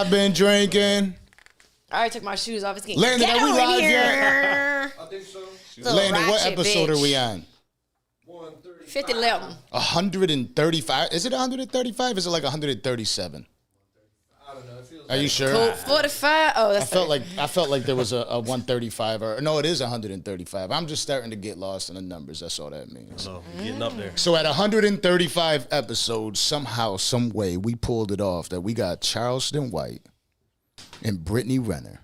I've been drinking. I already took my shoes off. It's getting Landon, are we live I think so. Landon, what episode are we on? 50 11. 135. Is it 135? Is it like 137? I don't know. It feels Are you sure? Cool. 45. Oh, that's I felt like there was a 135 or no, it is 135. I'm just starting to get lost in the numbers. That's all that means. So getting up there. So at 135 episodes, somehow, some way, we pulled it off that we got Charleston White and Brittany Renner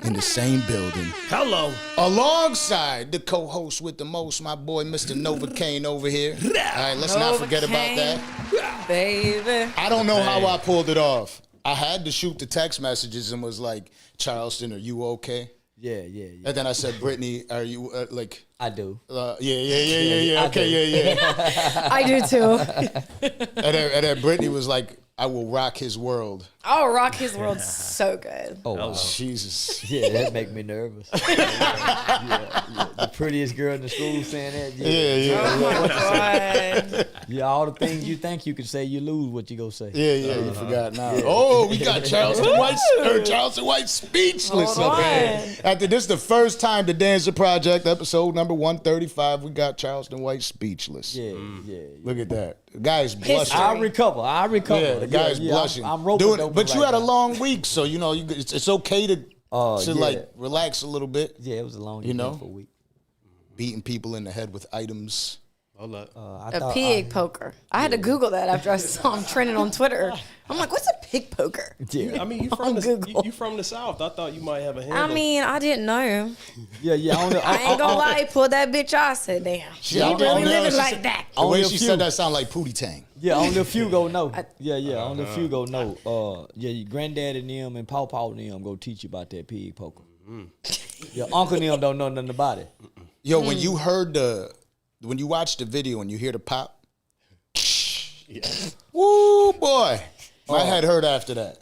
in the same building. Hello. Alongside the co-host with the most, my boy, Mr. Novocaine over here. All right, let's not forget about that. Baby. I don't know how I pulled it off. I had to shoot the text messages and was like, Charleston, are you okay? Yeah. And then I said, Brittany, are you like? I do. Yeah. Okay, yeah. I do too. And then Brittany was like, I will rock his world. Oh, rock his world so good. Oh, wow. Jesus. Yeah, that make me nervous. Yeah. The prettiest girl in the school saying that. Yeah. Oh my God. Yeah, all the things you think you can say, you lose what you gonna say. Yeah, you forgot now. Oh, we got Charleston White speechless Hold up here. After this, the first time the Danza Project, episode number 135, we got Charleston White speechless. Yeah. Look at that. The guy's blushing. I recover. Yeah, the guy's blushing. I'm doing roping it, but you right had a now. long week, so you know it's okay to Yeah. like relax a little bit. Yeah, it was a long know? week. Beating people in the head with items. Hold up. A pig poker. I had to Google that after I saw him trending on Twitter. I'm like, what's a pig poker? Yeah. I mean, you from the South. I thought you might have a handle. I mean, I didn't know. Yeah. I ain't gonna lie, he pulled that bitch out. I said, damn, she I really don't know. living like that. The way Only a she few. said that sound like Pootie Tang. Yeah, only a few go no. Only a few go no. Your granddad and them and Paw and them go teach you about that pig poker. Your uncle and them don't know nothing about it. Yo, when you heard when you watch the video and you hear the pop, woo boy, my head hurt after that.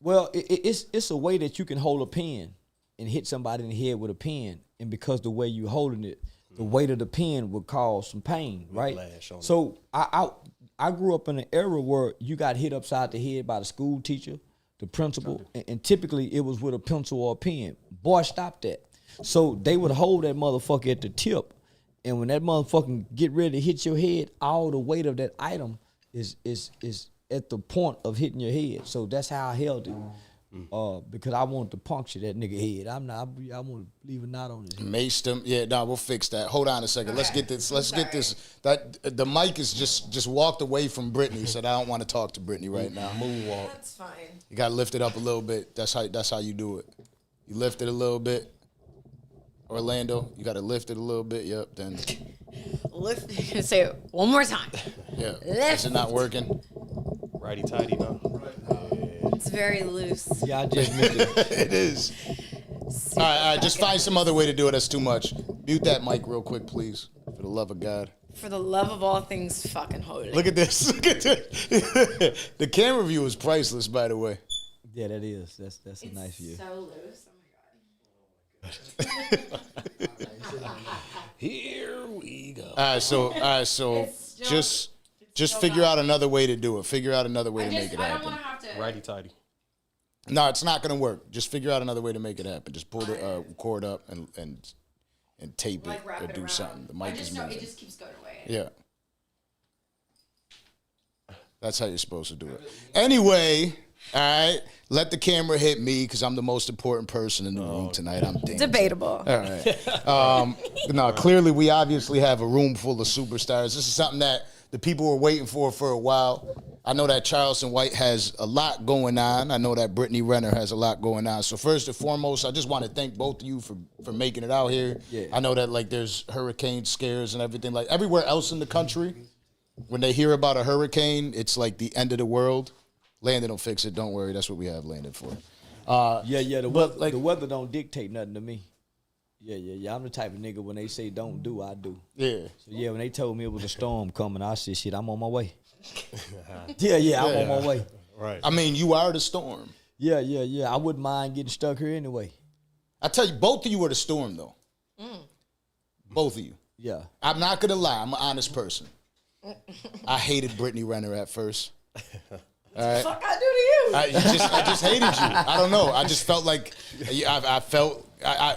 Well, it's a way that you can hold a pen and hit somebody in the head with a pen, and because the way you holding it, the weight of the pen would cause some pain, right? So I grew up in an era where you got hit upside the head by the school teacher, the principal, and typically it was with a pencil or a pen. Boy, stop that. So they would hold that motherfucker at the tip, and when that motherfucker get ready to hit your head, all the weight of that item is at the point of hitting your head. So that's how I held it. Because I wanted to puncture that nigga head. I want to leave a knot on his head. Maced him. Yeah, no, we'll fix that. Hold on a second. Let's get this. That the mic is just walked away from Brittany, so I don't want to talk to Brittany right now. Moonwalk. That's fine. You got to lift it up a little bit. That's how you do it. You lift it a little bit. Orlando, you got to lift it a little bit. Yep. Then Lift. Say it one more time. yeah. Is it not working? Righty tighty now. It's very loose. Yeah, I just missed it. It is. All right. Just find some other way to do it. That's too much. Mute that mic real quick, please. For the love of God. For the love of all things fucking holy. Look at this. Look at this. The camera view is priceless, by the way. Yeah, that is. That's a nice view. So loose. Here we go. All right. So just figure out another way to do it. Figure out another way to make it I don't happen. want to have to. Righty tighty. No, it's not gonna work. Just figure out another way to make it happen. Just pull the cord up and tape Like it wrap or it do around. something. The I mic just is know moving. it just keeps going away. Yeah. That's how you're supposed to do it. Anyway, all right. Let the camera hit me because I'm the most important person in the room tonight. I'm dancing. Debatable. All right. No, clearly we obviously have a room full of superstars. This is something that the people were waiting for a while. I know that Charleston White has a lot going on. I know that Brittany Renner has a lot going on. So first and foremost, I just want to thank both of you for making it out here. Yeah. I know that like there's hurricane scares and everything. Like everywhere else in the country, when they hear about a hurricane, it's like the end of the world. Landon will fix it. Don't worry. That's what we have Landon for. The weather don't dictate nothing to me. Yeah. I'm the type of nigga when they say don't do, I do. Yeah. So when they told me it was a storm coming, I said, shit, I'm on my way. I'm on my way. Right. I mean, you are the storm. Yeah. I wouldn't mind getting stuck here anyway. I tell you, both of you are the storm, though. Both of you. Yeah. I'm not going to lie. I'm an honest person. I hated Brittany Renner at first. What the fuck I do to you? I just hated you. I don't know. I just felt like I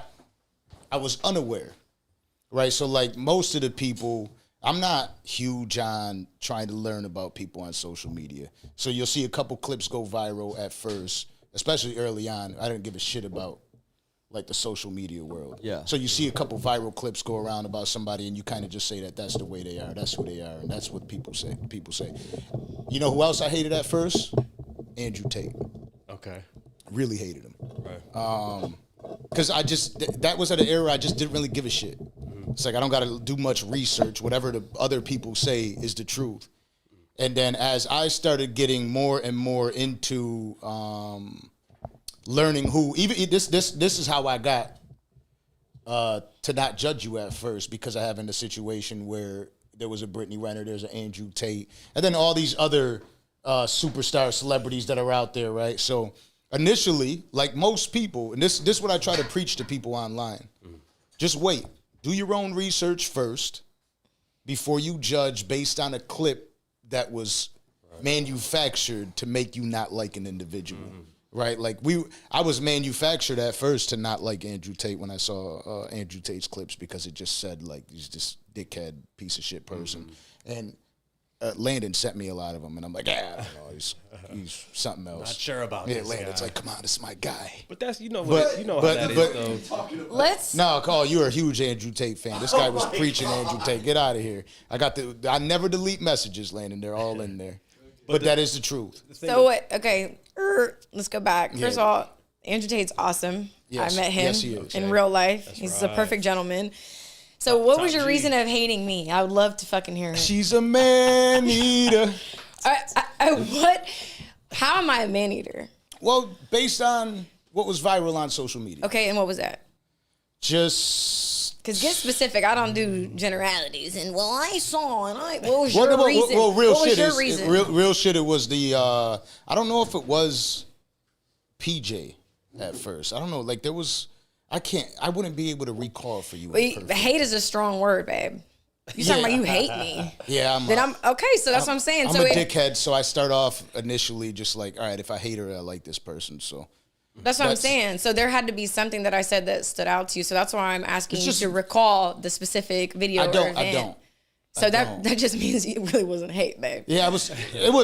was unaware, right? So like most of the people, I'm not huge on trying to learn about people on social media. So you'll see a couple clips go viral at first, especially early on. I didn't give a shit about like the social media world. Yeah. So you see a couple viral clips go around about somebody, and you kind of just say that that's the way they are, that's who they are, and that's what people say. You know who else I hated at first? Andrew Tate. Okay. Really hated him. Right. Because that was at an era I just didn't really give a shit. It's like I don't got to do much research. Whatever the other people say is the truth. And then as I started getting more and more into learning who, even this is how I got to not judge you at first, because I have in a situation where there was a Brittany Renner, there's an Andrew Tate, and then all these other superstar celebrities that are out there, right? So initially, like most people, and this is what I try to preach to people online, just wait. Do your own research first before you judge based on a clip that was manufactured to make you not like an individual, right? Like I was manufactured at first to not like Andrew Tate when I saw Andrew Tate's clips, because it just said like he's this dickhead piece of shit person, and Landon sent me a lot of them, and I'm like, yeah, he's something else. Not sure about yeah, this Landon's guy. like, come on, this is my guy. But that's how But that is though. Let's. No, Carl, you're a huge Andrew Tate fan. This guy was preaching Andrew Tate. Get out of here. I never delete messages, Landon. They're all in there. But that is the truth. So what? Okay, let's go back. First of all, Andrew Tate's awesome. Yes. I met him Yes, he is. in real life. He's a perfect gentleman. So what was your G. reason of hating me? I would love to fucking hear it. She's a man eater. What? How am I a man eater? Well, based on what was viral on social media. Okay, and what was that? Just Because get specific. I don't do generalities. And well, I saw and what was your well, reason? well, real what shit was your is reason? real shit. It was the I don't know if it was PJ at first. I don't know. Like there was. I wouldn't be able to recall for you. Hate is a strong word, babe. You talking about you hate me? Yeah, I'm okay. So that's what I'm saying. I'm So a dickhead, so I start off initially just like, all right, if I hate her, I like this person. So that's what I'm saying. So there had to be something that I said that stood out to you. So that's why I'm asking you just- to recall the specific video. I don't. Or event. I don't. So don't. that just means it really wasn't hate, babe. Yeah, it was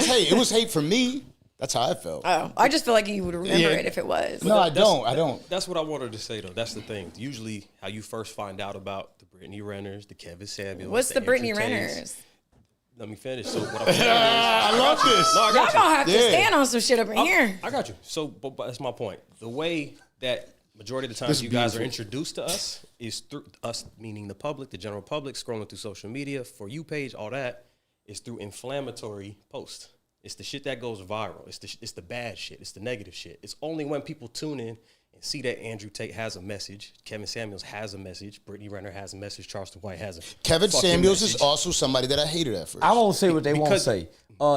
hate. It was hate for me. That's how I felt. Oh, I just feel like you would remember it if it was. No, I don't. That's what I wanted to say though. That's the thing. Usually, how you first find out about the Brittany Renners, the Kevin Samuels. What's the Brittany Andrew Renners? Tates. Let me finish. So what I'm saying is, I love this. no, I Y'all got you. gonna have to Yeah. stand on some shit up in here. I got you. So, but that's my point. The way that majority of the time This is you guys are beautiful. introduced to us is through us, meaning the public, the general public, scrolling through social media, For You page, all that is through inflammatory posts. It's the shit that goes viral. It's the bad shit. It's the negative shit. It's only when people tune in and see that Andrew Tate has a message, Kevin Samuels has a message, Brittany Renner has a message, Charleston White has a Kevin fucking Samuels message. is also somebody that I hated at first. I won't say what they won't Because- say.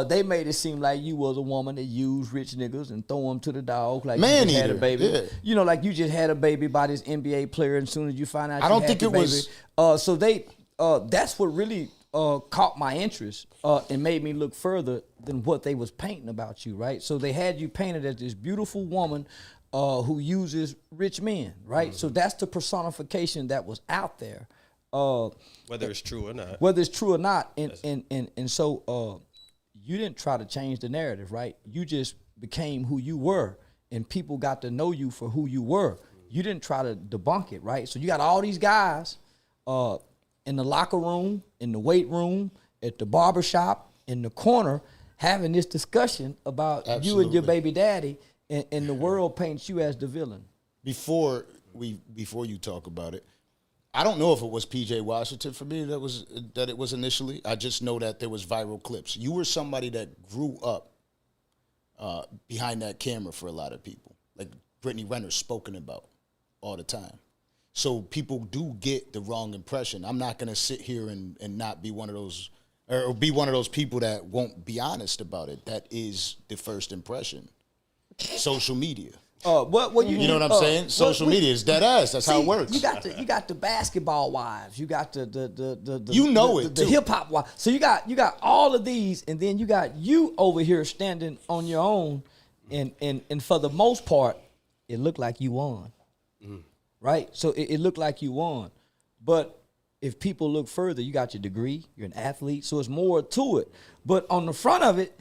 They made it seem like you was a woman that used rich niggas and throw them to the dog like Man you just had a eater, baby. yeah. You know, like you just had a baby by this NBA player, and as soon as you find out, I you don't had think the it was- baby. So they, that's what really caught my interest and made me look further than what they was painting about you, right? So they had you painted as this beautiful woman who uses rich men, right? So that's the personification that was out there. whether it's true or not. Whether it's true or not, and so you didn't try to change the narrative, right? You just became who you were, and people got to know you for who you were. You didn't try to debunk it, right? So you got all these guys in the locker room, in the weight room, at the barbershop, in the corner, having this discussion about you and your Absolutely. baby daddy, and the world paints you as the villain. Before you talk about it, I don't know if it was PJ Washington for me that it was initially. I just know that there was viral clips. You were somebody that grew up behind that camera for a lot of people. Like Brittany Renner spoken about all the time. So people do get the wrong impression. I'm not gonna sit here and not be one of those or be one of those people that won't be honest about it. That is the first impression. Social media. What You know what I'm saying? Social media is dead ass. That's how it works. You got the basketball wives. You got the too. hip hop wives. So you got all of these, and then you got you over here standing on your own, and for the most part, it looked like you won, right? So it looked like you won, but if people look further, you got your degree, you're an athlete, so it's more to it. But on the front of it,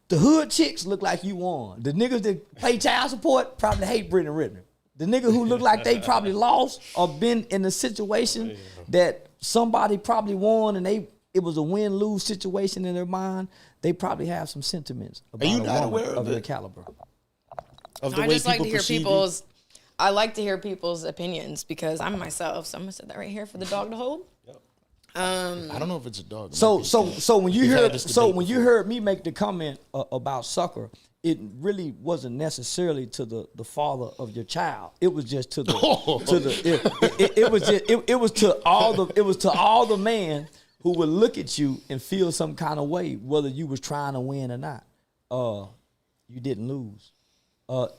the hood chicks look like you won. The niggas that pay child support probably hate Brittany Renner. The nigga who look like they probably lost or been in a situation that somebody probably won and it was a win-lose situation in their mind, they probably have some sentiments about you a not woman aware of of their it? caliber. Of the I way just like to people hear perceive you? people's. I like to hear people's opinions because I'm myself. So I'm gonna set that right here for the dog to hold. I don't know if it's a dog. It So might be when you We've had heard this debate when you heard me make the comment about sucker, it really wasn't necessarily to the father of your child. It was just to the it was to all the man who would look at you and feel some kind of way whether you was trying to win or not. You didn't lose.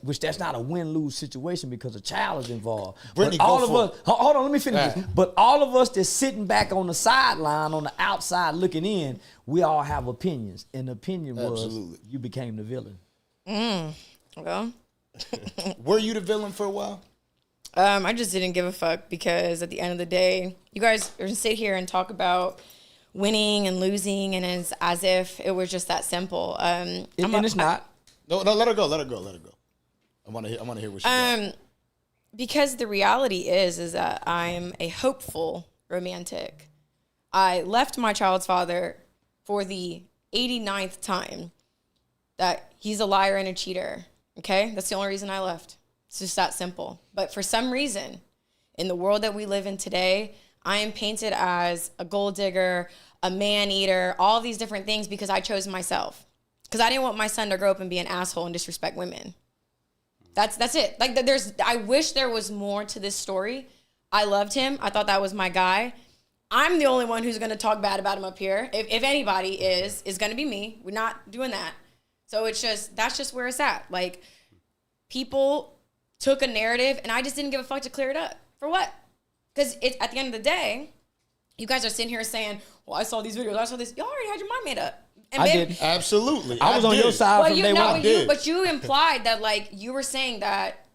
Which that's not a win-lose situation because a child is involved. Brittany, but all go of for us, hold on, let me finish All this. right. But all of us that's sitting back on the sideline, on the outside looking in, we all have opinions. And the opinion was Absolutely. you became the villain. Well, Were you the villain for a while? I just didn't give a fuck because at the end of the day, you guys are gonna sit here and talk about winning and losing, and it's as if it was just that simple. And it's not. No, let her go. I want to hear what she got. Because the reality is that I'm a hopeful romantic. I left my child's father for the 89th time. That he's a liar and a cheater. Okay, that's the only reason I left. It's just that simple. But for some reason, in the world that we live in today, I am painted as a gold digger, a man eater, all these different things because I chose myself. Because I didn't want my son to grow up and be an asshole and disrespect women. That's it. Like I wish there was more to this story. I loved him. I thought that was my guy. I'm the only one who's gonna talk bad about him up here. If anybody is gonna be me. We're not doing that. So that's just where it's at. Like people took a narrative and I just didn't give a fuck to clear it up. For what? Because it's at the end of the day, you guys are sitting here saying, well, I saw these videos, I saw this. Y'all already had your mind made up. And I maybe, did. Absolutely. I was on your side well, from day one. But you implied that like you were saying that,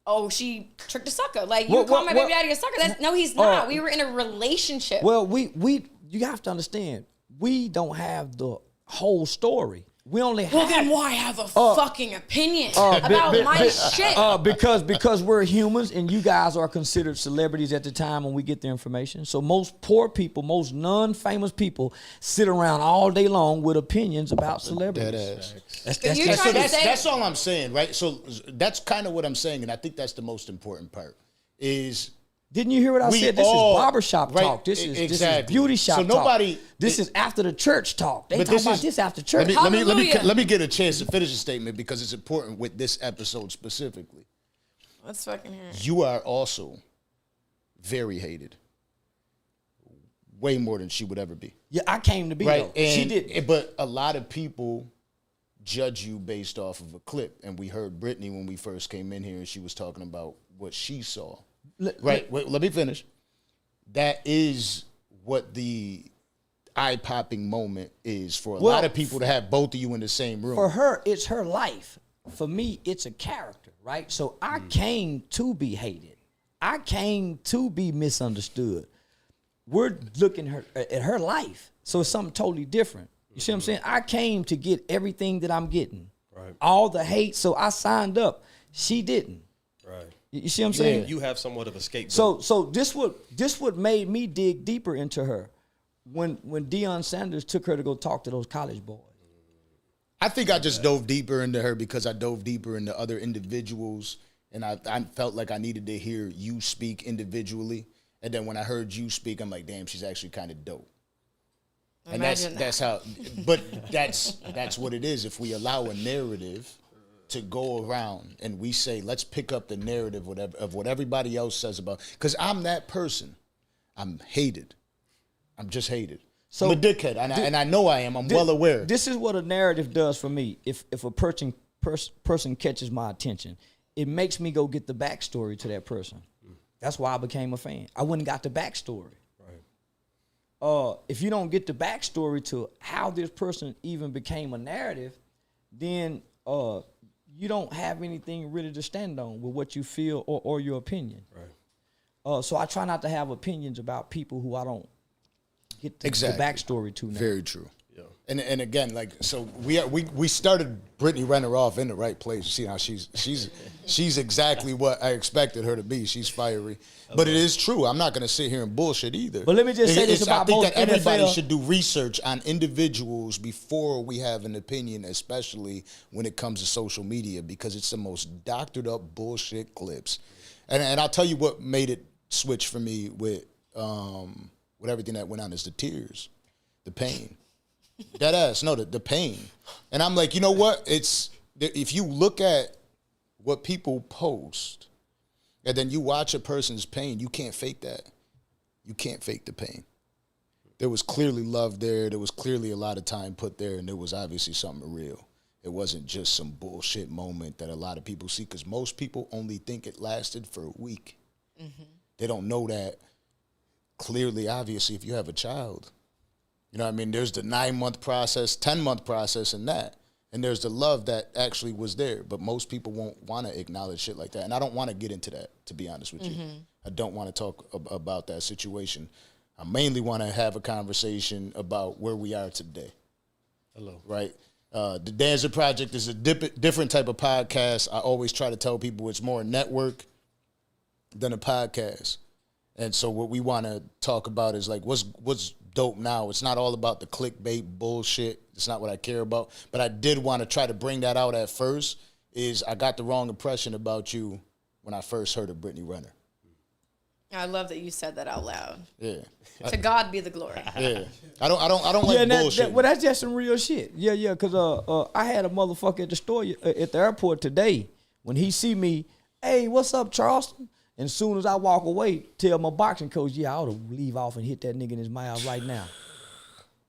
oh, she tricked a sucker. Like you called my baby daddy a sucker. No, he's not. We were in a relationship. Well, you have to understand, we don't have the whole story. We only have. Well, then why have a fucking opinion about my shit? Because we're humans and you guys are considered celebrities at the time when we get the information. So most poor people, most non-famous people sit around all day long with opinions about celebrities. That's all I'm saying, right? So that's kind of what I'm saying, and I think that's the most important part. Is didn't you hear what I said? This is barbershop right, talk. This is exactly. beauty shop so nobody, talk. This is after the church talk. They but talk about this after church. Let me get a chance to finish the statement because it's important with this episode specifically. Let's fucking hear it. You are also very hated. Way more than she would ever be. Yeah, I came to be Right. though. She did. But a lot of people judge you based off of a clip. And we heard Brittany when we first came in here and she was talking about what she saw. Wait, let me finish. That is what the eye-popping moment is for a lot of people to have both of you in the same room. For her, it's her life. For me, it's a character, right? So I came to be hated. I came to be misunderstood. We're looking at her life. So it's something totally different. You see what I'm saying? I came to get everything that I'm getting. Right. All the hate. So I signed up. She didn't. Right. You see what I'm saying? You have somewhat of a scapegoat. So this what made me dig deeper into her when Deion Sanders took her to go talk to those college boys. I think I just dove deeper into her because I dove deeper into other individuals, and I felt like I needed to hear you speak individually. And then when I heard you speak, I'm like, damn, she's actually kind of dope. And that's how. But that's what it is. If we allow a narrative to go around and we say, let's pick up the narrative of what everybody else says about, because I'm that person. I'm hated. I'm just hated. So I'm a dickhead, and I know I am. I'm well aware. This is what a narrative does for me. If a person person catches my attention, it makes me go get the backstory to that person. That's why I became a fan. I wouldn't got the backstory. Right. If you don't get the backstory to how this person even became a narrative, then you don't have anything really to stand on with what you feel or your opinion. Right. So I try not to have opinions about people who I don't get the backstory to now. Very true. Yeah. And again, like, so we started Brittany Renner off in the right place. You see how she's exactly what I expected her to be. She's fiery. But it is true. I'm not going to sit here and bullshit either. But let me just say this about both I think that everybody NFL should do research on individuals before we have an opinion, especially when it comes to social media, because it's the most doctored up bullshit clips. And I'll tell you what made it switch for me with everything that went on is the tears, the pain. That ass, no, the pain. And I'm like, you know what? If you look at what people post, and then you watch a person's pain, you can't fake that. You can't fake the pain. There was clearly love there. There was clearly a lot of time put there, and there was obviously something real. It wasn't just some bullshit moment that a lot of people see, because most people only think it lasted for a week. Mm-hmm. They don't know that clearly, obviously, if you have a child. You know what I mean? There's the 9-month process, 10-month process in that. And there's the love that actually was there. But most people won't want to acknowledge shit like that. And I don't want to get into that, to be honest with you. I don't want to talk about that situation. I mainly want to have a conversation about where we are today. Hello. Right? The Danza Project is a different type of podcast. I always try to tell people it's more a network than a podcast. And so what we want to talk about is like what's dope now. It's not all about the clickbait bullshit. It's not what I care about. But I did want to try to bring that out at first. Is I got the wrong impression about you when I first heard of Brittany Renner. I love that you said that out loud. Yeah. To God be the glory. Yeah. I don't like bullshit. Well, that's just some real shit. Yeah. Because I had a motherfucker at the store at the airport today. When he see me, hey, what's up, Charleston? And as soon as I walk away, tell my boxing coach, yeah, I ought to leave off and hit that nigga in his mouth right now.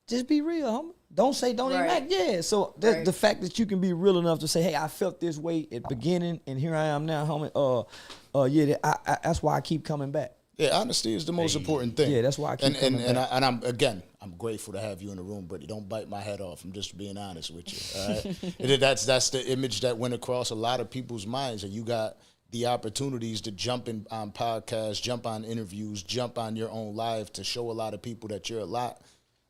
Just be real, homie. Don't even act. Yeah. So the fact that you can be real enough to say, hey, I felt this way at the beginning, and here I am now, homie. That's why I keep coming back. Yeah, honesty is the most important thing. Yeah, that's why I keep coming back. I'm grateful to have you in the room, Brittany. Don't bite my head off. I'm just being honest with you. All right? That's the image that went across a lot of people's minds, and you got the opportunities to jump in on podcasts, jump on interviews, jump on your own live to show a lot of people that you're a lot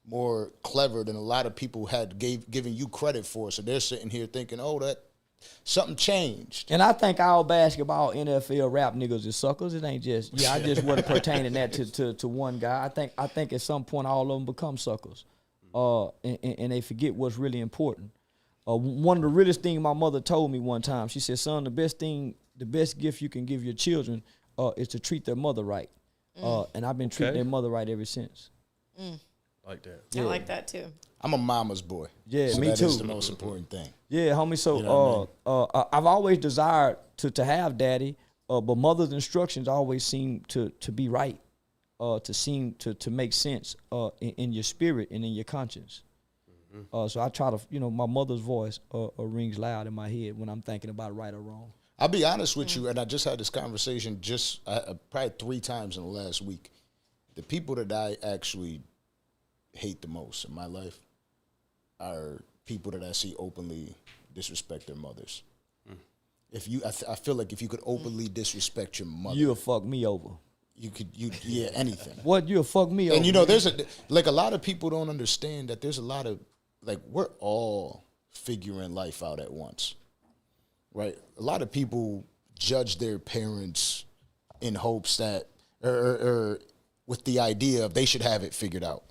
more clever than a lot of people had given you credit for. So they're sitting here thinking, oh, that something changed. And I think all basketball, NFL, rap niggas is suckers. It ain't just, I just wasn't pertaining that to one guy. I think at some point all of them become suckers. And they forget what's really important. One of the realest things my mother told me one time, she said, son, the best gift you can give your children is to treat their mother right. And I've been treating their mother right ever since. Like that. Yeah. I like that too. I'm a mama's boy. Yeah, so me that too. is the most important thing. Yeah, homie. So you know I've always desired to have daddy, but mother's instructions always seem to be right, to make sense in your spirit and in your conscience. So I try to, my mother's voice rings loud in my head when I'm thinking about right or wrong. I'll be honest with you, and I just had this conversation probably 3 times in the last week. The people that I actually hate the most in my life are people that I see openly disrespect their mothers. I feel like if you could openly disrespect your mother, you'll fuck me over. Anything. What, you'll fuck me over? And there's a lot of people don't understand that there's a lot of, we're all figuring life out at once, right? A lot of people judge their parents in hopes that, or with the idea of they should have it figured out.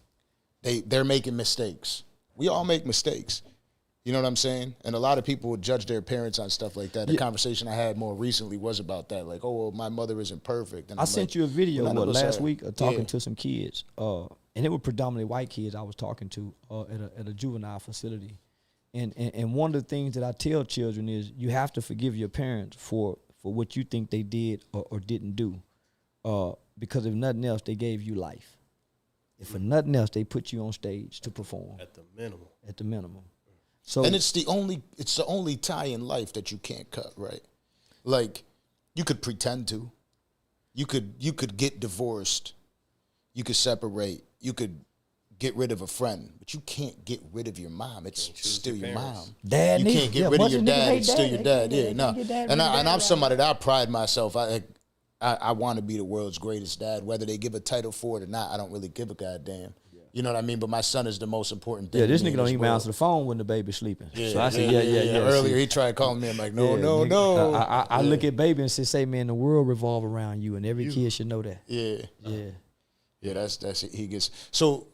They're making mistakes. We all make mistakes. You know what I'm saying? And a lot of people would judge their parents on stuff like that. The conversation I had more recently was about that. Like, oh, well, my mother isn't perfect. And I sent you a video last week talking to some kids. And it were predominantly white kids I was talking to at a juvenile facility. And one of the things that I tell children is you have to forgive your parents for what you think they did or didn't do. Because if nothing else, they gave you life. If for nothing else, they put you on stage to perform. At the minimum. At the minimum. So and it's the only tie in life that you can't cut, right? Like, you could pretend to. You could get divorced. You could separate. You could get rid of a friend, but you can't get rid of your mom. It's still your mom. Dad, you can't get rid of your dad. It's still your dad. Yeah, no. And I'm somebody that I pride myself. I want to be the world's greatest dad. Whether they give a title for it or not, I don't really give a goddamn. You know what I mean? But my son is the most important thing. Yeah, this to me nigga don't in even answer the phone when the baby's sleeping. Yeah, so I said, yeah. Earlier, he tried calling me. I'm like, no. I look at baby and say, man, the world revolve around you, and every kid should know that. Yeah, that's it. He gets so.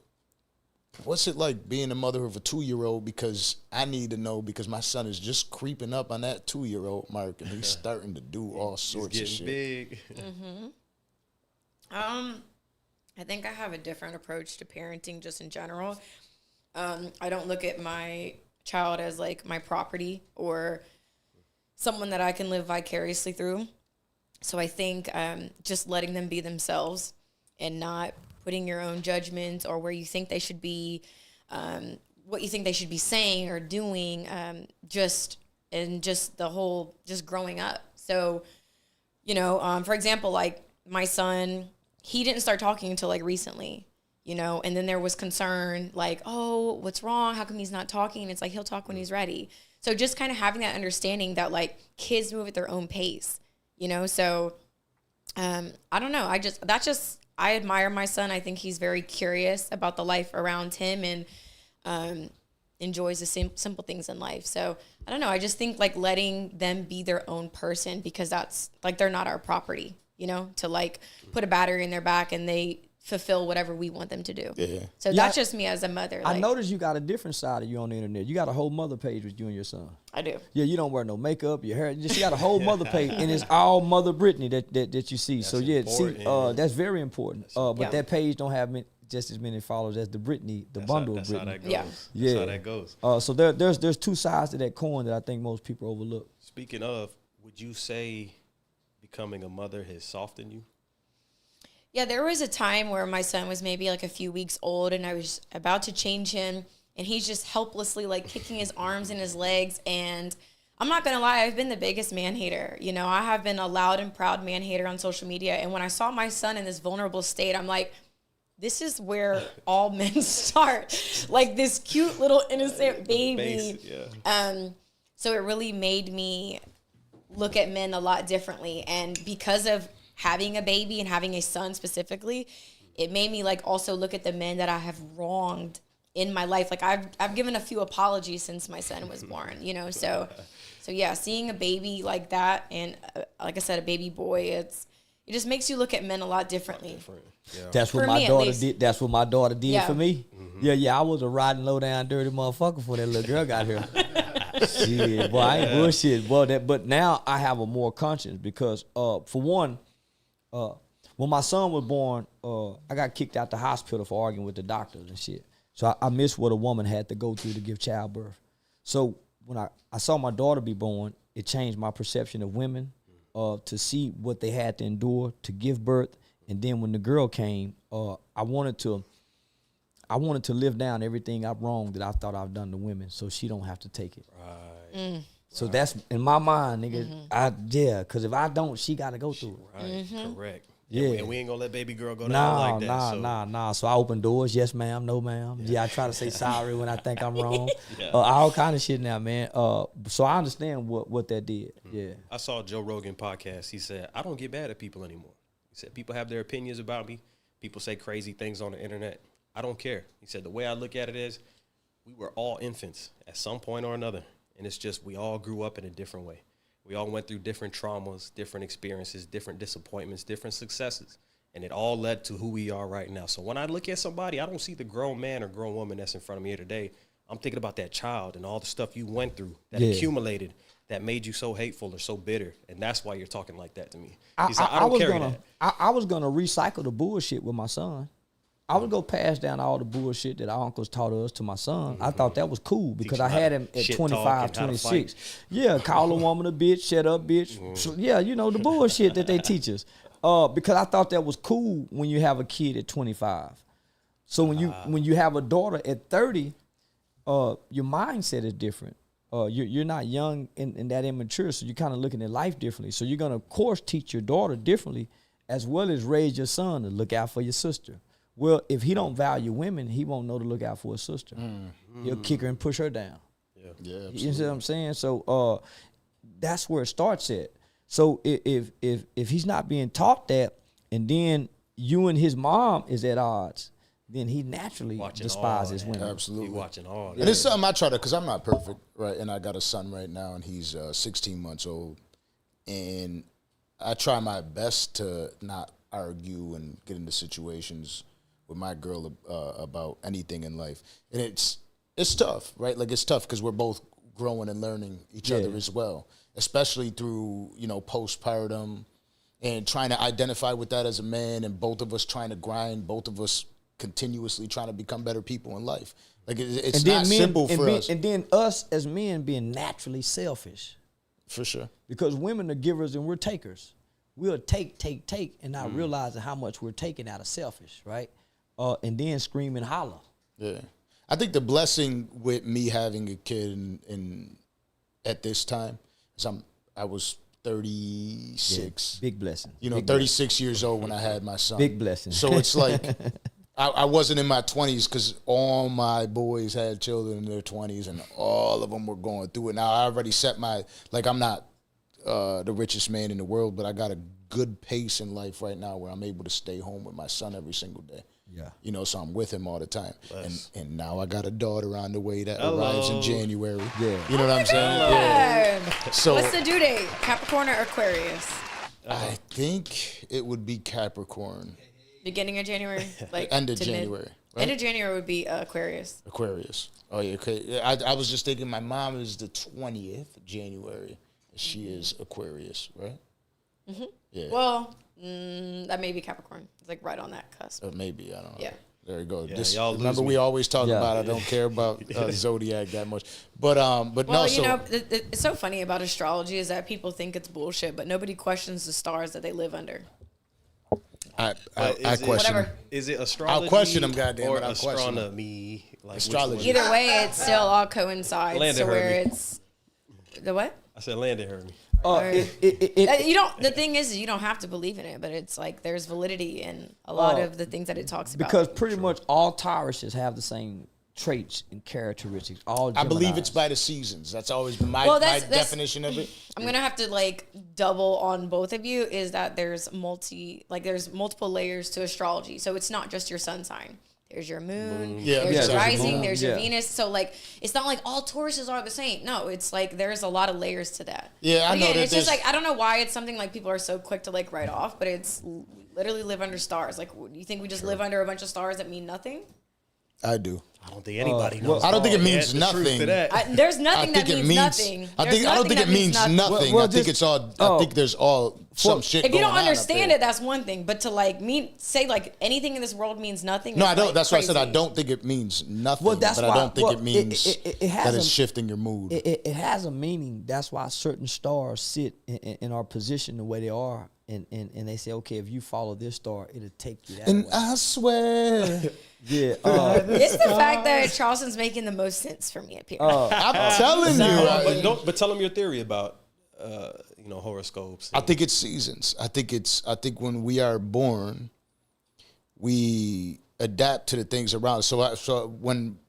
What's it like being a mother of a 2-year-old? Because I need to know, because my son is just creeping up on that 2-year-old mark, and he's starting to do all sorts of shit. Big. I think I have a different approach to parenting just in general. I don't look at my child as like my property or someone that I can live vicariously through. So I think just letting them be themselves and not putting your own judgments or where you think they should be, what you think they should be saying or doing, just the whole, just growing up. So, for example, like my son, he didn't start talking until like recently, and then there was concern like, oh, what's wrong? How come he's not talking? And it's like, he'll talk when he's ready. So just kind of having that understanding that like kids move at their own pace, so I don't know. I admire my son. I think he's very curious about the life around him and enjoys the simple things in life. So I don't know. I just think like letting them be their own person, because that's like, they're not our property, to like put a battery in their back and they fulfill whatever we want them to do. Yeah. So that's just me as a mother. I noticed you got a different side of you on the internet. You got a whole mother page with you and your son. I do. Yeah, you don't wear no makeup, your hair. You got a whole mother page, and it's all Mother Brittany that you see. That's so yeah, that's very important. But that page don't have just as many followers as the Brittany, bundle of Brittany. That's how that goes. So there's two sides to that coin that I think most people overlook. Speaking of, would you say becoming a mother has softened you? Yeah, there was a time where my son was maybe like a few weeks old and I was about to change him and he's just helplessly like kicking his arms and his legs. And I'm not going to lie, I've been the biggest man hater. I have been a loud and proud man hater on social media. And when I saw my son in this vulnerable state, I'm like, this is where all men start. Like this cute little innocent baby. So it really made me look at men a lot differently. And because of having a baby and having a son specifically, it made me like also look at the men that I have wronged in my life. Like I've given a few apologies since my son was born, so yeah, seeing a baby like that and like I said, a baby boy, it just makes you look at men a lot differently. Yeah. That's what my daughter did. That's what my daughter did for me. Mm-hmm. I was a riding low down dirty motherfucker before that little girl got here. Shit, boy, I ain't bullshit. Boy, but now I have a more conscience because for one, when my son was born, I got kicked out the hospital for arguing with the doctors and shit. So I missed what a woman had to go through to give childbirth. So when I saw my daughter be born, it changed my perception of women, to see what they had to endure to give birth. And then when the girl came, I wanted to live down everything I've wronged that I thought I've done to women, so she don't have to take it. Right. So that's in my mind, nigga. Because if I don't, she got to go through it. Right. Correct. Yeah. And we ain't gonna let baby girl go down like that. Nah. So I open doors. Yes, ma'am. No, ma'am. Yeah, I try to say sorry when I think I'm wrong. All kind of shit now, man. So I understand what that did. Yeah. I saw Joe Rogan podcast. He said, I don't get mad at people anymore. He said, people have their opinions about me. People say crazy things on the internet. I don't care. He said, the way I look at it is we were all infants at some point or another. And it's just we all grew up in a different way. We all went through different traumas, different experiences, different disappointments, different successes. And it all led to who we are right now. So when I look at somebody, I don't see the grown man or grown woman that's in front of me here today. I'm thinking about that child and all the stuff you went through that accumulated that made you so hateful or so bitter. And that's why you're talking like that to me. He said, I don't carry that. I was going to recycle the bullshit with my son. I would go pass down all the bullshit that our uncles taught us to my son. I thought that was cool because I had him at 25, 26. Yeah, call a woman a bitch, shut up, bitch. So, yeah, the bullshit that they teach us. Because I thought that was cool when you have a kid at 25. So when you have a daughter at 30, your mindset is different. You're not young and that immature, so you're kind of looking at life differently. So you're gonna, of course, teach your daughter differently, as well as raise your son to look out for your sister. Well, if he don't value women, he won't know to look out for his sister. He'll kick her and push her down. Yeah, You see what I'm saying? So that's where it starts at. So if he's not being taught that, and then you and his mom is at odds, then he naturally despises women. Absolutely. He watching all that. And it's something I try to, because I'm not perfect, right? And I got a son right now, and he's 16 months old. And I try my best to not argue and get into situations with my girl about anything in life. And it's tough, right? Like, it's tough because we're both growing and learning each other as well, especially through, postpartum and trying to identify with that as a man, and both of us trying to grind, both of us continuously trying to become better people in life. Like, it's not simple for us. And then us as men being naturally selfish. For sure. Because women are givers and we're takers. We'll take, and not realizing how much we're taking out of selfish, right? And then scream and holler. Yeah. I think the blessing with me having a kid in at this time is I was 36. Big blessing. Big 36 years old when I had my son. Big blessing. So it's like I wasn't in my 20s because all my boys had children in their 20s and all of them were going through it. Now, I already set I'm not the richest man in the world, but I got a good pace in life right now where I'm able to stay home with my son every single day. Yeah. So I'm with him all the time. And now I got a daughter on the way that arrives in January. Yeah. You know what I'm saying? Yeah. So what's the due date? Capricorn or Aquarius? I think it would be Capricorn. Beginning of January? Like End of January. Right? End of January would be Aquarius. Aquarius. Oh, yeah. Okay. I was just thinking my mom is the 20th of January. She is Aquarius, right? Mm-hmm. Yeah. Well, that may be Capricorn. It's like right on that cusp. Maybe. I don't know. Yeah. There you go. Yeah, y'all remember, we always talk about I don't care about zodiac that much. But well, no. It's so funny about astrology is that people think it's bullshit, but nobody questions the stars that they live under. I question them. Is it astrology? I'll question them, goddamn or it. I'll question them. astronomy? Like Astrology. Either way, it still all coincides Landon to where heard me. it's the what? I said Landon heard me. You don't. The thing is, you don't have to believe in it, but it's like there's validity in a lot of the things that it talks about. Because pretty much all Tauruses have the same traits and characteristics. All I believe Geminis. it's by the seasons. That's always been my definition of it. I'm gonna have to like double on both of you. Is that there's multiple layers to astrology. So it's not just your sun sign. There's your moon, there's your rising, there's your Venus. So like, it's not like all Tauruses are the same. No, it's like there's a lot of layers to that. Yeah, I know that. It's just like, I don't know why it's something like people are so quick to like write off, but it's literally live under stars. Like, you think we just live under a bunch of stars that mean nothing? I do. I don't think anybody knows. I don't think it means nothing. There's nothing that means nothing. I don't think it means nothing. I think it's all. I think there's all some shit. If you don't going on understand it, that's one thing. But to like say like anything in this world means nothing. No, I don't. Like That's crazy. why I said I don't think it means nothing. Well, that's but why, I don't think it means that it's a, shifting your mood. It has a meaning. That's why certain stars sit in our position the way they are, and they say, okay, if you follow this star, it'll take you that way. And I swear. Yeah, it's the fact that Charleston's making the most sense for me up here. I'm telling you. But tell them your theory about horoscopes. I think it's seasons. I think when we are born, we adapt to the things around us. So when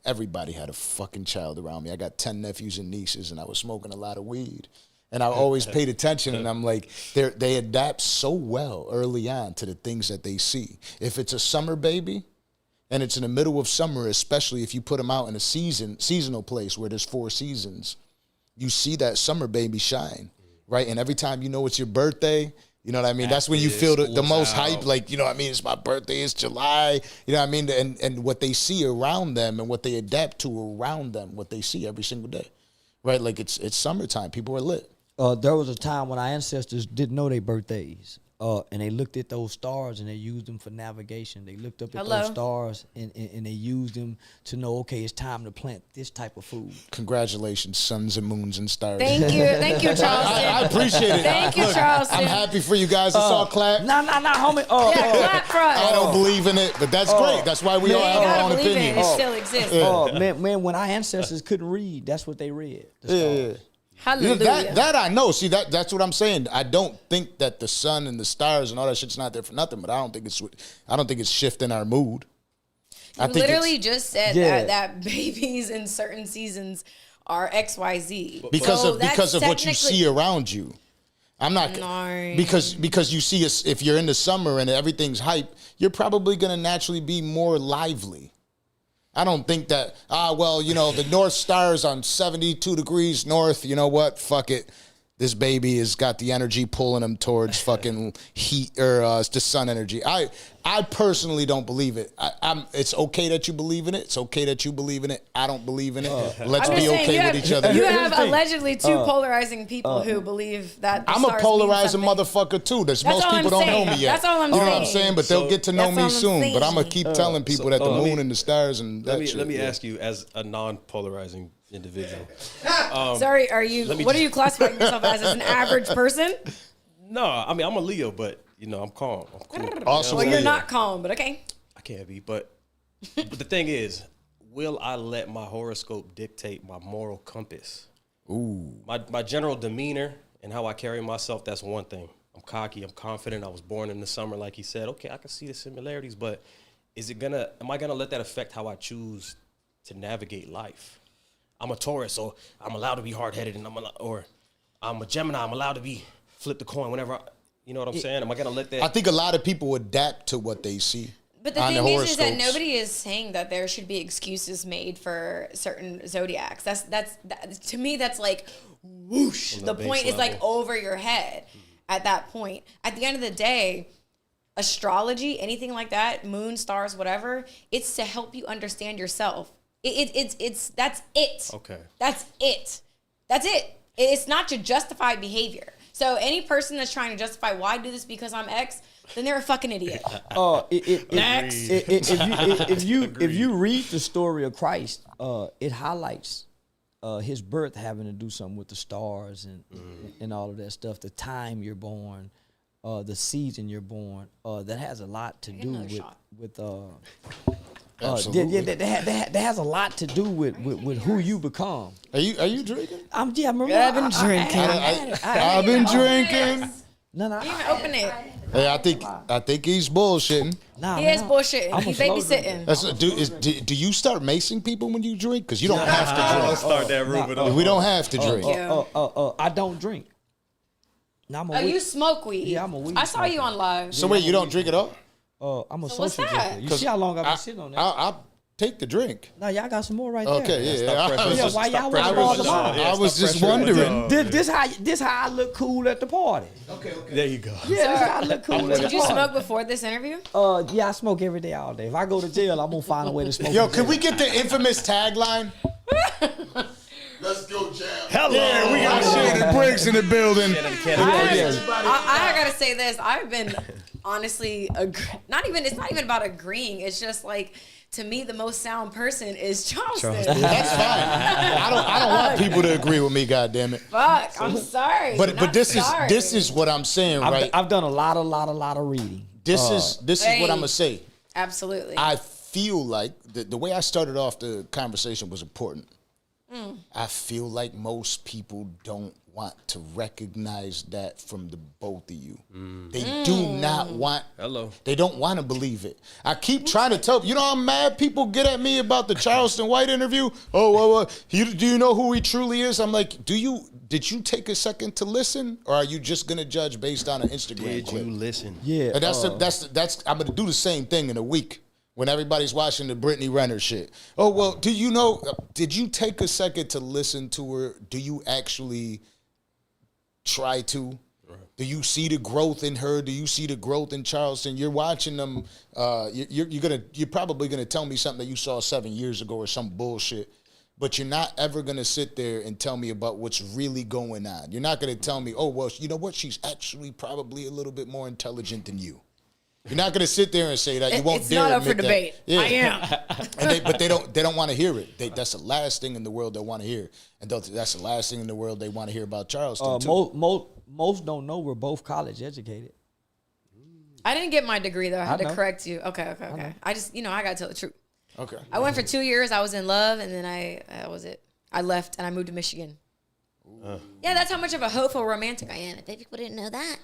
everybody had a fucking child around me. I got 10 nephews and nieces, and I was smoking a lot of weed. And I always paid attention, and I'm like, they adapt so well early on to the things that they see. If it's a summer baby, and it's in the middle of summer, especially if you put them out in a seasonal place where there's 4 seasons, you see that summer baby shine, right? And every time you know it's your birthday, you know what I mean? That's when you feel the most hype, like, you know what I mean? It's my birthday, it's July, you know what I mean? And what they see around them and what they adapt to around them, what they see every single day, right? Like it's summertime, people are lit. There was a time when our ancestors didn't know their birthdays. and they looked at those stars and they used them for navigation. They looked up at those stars and they used them to know, okay, it's time to plant this type of food. Congratulations, suns and moons and stars. Thank you, Charleston. I appreciate it. Thank you, Charleston. I'm happy for you guys. Let's all clap. Nah, homie. Clap for us. I don't believe in it, but that's great. That's why we all have our own opinions. It still exists. Man, when our ancestors couldn't read, that's what they read. The stars. Hallelujah. That I know. See, that's what I'm saying. I don't think that the sun and the stars and all that shit's not there for nothing. But I don't think it's shifting our mood. You literally just said that babies in certain seasons are XYZ because of what you see around you. I'm not because you see us if you're in the summer and everything's hype, you're probably gonna naturally be more lively. I don't think that, the North Star's on 72 degrees north. You know what? Fuck it. This baby has got the energy pulling him towards fucking heat or the sun energy. I personally don't believe it. It's okay that you believe in it. It's okay that you believe in it. I don't believe in it. Let's be okay with each other. You have allegedly two polarizing people who believe that I'm a polarizing motherfucker too. Most people don't know me yet. That's all I'm saying. You know what I'm saying? But they'll get to know me soon. But I'm going to keep telling people that the moon and the stars and that shit. Let me ask you, as a non-polarizing individual. Sorry, what are you classifying yourself as an average person? No, I mean, I'm a Leo, but, I'm calm. I'm cool. Also, well, you're not calm, but okay. I can't be, but the thing is, will I let my horoscope dictate my moral compass? Ooh. My general demeanor and how I carry myself, that's one thing. I'm cocky, I'm confident. I was born in the summer, like he said. Okay, I can see the similarities, but am I gonna let that affect how I choose to navigate life? I'm a Taurus, so I'm allowed to be hard-headed, and I'm a Gemini, I'm allowed to flip the coin whenever you know what I'm saying? Am I gonna let that? I think a lot of people adapt to what they see. But the thing is that nobody is saying that there should be excuses made for certain zodiacs. That's to me, that's like whoosh. The point is like over your head at that point. At the end of the day, astrology, anything like that, moon, stars, whatever, it's to help you understand yourself. That's it. Okay. That's it. That's it. It's not to justify behavior. So any person that's trying to justify why I do this because I'm X, then they're a fucking idiot. Next. If you read the story of Christ, it highlights his birth having to do something with the stars and all of that stuff. The time you're born, the season you're born. That has a lot to do with that has a lot to do with who you become. Are you drinking? I've been drinking. I've been drinking. No. You even open it. Hey, I think he's bullshitting. He is bullshitting. He's babysitting. Do you start macing people when you drink? Because you don't have to drink. Start that rumor. We don't have to drink. I don't drink. You smoke weed? Yeah, I'm a weed I saw you on live. So wait, you don't drink at all? I'm a So social what's that? drinker. You see how long I've been sitting on that? I'll take the drink. No, y'all got some more right there. Okay, yeah. Why y'all want all the mine? I was just wondering. This how I look cool at the party. Okay. There you go. Yeah, this how I look cool at the party. Did you smoke before this interview? Yeah, I smoke every day, all day. If I go to jail, I'm gonna find a way to smoke. Yo, can we get the infamous tagline? Let's go, Jam. Hello. Yeah, we got Shannon Briggs in the building. I gotta say this. I've been honestly it's not even about agreeing. It's just like, to me, the most sound person is Charleston. That's fine. I don't want people to agree with me. Goddamn it. Fuck. I'm sorry. But this is what I'm saying, right? I've done a lot of reading. This is what I'm gonna say. Absolutely. I feel like the way I started off the conversation was important. I feel like most people don't want to recognize that from the both of you. They do not want. They don't want to believe it. I keep trying to tell. You know how mad people get at me about the Charleston White interview? Do you know who he truly is? I'm like, did you take a second to listen, or are you just gonna judge based on an Instagram clip? Did you listen? Yeah. And that's. I'm gonna do the same thing in a week. When everybody's watching the Brittany Renner shit. Oh, well, did you take a second to listen to her? Do you actually try to? Right. Do you see the growth in her? Do you see the growth in Charleston? You're watching them. You're probably gonna tell me something that you saw 7 years ago or some bullshit. but you're not ever going to sit there and tell me about what's really going on. You're not going to tell me, oh, well, you know what? She's actually probably a little bit more intelligent than you. You're not going to sit there and say that. You won't it's dare not up for admit debate. that. Yeah. I am. But they don't want to hear it. That's the last thing in the world they want to hear. And that's the last thing in the world they want to hear about Charleston, too. Most don't know we're both college educated. I didn't get my degree, though. I had to know. correct you. Okay. I just, I got to tell the truth. Okay. I went for 2 years. I was in love, and then that was it. I left, and I moved to Michigan. Yeah, that's how much of a hopeful romantic I am. I think people didn't know that.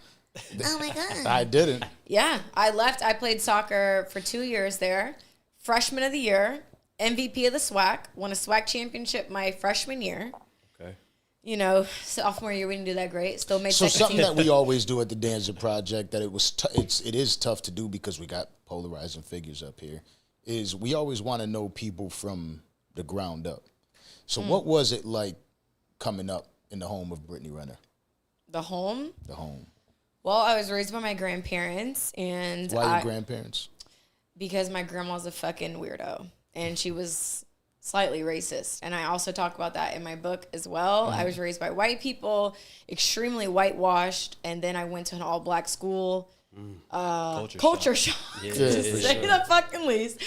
Oh, my God. I didn't. Yeah, I left. I played soccer for 2 years there. Freshman of the year, MVP of the SWAC, won a SWAC championship my freshman year. Okay. Sophomore year we didn't do that great. Still made So second something team. that we always do at the Danza Project that it is tough to do because we got polarizing figures up here is we always want to know people from the ground up. So what was it like coming up in the home of Brittany Renner? The home? The home. Well, I was raised by my grandparents, and Why your grandparents? Because my grandma's a fucking weirdo, and she was slightly racist. And I also talk about that in my book as well. I was raised by white people, extremely whitewashed, and then I went to an all-black school. Culture shock. Yeah, To say the fucking least.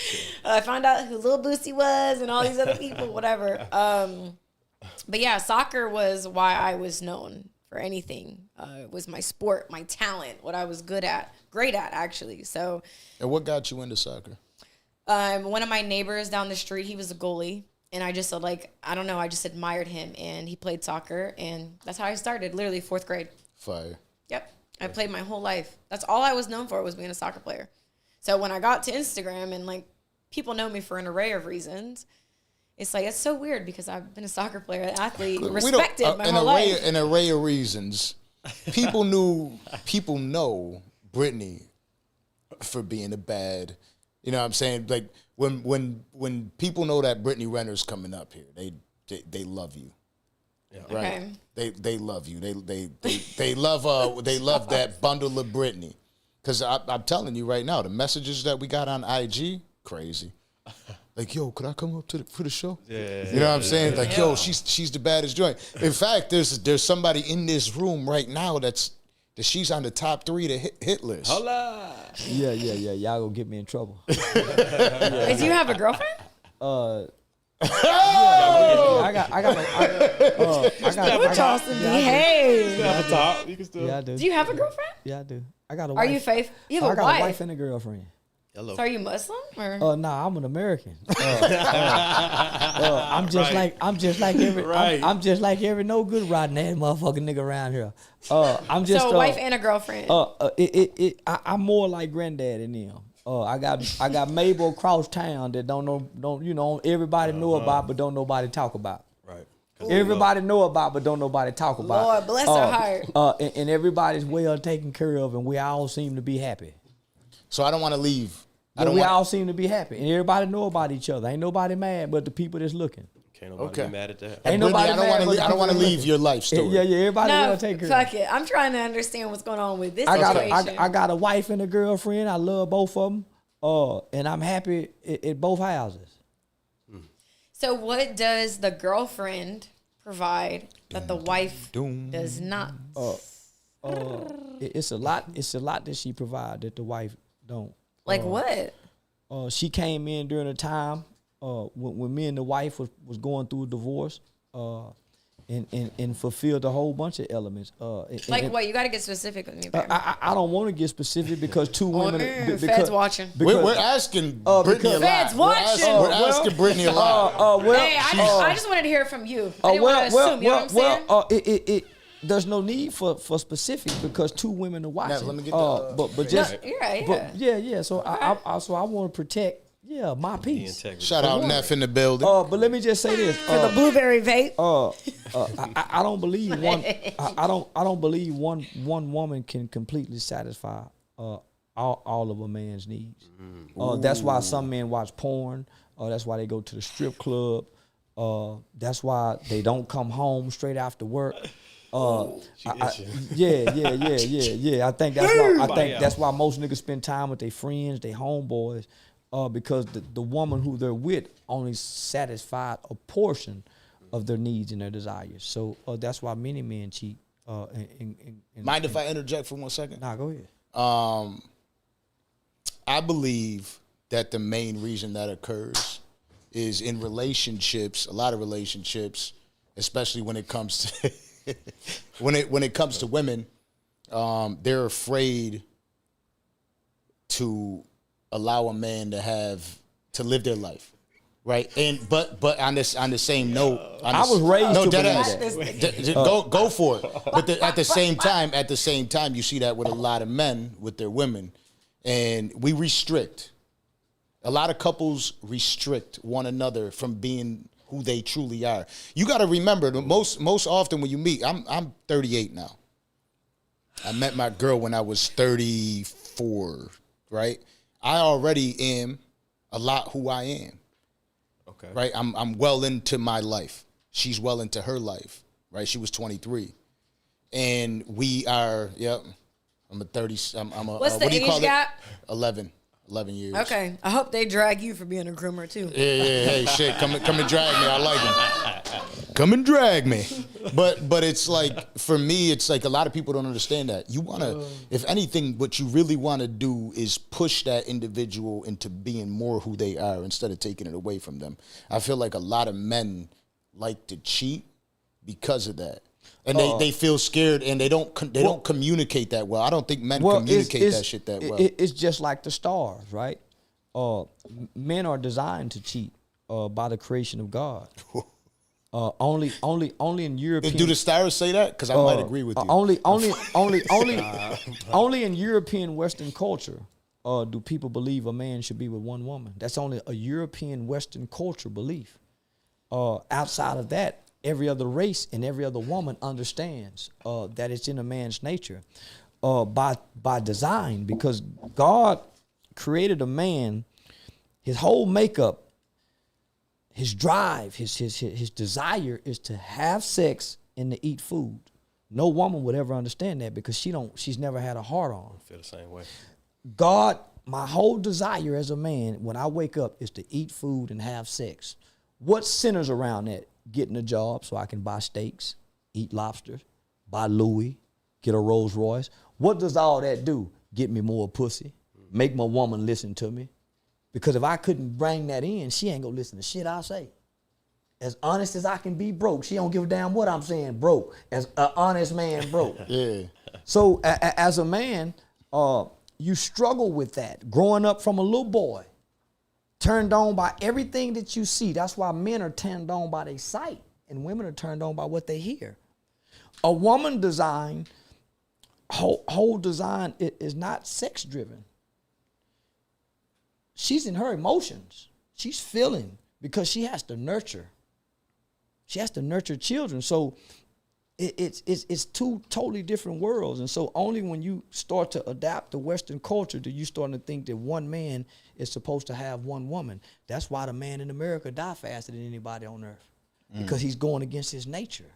I found out who Lil Boosie was and all these other people, whatever. But yeah, soccer was why I was known for anything. It was my sport, my talent, what I was great at actually. So. And what got you into soccer? One of my neighbors down the street, he was a goalie. And I just said, I don't know, I just admired him. And he played soccer. And that's how I started, literally 4th grade. Fire. Yep. I played my whole life. That's all I was known for, was being a soccer player. So when I got to Instagram and, people know me for an array of reasons, it's it's so weird because I've been a soccer player, an athlete, respected my whole life. An array of reasons. People know Brittany for being a bad, you know what I'm saying? When people know that Brittany Renner's coming up here, they love you. Yeah. Right. Okay. They love you. They love that bundle of Brittany. Cause I'm telling you right now, the messages that we got on IG, crazy. Yo, could I come up for the show? Yeah. You know what I'm saying? Yo, she's the baddest joint. In fact, there's somebody in this room right now that she's on the top 3 to hit list. Hola. Yeah. Y'all gonna get me in trouble. Wait, do you have a girlfriend? I got Charleston, behave. You can still. Yeah, I do. Do you have a girlfriend? Yeah, I do. I got a Are wife. you faithful? You have I a got wife. a wife and a girlfriend. Hello. So are you Muslim or? Nah, I'm an American. I'm just like every. Right. I'm just like every no good rotten ass motherfucking nigga around here. I'm just so a wife and a girlfriend. I'm more like granddad than them. I got Mabel across town that don't everybody know about but don't nobody talk about. Right. Everybody know about but don't nobody talk about. Lord bless her heart. And everybody's well taken care of and we all seem to be happy. So I don't want to leave. We all seem to be happy and everybody know about each other. Ain't nobody mad but the people that's looking. Can't nobody be mad at that. Ain't nobody I don't want to leave your life story. Yeah, everybody No, will take care of fuck it. I'm trying to understand what's going on with this situation. I got a wife and a girlfriend. I love both of them. And I'm happy at both houses. So what does the girlfriend provide that the wife does not? It's a lot that she provide that the wife don't. Like what? She came in during a time when me and the wife was going through a divorce. And fulfilled a whole bunch of elements. What? You got to get specific with me, baby. I don't want to get specific because two women. Feds watching. We're asking Brittany a lot. Feds watching. We're asking Brittany a lot. Hey, I just wanted to hear it from you. I didn't want to assume. You know what I'm saying? There's no need for specifics because two women are watching. Now, let me get the, just you're right. Yeah. So I want to protect. Yeah, my piece. Shout out Neff in the building. But let me just say this: for the blueberry vape. I don't believe one. I don't believe one woman can completely satisfy all of a man's needs. That's why some men watch porn. That's why they go to the strip club. That's why they don't come home straight after work. Yeah. I think that's why most niggas spend time with their friends, their homeboys. because the woman who they're with only satisfied a portion of their needs and their desires. So that's why many men cheat. Mind if I interject for 1 second? Nah, go ahead. I believe that the main reason that occurs is in relationships, a lot of relationships, especially when it comes to when it comes to women, they're afraid to allow a man to live their life. Right, and but on the same note, I was raised to believe that. Go for it. But at the same time, you see that with a lot of men with their women, and we restrict. A lot of couples restrict one another from being who they truly are. You got to remember, the most often when you meet, I'm 38 now. I met my girl when I was 34. Right, I already am a lot who I am. Okay. Right, I'm well into my life. She's well into her life. Right, she was 23, and we are. Yep, I'm a 30. I'm a. What's the age gap? 11 years. Okay, I hope they drag you for being a groomer too. Yeah. Hey, shit, come and drag me. I like him. Come and drag me. But it's like, for me, it's like a lot of people don't understand that. You want to, if anything, what you really want to do is push that individual into being more who they are instead of taking it away from them. I feel like a lot of men like to cheat because of that. And they feel scared, and they don't communicate that well. I don't think men communicate that shit that well. It's just like the stars, right? Men are designed to cheat by the creation of God. Only in European. Do the stars say that? Because I might agree with you. Only in European Western culture do people believe a man should be with one woman. That's only a European Western culture belief. Outside of that, every other race and every other woman understands that it's in a man's nature by design, because God created a man. His whole makeup, his drive, his desire is to have sex and to eat food. No woman would ever understand that because she's never had a heart on. I feel the same way. God, my whole desire as a man when I wake up is to eat food and have sex. What centers around that? Getting a job so I can buy steaks, eat lobster, buy Louis, get a Rolls Royce. What does all that do? Get me more pussy, make my woman listen to me. Because if I couldn't bring that in, she ain't gonna listen to shit I say. As honest as I can be broke, she don't give a damn what I'm saying broke. As an honest man broke. Yeah. So as a man, you struggle with that. Growing up from a little boy, turned on by everything that you see. That's why men are turned on by their sight and women are turned on by what they hear. A woman design, whole design is not sex driven. She's in her emotions. She's feeling because she has to nurture. She has to nurture children. So it's two totally different worlds. And so only when you start to adapt to Western culture do you start to think that one man is supposed to have one woman. That's why the man in America die faster than anybody on earth, because he's going against his nature.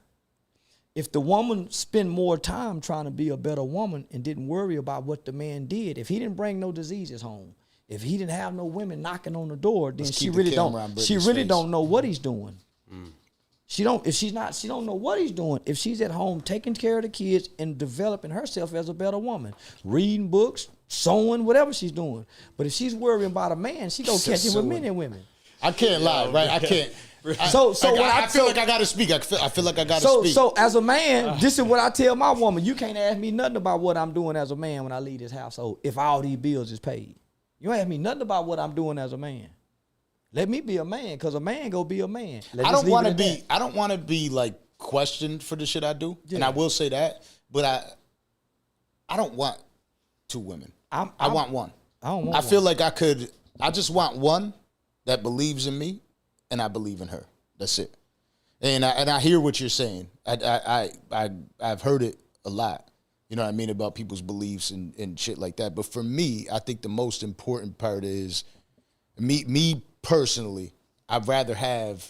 If the woman spent more time trying to be a better woman and didn't worry about what the man did, if he didn't bring no diseases home, if he didn't have no women knocking on the door, then she really don't know what he's doing. She don't know what he's doing if she's at home taking care of the kids and developing herself as a better woman, reading books, sewing, whatever she's doing. But if she's worrying about a man, she gonna catch him with men and women. I can't lie, right? I can't. I feel like I gotta speak. I feel like I gotta speak. So as a man, this is what I tell my woman: you can't ask me nothing about what I'm doing as a man when I leave this household if all these bills is paid. You don't ask me nothing about what I'm doing as a man. Let me be a man, because a man go be a man. I don't want to be like questioned for the shit I do, and I will say that. But I don't want two women. I want one. I feel like I just want one that believes in me, and I believe in her. That's it. And I hear what you're saying. I've heard it a lot. You know what I mean, about people's beliefs and shit like that. But for me, I think the most important part is me personally, I'd rather have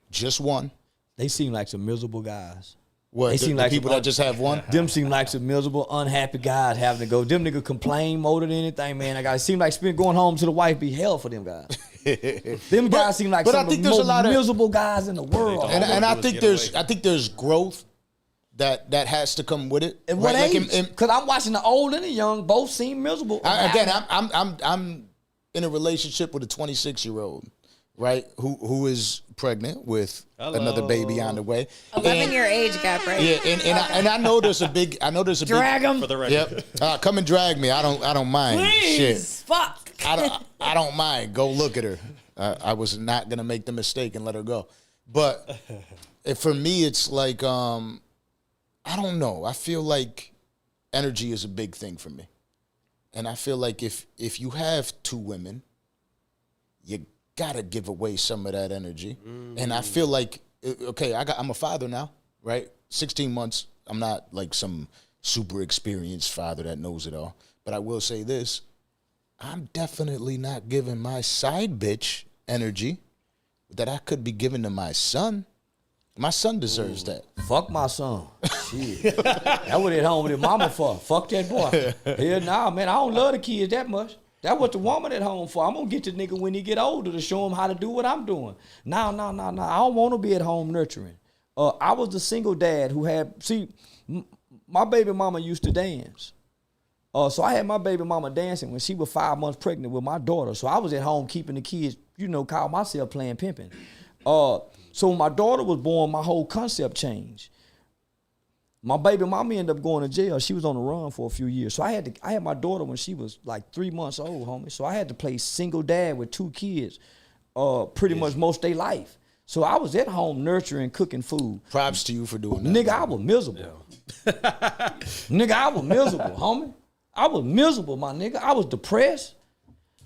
just one. They seem like some miserable guys. What, They the, seem the like people some that just have one? Them seem like some miserable, unhappy guys having to go. Them niggas complain more than anything, man. It seem like going home to the wife be hell for them guys. Them guys seem like some of the most miserable guys in the world. And I think there's growth that has to come with it. And what right? age? Because I'm watching the old and the young both seem miserable. I'm in a relationship with a 26-year-old, right? Who is pregnant with another baby on the way. 11-year age gap, right? Yeah, and I know there's a big drag them for the record. Yep. Come and drag me. I don't mind. Please, Shit. fuck. I don't mind. Go look at her. I was not gonna make the mistake and let her go. But for me, it's like I don't know. I feel like energy is a big thing for me, and I feel like if you have two women, you gotta give away some of that energy. And I feel like, okay, I'm a father now, right? 16 months. I'm not like some super experienced father that knows it all. But I will say this, I'm definitely not giving my side bitch energy that I could be giving to my son. My son deserves that. Fuck my son. Shit. That what at home with his mama for. Fuck that boy. Hell nah, man. I don't love the kids that much. That's what the woman at home for. I'm going to get the nigga when he get older to show him how to do what I'm doing. No. I don't want to be at home nurturing. I was the single dad who my baby mama used to dance. So I had my baby mama dancing when she was 5 months pregnant with my daughter. So I was at home keeping the kids, call myself playing pimping. So when my daughter was born, my whole concept changed. My baby mama ended up going to jail. She was on the run for a few years. So I had my daughter when she was like 3 months old, homie. So I had to play single dad with 2 kids pretty much most of their life. So I was at home nurturing, cooking food. Props to you for doing that. Nigga, I was miserable. Nigga, I was miserable, homie. I was miserable, my nigga. I was depressed.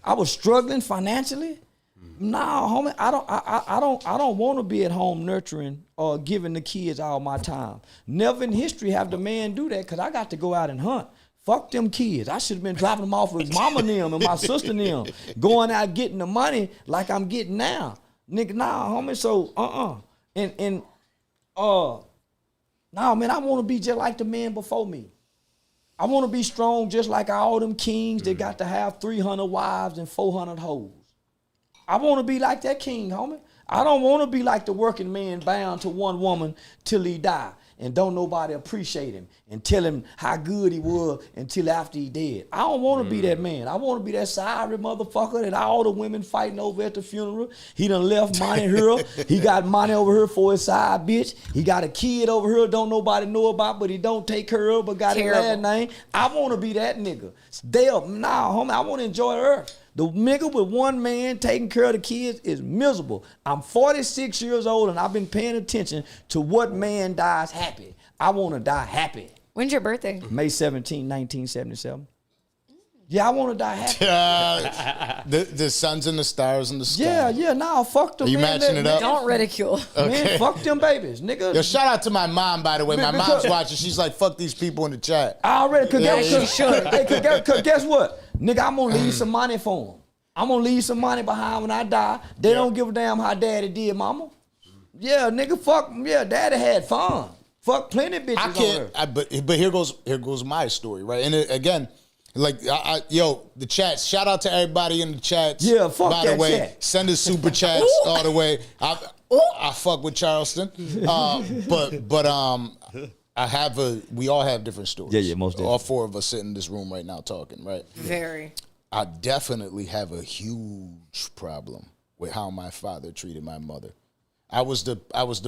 I was struggling financially. Nah, homie, I don't want to be at home nurturing or giving the kids all my time. Never in history have the man do that because I got to go out and hunt. Fuck them kids. I should have been dropping them off with mama and them and my sister and them, going out getting the money like I'm getting now. Nigga, nah, homie, so, nah, man, I want to be just like the man before me. I want to be strong just like all them kings that got to have 300 wives and 400 hoes. I want to be like that king, homie. I don't want to be like the working man bound to one woman till he die and don't nobody appreciate him and tell him how good he was until after he dead. I don't want to be that man. I want to be that sorry motherfucker that all the women fighting over at the funeral. He done left money here. He got money over here for his side bitch. He got a kid over here don't nobody know about, but he don't take care of, but got his last name. I want to be that nigga. Nah, homie, I want to enjoy Earth. The nigga with one man taking care of the kids is miserable. I'm 46 years old and I've been paying attention to what man dies happy. I want to die happy. When's your birthday? May 17, 1977. Yeah, I want to die happy. The suns and the stars and the sky. Yeah, nah, fuck them. Are you matching it up? Don't ridicule. Man, fuck them babies, nigga. Yo, shout out to my mom, by the way. My mom's watching. She's like, fuck these people in the chat. I already could Yeah, cause guess what? Nigga, I'm gonna leave some money for them. I'm gonna leave some money behind when I die. They don't give a damn how daddy did, mama. Yeah, nigga, fuck, yeah, daddy had fun. Fuck plenty bitches I can't, on her. but here goes my story, right? And again, like, the chats. Shout out to everybody in the chats. Yeah, fuck by the that way, chat. send us super chats all the way. I fuck with Charleston, we all have different stories. Yeah, most definitely. All 4 of us sitting in this room right now talking, right? Very. I definitely have a huge problem with how my father treated my mother. I was the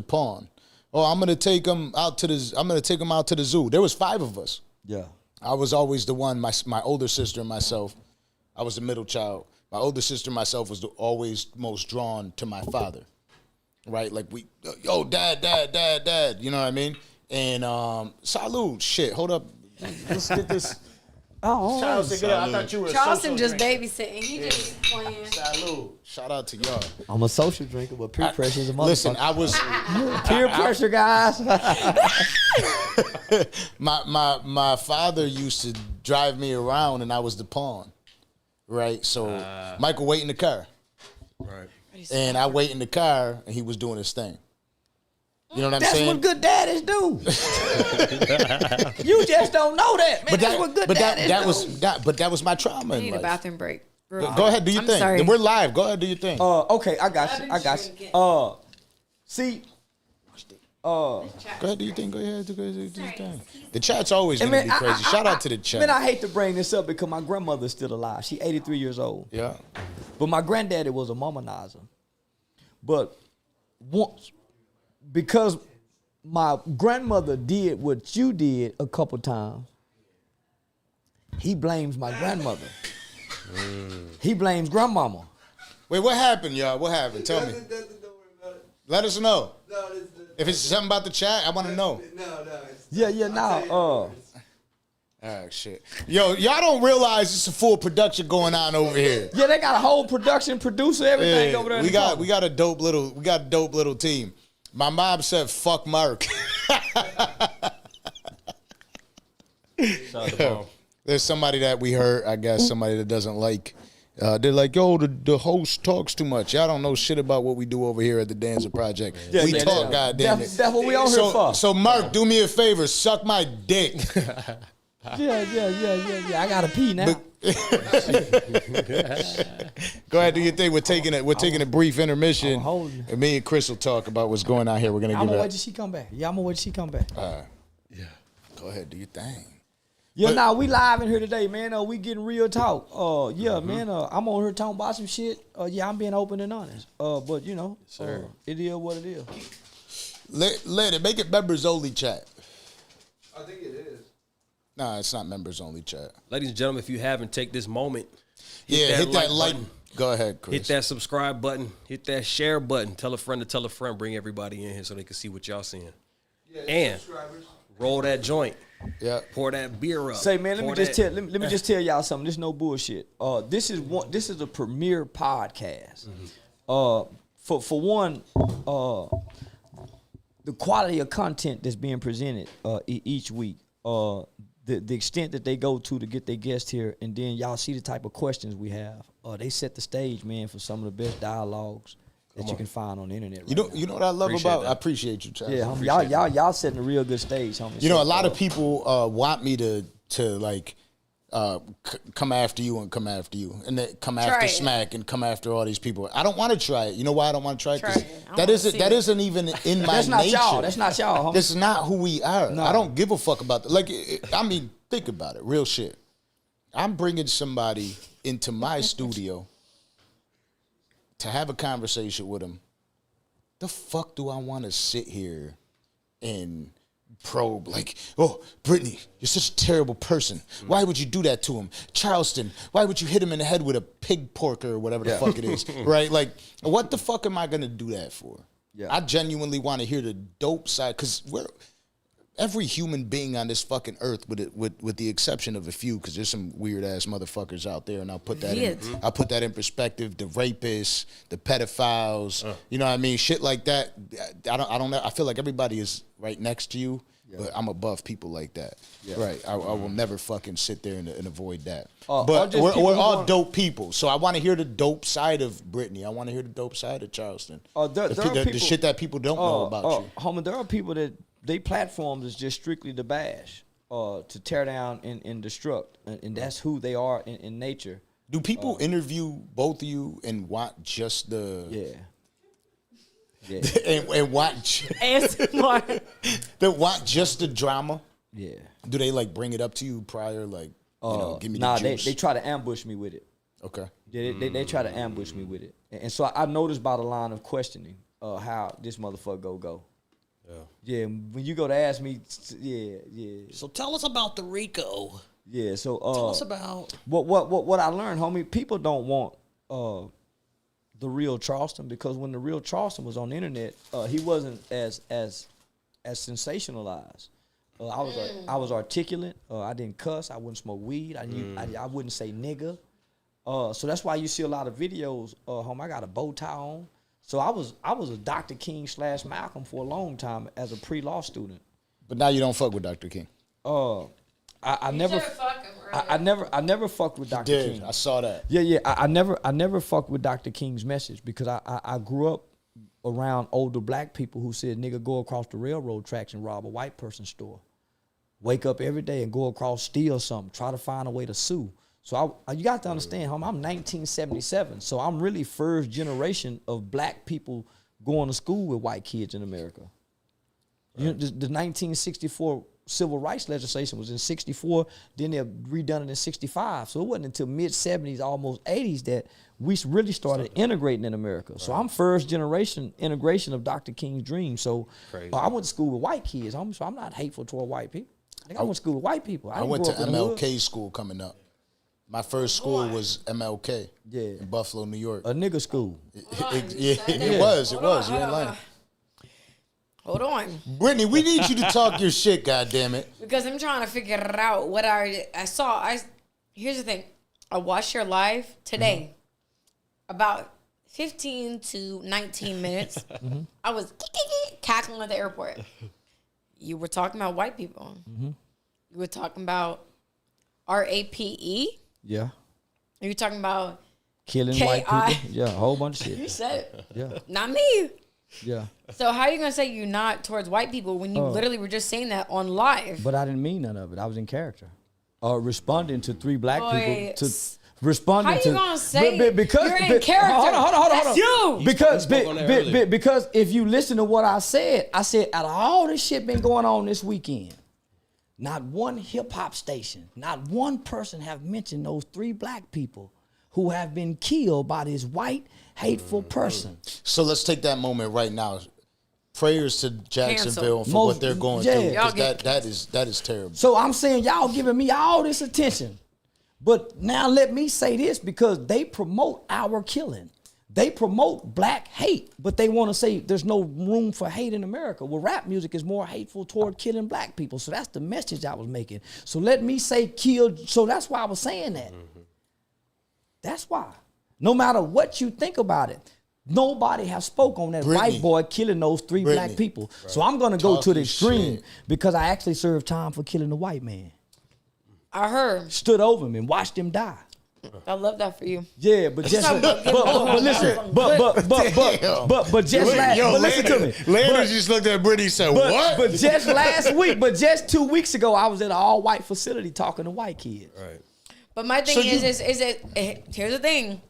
pawn. Oh, I'm gonna take him out to the zoo. There was 5 of us. Yeah. I was always the one. My older sister and myself. I was the middle child. My older sister and myself was always most drawn to my father. Right? Like dad. You know what I mean? And salud. Shit. Hold up. Let's get this. Oh, Charleston, I thought you were Charleston just drinker. babysitting. He just playing. Salud. Shout out to y'all. I'm a social drinker, but peer pressure is a motherfucker. Listen, I was peer pressure, guys. my father used to drive me around, and I was the pawn, right? So Michael wait in the car, Right. and I wait in the car, and he was doing his thing. You know what I'm That's saying? what good daddies do. You just don't know that, man. That's what good daddies do. But that was my trauma I in need a life. bathroom break. Go ahead, do your I'm thing. sorry. We're live. Go ahead, do your thing. Okay, I got you. See, Go ahead, do your thing. Go ahead, do your thing. The chat's always and gonna man, be crazy. Shout out to the chat. Man, I hate to bring this up because my grandmother's still alive. She's 83 years old. Yeah. But my granddaddy was a womanizer. But once, because my grandmother did what you did a couple times, he blames my grandmother. He blames grandmama. Wait, what happened, y'all? What happened? Tell me. Let us know. If it's something about the chat, I want to know. Ah, shit. Yo, y'all don't realize it's a full production going on over here. Yeah, they got a whole production, producer, everything over there. We got a dope little team. My mom said, "Fuck Mark." There's somebody that we heard, I guess, somebody that doesn't like. They're like, yo, the host talks too much. Y'all don't know shit about what we do over here at the Danza Project. We talk, goddamn it. That's what we on here for. So, Mark, do me a favor, suck my dick. Yeah. I gotta pee now. Go ahead, do your thing. We're taking a brief intermission, holding. and me and Kris will talk about what's going on here. We're gonna I'm give gonna it. wait till she come back. Yeah, I'm gonna wait till she come back. Go ahead, do your thing. Yeah, we live in here today, man. We getting real talk. Man. I'm on here talking about some shit. I'm being open and honest. But you know, it is what it is. Let it make it members only chat. I think it is. Nah, it's not members only chat. Ladies and gentlemen, if you haven't, take this moment. Hit that like. button. Go ahead, Kris. Hit that subscribe button. Hit that share button. Tell a friend to tell a friend. Bring everybody in here so they can see what y'all seeing. Yeah, And subscribers. roll that joint. Yeah. Pour that beer up. Say, man, let Pour me just that- let me just tell y'all something. This is no bullshit. This is a premier podcast. For one, the quality of content that's being presented each week. The extent that they go to get their guests here, and then y'all see the type of questions we have. They set the stage, man, for some of the best dialogues that you can find on the internet. You know what I love Appreciate about? that. I appreciate you, Charles. Yeah, homie, y'all setting a real good stage, homie. You know, a lot of people want me to like come after you and come after you and then come after Try it. Smack and come after all these people. I don't want to try it. You know why I don't want to try it? Try 'Cause it. I that wanna isn't see that it. isn't even in my That's not nature. y'all. That's not y'all, homie. That's not who we are. No. I don't give a fuck about that. Like, I mean, think about it. Real shit. I'm bringing somebody into my studio to have a conversation with them. The fuck do I want to sit here and probe like, oh, Brittany, you're such a terrible person. Why would you do that to him? Charleston, why would you hit him in the head with a pig porker or whatever the fuck it is? Right? Like, what the fuck am I going to do that for? Yeah. I genuinely want to hear the dope side because every human being on this fucking earth, with the exception of a few, because there's some weird ass motherfuckers out there, and I'll put that in perspective. The rapists, the pedophiles, you know what I mean, shit like that. I don't know. I feel like everybody is right next to you, but I'm above people like that. Yeah. Right? I will never fucking sit there and avoid that. But we're all dope people, so I want to hear the dope side of Brittany. I want to hear the dope side of Charleston. The shit that people don't know about you. Homie, there are people that they platforms is just strictly to bash, to tear down and destruct, and that's who they are in nature. Do people interview both of you and want just the and want they want just the drama? Yeah. Do they like bring it up to you prior, like give me nah, the juice? they try to ambush me with it. Okay. Yeah, they try to ambush me with it, and so I noticed by the line of questioning how this motherfucker go. Yeah, when you go to ask me, yeah. So tell us about the Rico. Yeah, so Tell us about what I learned, homie. People don't want the real Charleston, because when the real Charleston was on the internet, he wasn't as sensationalized. I was articulate. I didn't cuss. I wouldn't smoke weed. I wouldn't say nigga. So that's why you see a lot of videos. Homie, I got a bow tie on. So I was a Dr. King / Malcolm for a long time as a pre-law student. But now you don't fuck with Dr. King. I never fucked with Dr. Did King. I saw that? Yeah. I never fucked with Dr. King's message because I grew up around older black people who said, nigga, go across the railroad tracks and rob a white person's store. Wake up every day and go across, steal something, try to find a way to sue. So you got to understand, I'm 1977, so I'm really first generation of black people going to school with white kids in America. You know, the 1964 civil rights legislation was in 64, then they redone it in 65. So it wasn't until mid-70s, almost 80s that we really started integrating in America. So I'm first generation integration of Dr. King's dream. So I went to school with white kids, so I'm not hateful toward white people. I went to school with white people. I went to MLK school coming up. My first school was MLK in Buffalo, New York. A nigga school. It was. You ain't lying. Hold on. Brittany, we need you to talk your shit, goddammit. Because I'm trying to figure it out. What I saw. Here's the thing. I watched your live today. About 15 to 19 minutes. I was cackling at the airport. You were talking about white people. You were talking about RAPE. Yeah. You were talking about killing K-I. white people. Yeah, a whole bunch of shit. You said it. Yeah. Not me. Yeah. So how are you going to say you're not towards white people when you literally were just saying that on live? But I didn't mean none of it. I was in character. Responding to three black people. To responding how to. you going to say because you're in character? Hold on. That's you. Because if you listen to what I said out of all this shit been going on this weekend, not one hip-hop station, not one person have mentioned those three black people who have been killed by this white, hateful person. So let's take that moment right now. Prayers to Jacksonville for what they're going through. Because that is terrible. So I'm saying y'all giving me all this attention. But now let me say this, because they promote our killing. They promote black hate, but they want to say there's no room for hate in America. Well, rap music is more hateful toward killing black people. So that's the message I was making. So let me say kill. So that's why I was saying that. That's why. No matter what you think about it, nobody has spoke on that Brittany. white boy killing those three black people. Right. So I'm going to go to the extreme because I actually served time for killing the white man. I heard. Stood over him and watched him die. I love that for you. Yeah, but just but listen, but just listen to me. Landers just looked at Brittany and said, "What?" But just last week, just 2 weeks ago, I was at an all-white facility talking to white kids. Right. But my thing is here's the thing,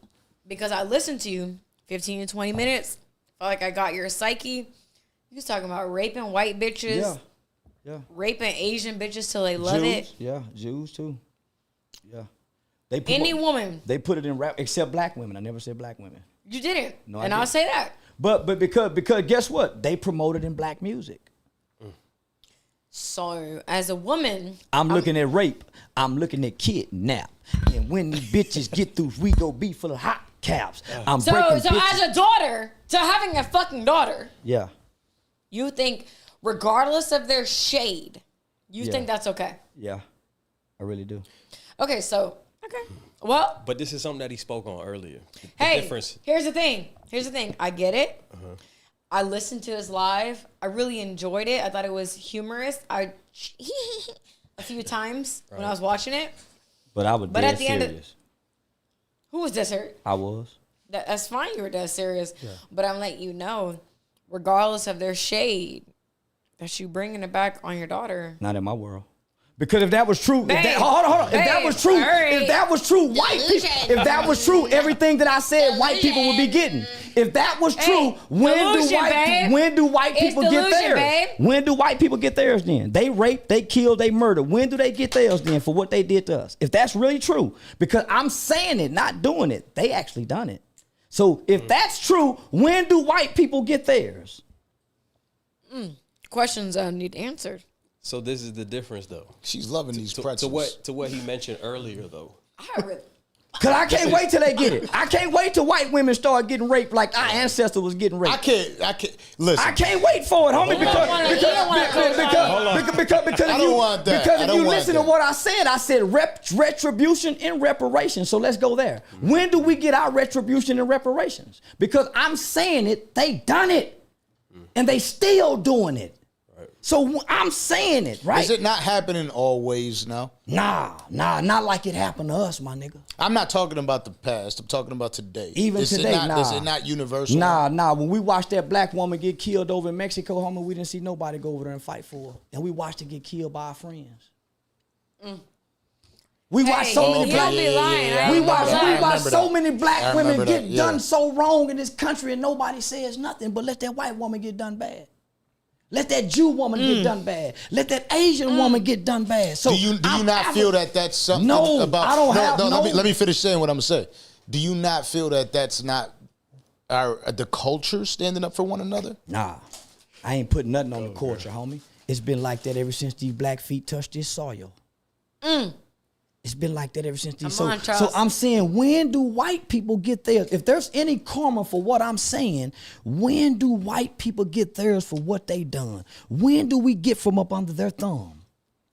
because I listened to you 15 to 20 minutes, felt like I got your psyche. You was talking about raping white bitches, raping Asian bitches till they love it. Yeah, Jews too. Yeah. Any woman. They put it in rap, except black women. I never said black women. You didn't. No, and I'll say that. But because guess what? They promoted in black music. So as a woman, I'm looking at rape. I'm looking at kidnap. And when these bitches get through, we go be full of hot caps. So as a daughter, to having a fucking daughter. Yeah. You think regardless of their shade, you think that's okay? Yeah. I really do. Okay, so well, but this is something that he spoke on earlier. Here's the thing. I get it. I listened to his live. I really enjoyed it. I thought it was humorous. A few times when I was watching it. But I was dead serious. Who was dead serious? I was. That's fine. You were dead serious. Yeah. But I'm letting you know, regardless of their shade, that you bringing it back on your daughter. Not in my world. Because if that was true, hold on. Babe, if that was true, if that was true, white people, if that was true, everything that I said, white people would be getting. If that was true, when do white people get theirs? Babe. When do white people get theirs then? They rape, they kill, they murder. When do they get theirs then for what they did to us? If that's really true, because I'm saying it, not doing it. They actually done it. So if that's true, when do white people get theirs? Questions I need answered. So this is the difference, though. She's loving these pretzels. To what he mentioned earlier, though. Because I can't wait till they get it. I can't wait till white women start getting raped like our ancestor was getting raped. I can't. Listen. I can't wait for it, homie, because if you listen to what I said retribution and reparations. So let's go there. When do we get our retribution and reparations? Because I'm saying it, they done it. And they still doing it. So I'm saying it, right? Is it not happening always now? Nah, not like it happened to us, my nigga. I'm not talking about the past. I'm talking about today. Even today, Is it not universal? Nah. When we watched that black woman get killed over in Mexico, homie, we didn't see nobody go over there and fight for her. And we watched her get killed by our friends. We watched so many black lying. We watched so many black women get that, done so wrong in this country and nobody says nothing, but let that white woman get done bad. Let that Jew woman get done bad. Let that Asian woman get done bad. So do you not feel that that's something about? I don't have no. Let me finish saying what I'm saying. Do you not feel that that's not the culture standing up for one another? Nah, I ain't putting nothing on the culture, homie. It's been like that ever since these black feet touched this soil. It's been like that ever since these. So I'm saying, when do white people get theirs? If there's any karma for what I'm saying, when do white people get theirs for what they done? When do we get from up under their thumb?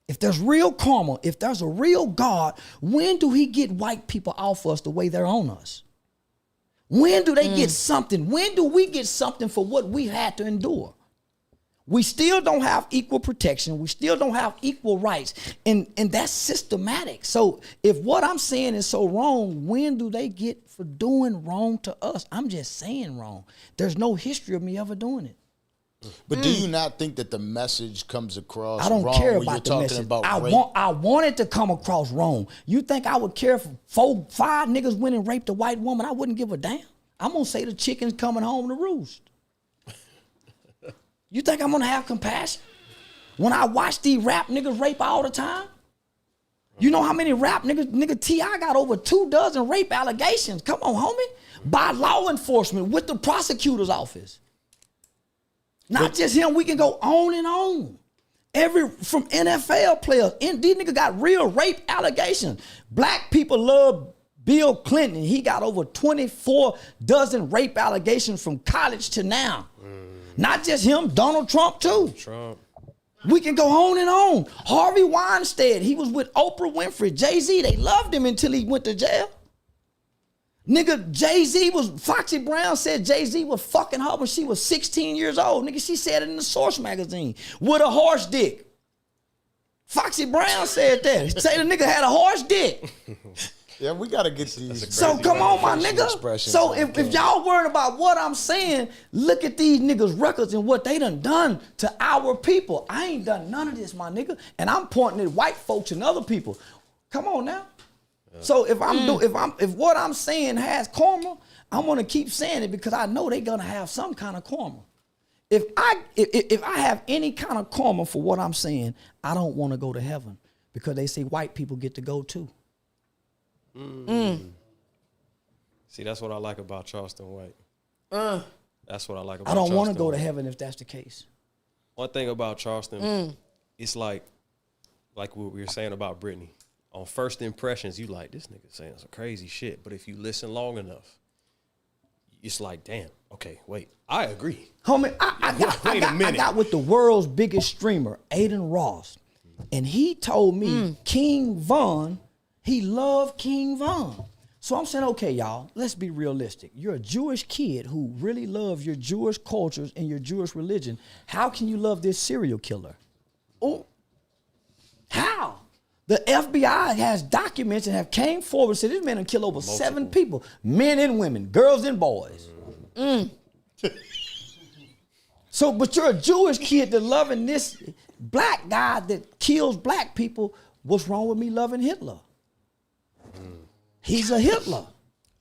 If there's real karma, if there's a real God, when do he get white people off us the way they're on us? When do they get something? When do we get something for what we've had to endure? We still don't have equal protection. We still don't have equal rights. And that's systematic. So if what I'm saying is so wrong, when do they get for doing wrong to us? I'm just saying wrong. There's no history of me ever doing it. But do you not think that the message comes across I don't wrong care when about you're the talking message. about rape? I want it to come across wrong. You think I would care if 5 niggas went and raped a white woman? I wouldn't give a damn. I'm going to say the chicken's coming home to roost. You think I'm gonna have compassion? When I watch these rap niggas rape all the time? You know how many rap niggas, nigga T.I. got over 24 rape allegations. Come on, homie. By law enforcement with the prosecutor's office. Not just him, we can go on and on. From NFL players, these niggas got real rape allegations. Black people love Bill Clinton. He got over 24 rape allegations from college to now. Not just him, Donald Trump too. We can go on and on. Harvey Weinstein, he was with Oprah Winfrey. Jay-Z, they loved him until he went to jail. Nigga, Foxy Brown said Jay-Z was fucking her when she was 16 years old. Nigga, she said it in the Source magazine with a horse dick. Foxy Brown said that. Say the nigga had a horse dick. Yeah, we gotta get these. So come on, my nigga. So if y'all worried about what I'm saying, look at these niggas' records and what they done to our people. I ain't done none of this, my nigga. And I'm pointing at white folks and other people. Come on now. Yeah. So if what I'm saying has karma, I'm gonna keep saying it because I know they gonna have some kind of karma. If I have any kind of karma for what I'm saying, I don't want to go to heaven because they say white people get to go too. See, that's what I like about Charleston White. That's what I like about I don't want to Charleston go to White. heaven if that's the case. One thing about Charleston, it's like what we were saying about Brittany. On first impressions, you like, this nigga saying some crazy shit. But if you listen long enough, it's like, damn, okay, wait, I agree. Homie, I got with the world's biggest streamer, Aiden Ross. And he told me King Von, he loved King Von. So I'm saying, okay, y'all, let's be realistic. You're a Jewish kid who really loves your Jewish cultures and your Jewish religion. How can you love this serial killer? Oh, how? The FBI has documents and have came forward and said this man will kill over 7 people, men and women, girls and boys. So, but you're a Jewish kid that loving this black guy that kills black people. What's wrong with me loving Hitler? He's a Hitler.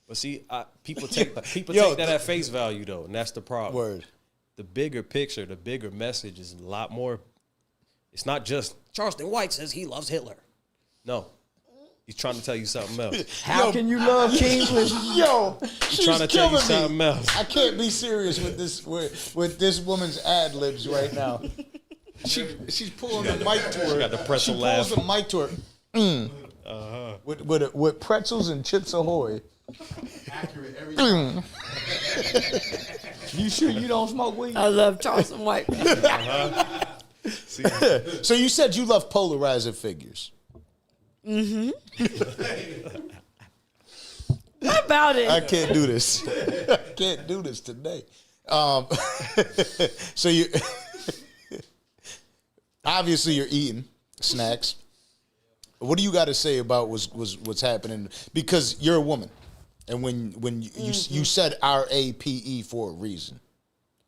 But see, people take that at face value though, and that's the problem. Word. The bigger picture, the bigger message is a lot more. It's not just Charleston White says he loves Hitler. No, he's trying to tell you something else. How can you love kings with He's trying to tell you something else. I can't be serious with this woman's ad libs right now. She's pulling the mic to her. She got the pretzel laugh. She pulls the mic to her. With pretzels and Chips Ahoy. Accurate every time. You sure you don't smoke weed? I love Charleston White. So you said you love polarizing figures. What about it? I can't do this. I can't do this today. So obviously you're eating snacks. What do you got to say about what's happening? Because you're a woman, and when you said RAPE for a reason,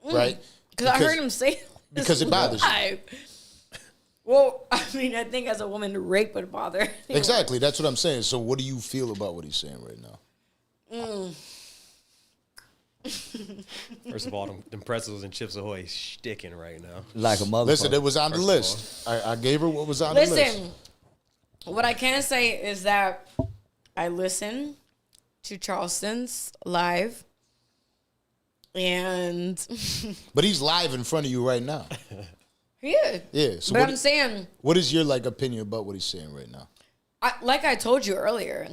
right? Because I heard him say because it bothers you. Well, I mean, I think as a woman, rape would bother. Exactly, that's what I'm saying. So, what do you feel about what he's saying right now? First of all, them pretzels and Chips Ahoy sticking right now. Like a motherfucker. Listen, it was on the list. I gave her what was on the list. Listen, what I can say is that I listen to Charleston's live, and but he's live in front of you right now. yeah. So but I'm saying, what is your opinion about what he's saying right now? like I told you earlier,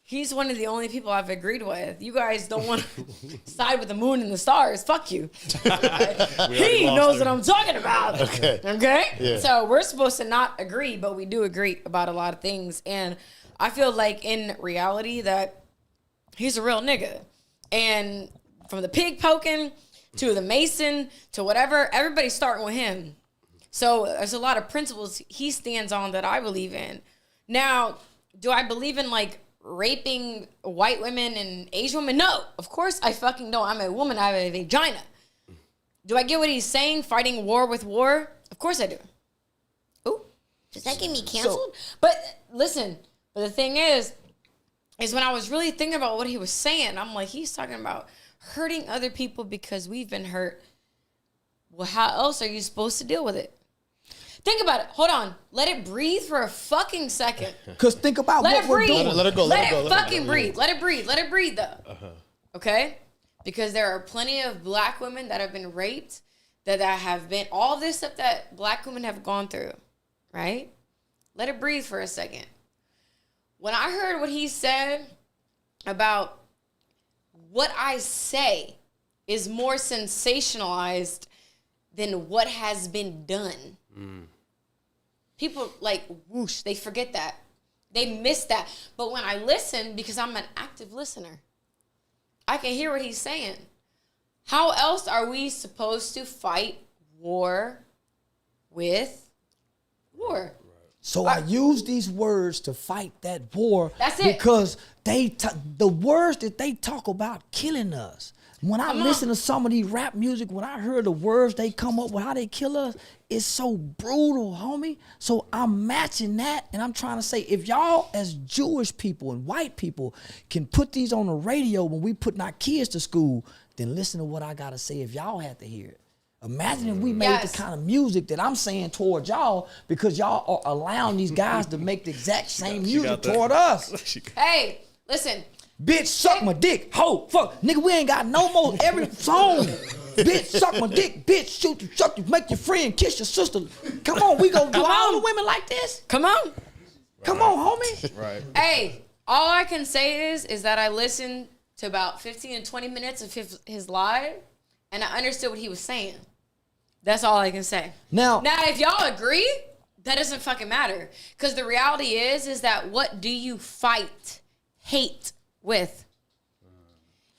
he's one of the only people I've agreed with. You guys don't want to side with the moon and the stars. Fuck you. He knows what I'm talking about. Okay? Yeah. So we're supposed to not agree, but we do agree about a lot of things. And I feel like in reality that he's a real nigga. And from the pig poking to the mason to whatever, everybody's starting with him. So there's a lot of principles he stands on that I believe in. Now, do I believe in raping white women and Asian women? No, of course I fucking don't. I'm a woman. I have a vagina. Do I get what he's saying? Fighting war with war? Of course I do. Ooh, does that get me canceled? But listen, the thing is when I was really thinking about what he was saying, I'm like, he's talking about hurting other people because we've been hurt. Well, how else are you supposed to deal with it? Think about it. Hold on. Let it breathe for a fucking second. Because think about what we're doing. Let it go. Let it fucking breathe. Let it breathe. Let it breathe, though. Okay? Because there are plenty of black women that have been raped, that have been all this stuff that black women have gone through, right? Let it breathe for a second. When I heard what he said about what I say is more sensationalized than what has been done. People whoosh, they forget that. They miss that. But when I listen, because I'm an active listener, I can hear what he's saying. How else are we supposed to fight war with war? So I use these words to fight that war. That's it. Because the words that they talk about killing us. When I listen to some of these rap music, when I hear the words they come up with, how they kill us, it's so brutal, homie. So I'm matching that, and I'm trying to say, if y'all as Jewish people and white people can put these on the radio when we putting our kids to school, then listen to what I got to say if y'all have to hear it. Imagine if we made the kind of music that I'm saying toward y'all, because y'all are allowing these guys to make the exact same music toward us. Hey, listen. Bitch, suck my dick. Ho, fuck. Nigga, we ain't got no more every song. Bitch, suck my dick. Bitch, shoot you, chuck you, make your friend, kiss your sister. Come on, we gonna do all the women like this? Come on. Come on, homie. Right. Hey, all I can say is that I listened to about 15 and 20 minutes of his live, and I understood what he was saying. That's all I can say. Now, if y'all agree, that doesn't fucking matter. Because the reality is that what do you fight hate with?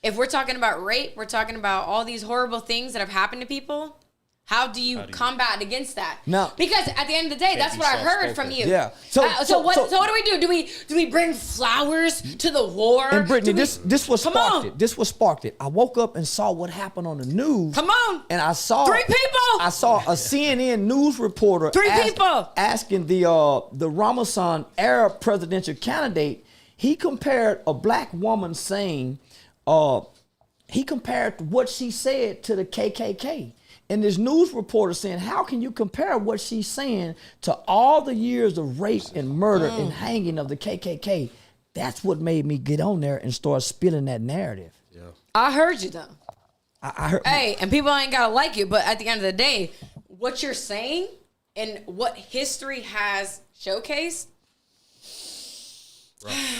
If we're talking about rape, we're talking about all these horrible things that have happened to people. How do you combat against that? No. Because at the end of the day, that's what I heard from you. Yeah. So what do we do? Do we bring flowers to the war? And Brittany, this was sparked it. This was sparked it. I woke up and saw what happened on the news. Come on. And I saw 3 people. I saw a CNN news reporter asking the Ramadan Arab presidential candidate. He compared a black woman saying, he compared what she said to the KKK. And this news reporter saying, how can you compare what she's saying to all the years of rape and murder and hanging of the KKK? That's what made me get on there and start spilling that narrative. Yeah. I heard you, though. I heard. Hey, and people ain't got to like you, but at the end of the day, what you're saying and what history has showcased,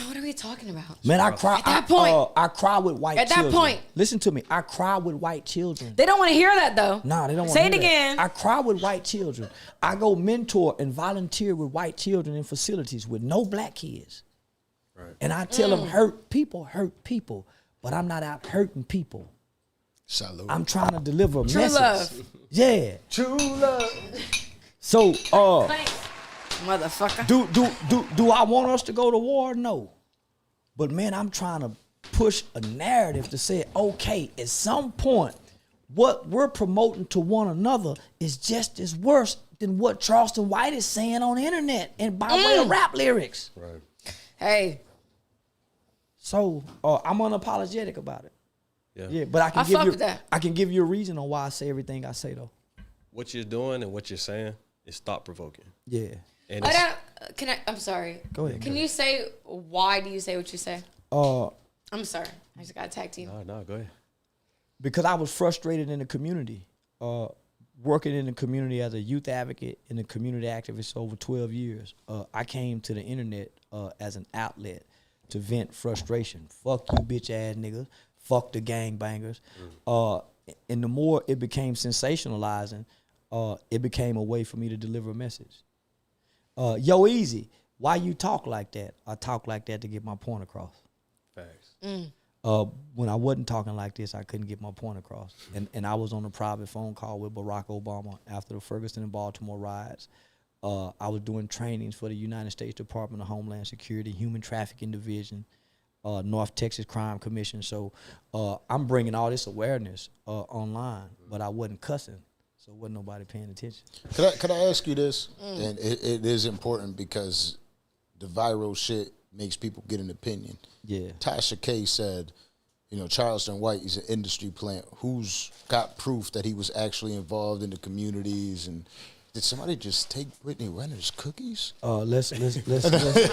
what are we talking about? Man, I cry. At that point. I cry with white children. At that point. Listen to me. I cry with white children. They don't want to hear that, though. Nah, they don't want to Say hear it again. That. I cry with white children. I go mentor and volunteer with white children in facilities with no black kids. Right. And I tell them hurt people, but I'm not out hurting people. Salute. I'm trying to deliver a True message. love. Yeah. True love. So, Motherfucker. do I want us to go to war? No. But man, I'm trying to push a narrative to say, okay, at some point, what we're promoting to one another is just as worse than what Charleston White is saying on the internet and by way of rap lyrics. Right. Hey. So I'm unapologetic about it. Yeah. But I fuck with that. I can give you a reason on why I say everything I say though. What you're doing and what you're saying is thought provoking. Yeah. And I'm sorry. Go ahead. Can you say why do you say what you say? I'm sorry. I just got to tag team. No, go ahead. Because I was frustrated in the community, working in the community as a youth advocate and a community activist over 12 years. I came to the internet as an outlet to vent frustration. Fuck you bitch ass niggas. Fuck the gangbangers. And the more it became sensationalizing, it became a way for me to deliver a message. Yo, Easy, why you talk like that? I talk like that to get my point across. Facts. When I wasn't talking like this, I couldn't get my point across. And I was on a private phone call with Barack Obama after the Ferguson and Baltimore riots. I was doing trainings for the United States Department of Homeland Security, Human Trafficking Division, North Texas Crime Commission. So I'm bringing all this awareness online, but I wasn't cussing. So wasn't nobody paying attention. Could I ask you this? And it is important because the viral shit makes people get an opinion. Yeah. Tasha K said, Charleston White is an industry plant. Who's got proof that he was actually involved in the communities? And did somebody just take Brittany Renner's cookies? Let's. I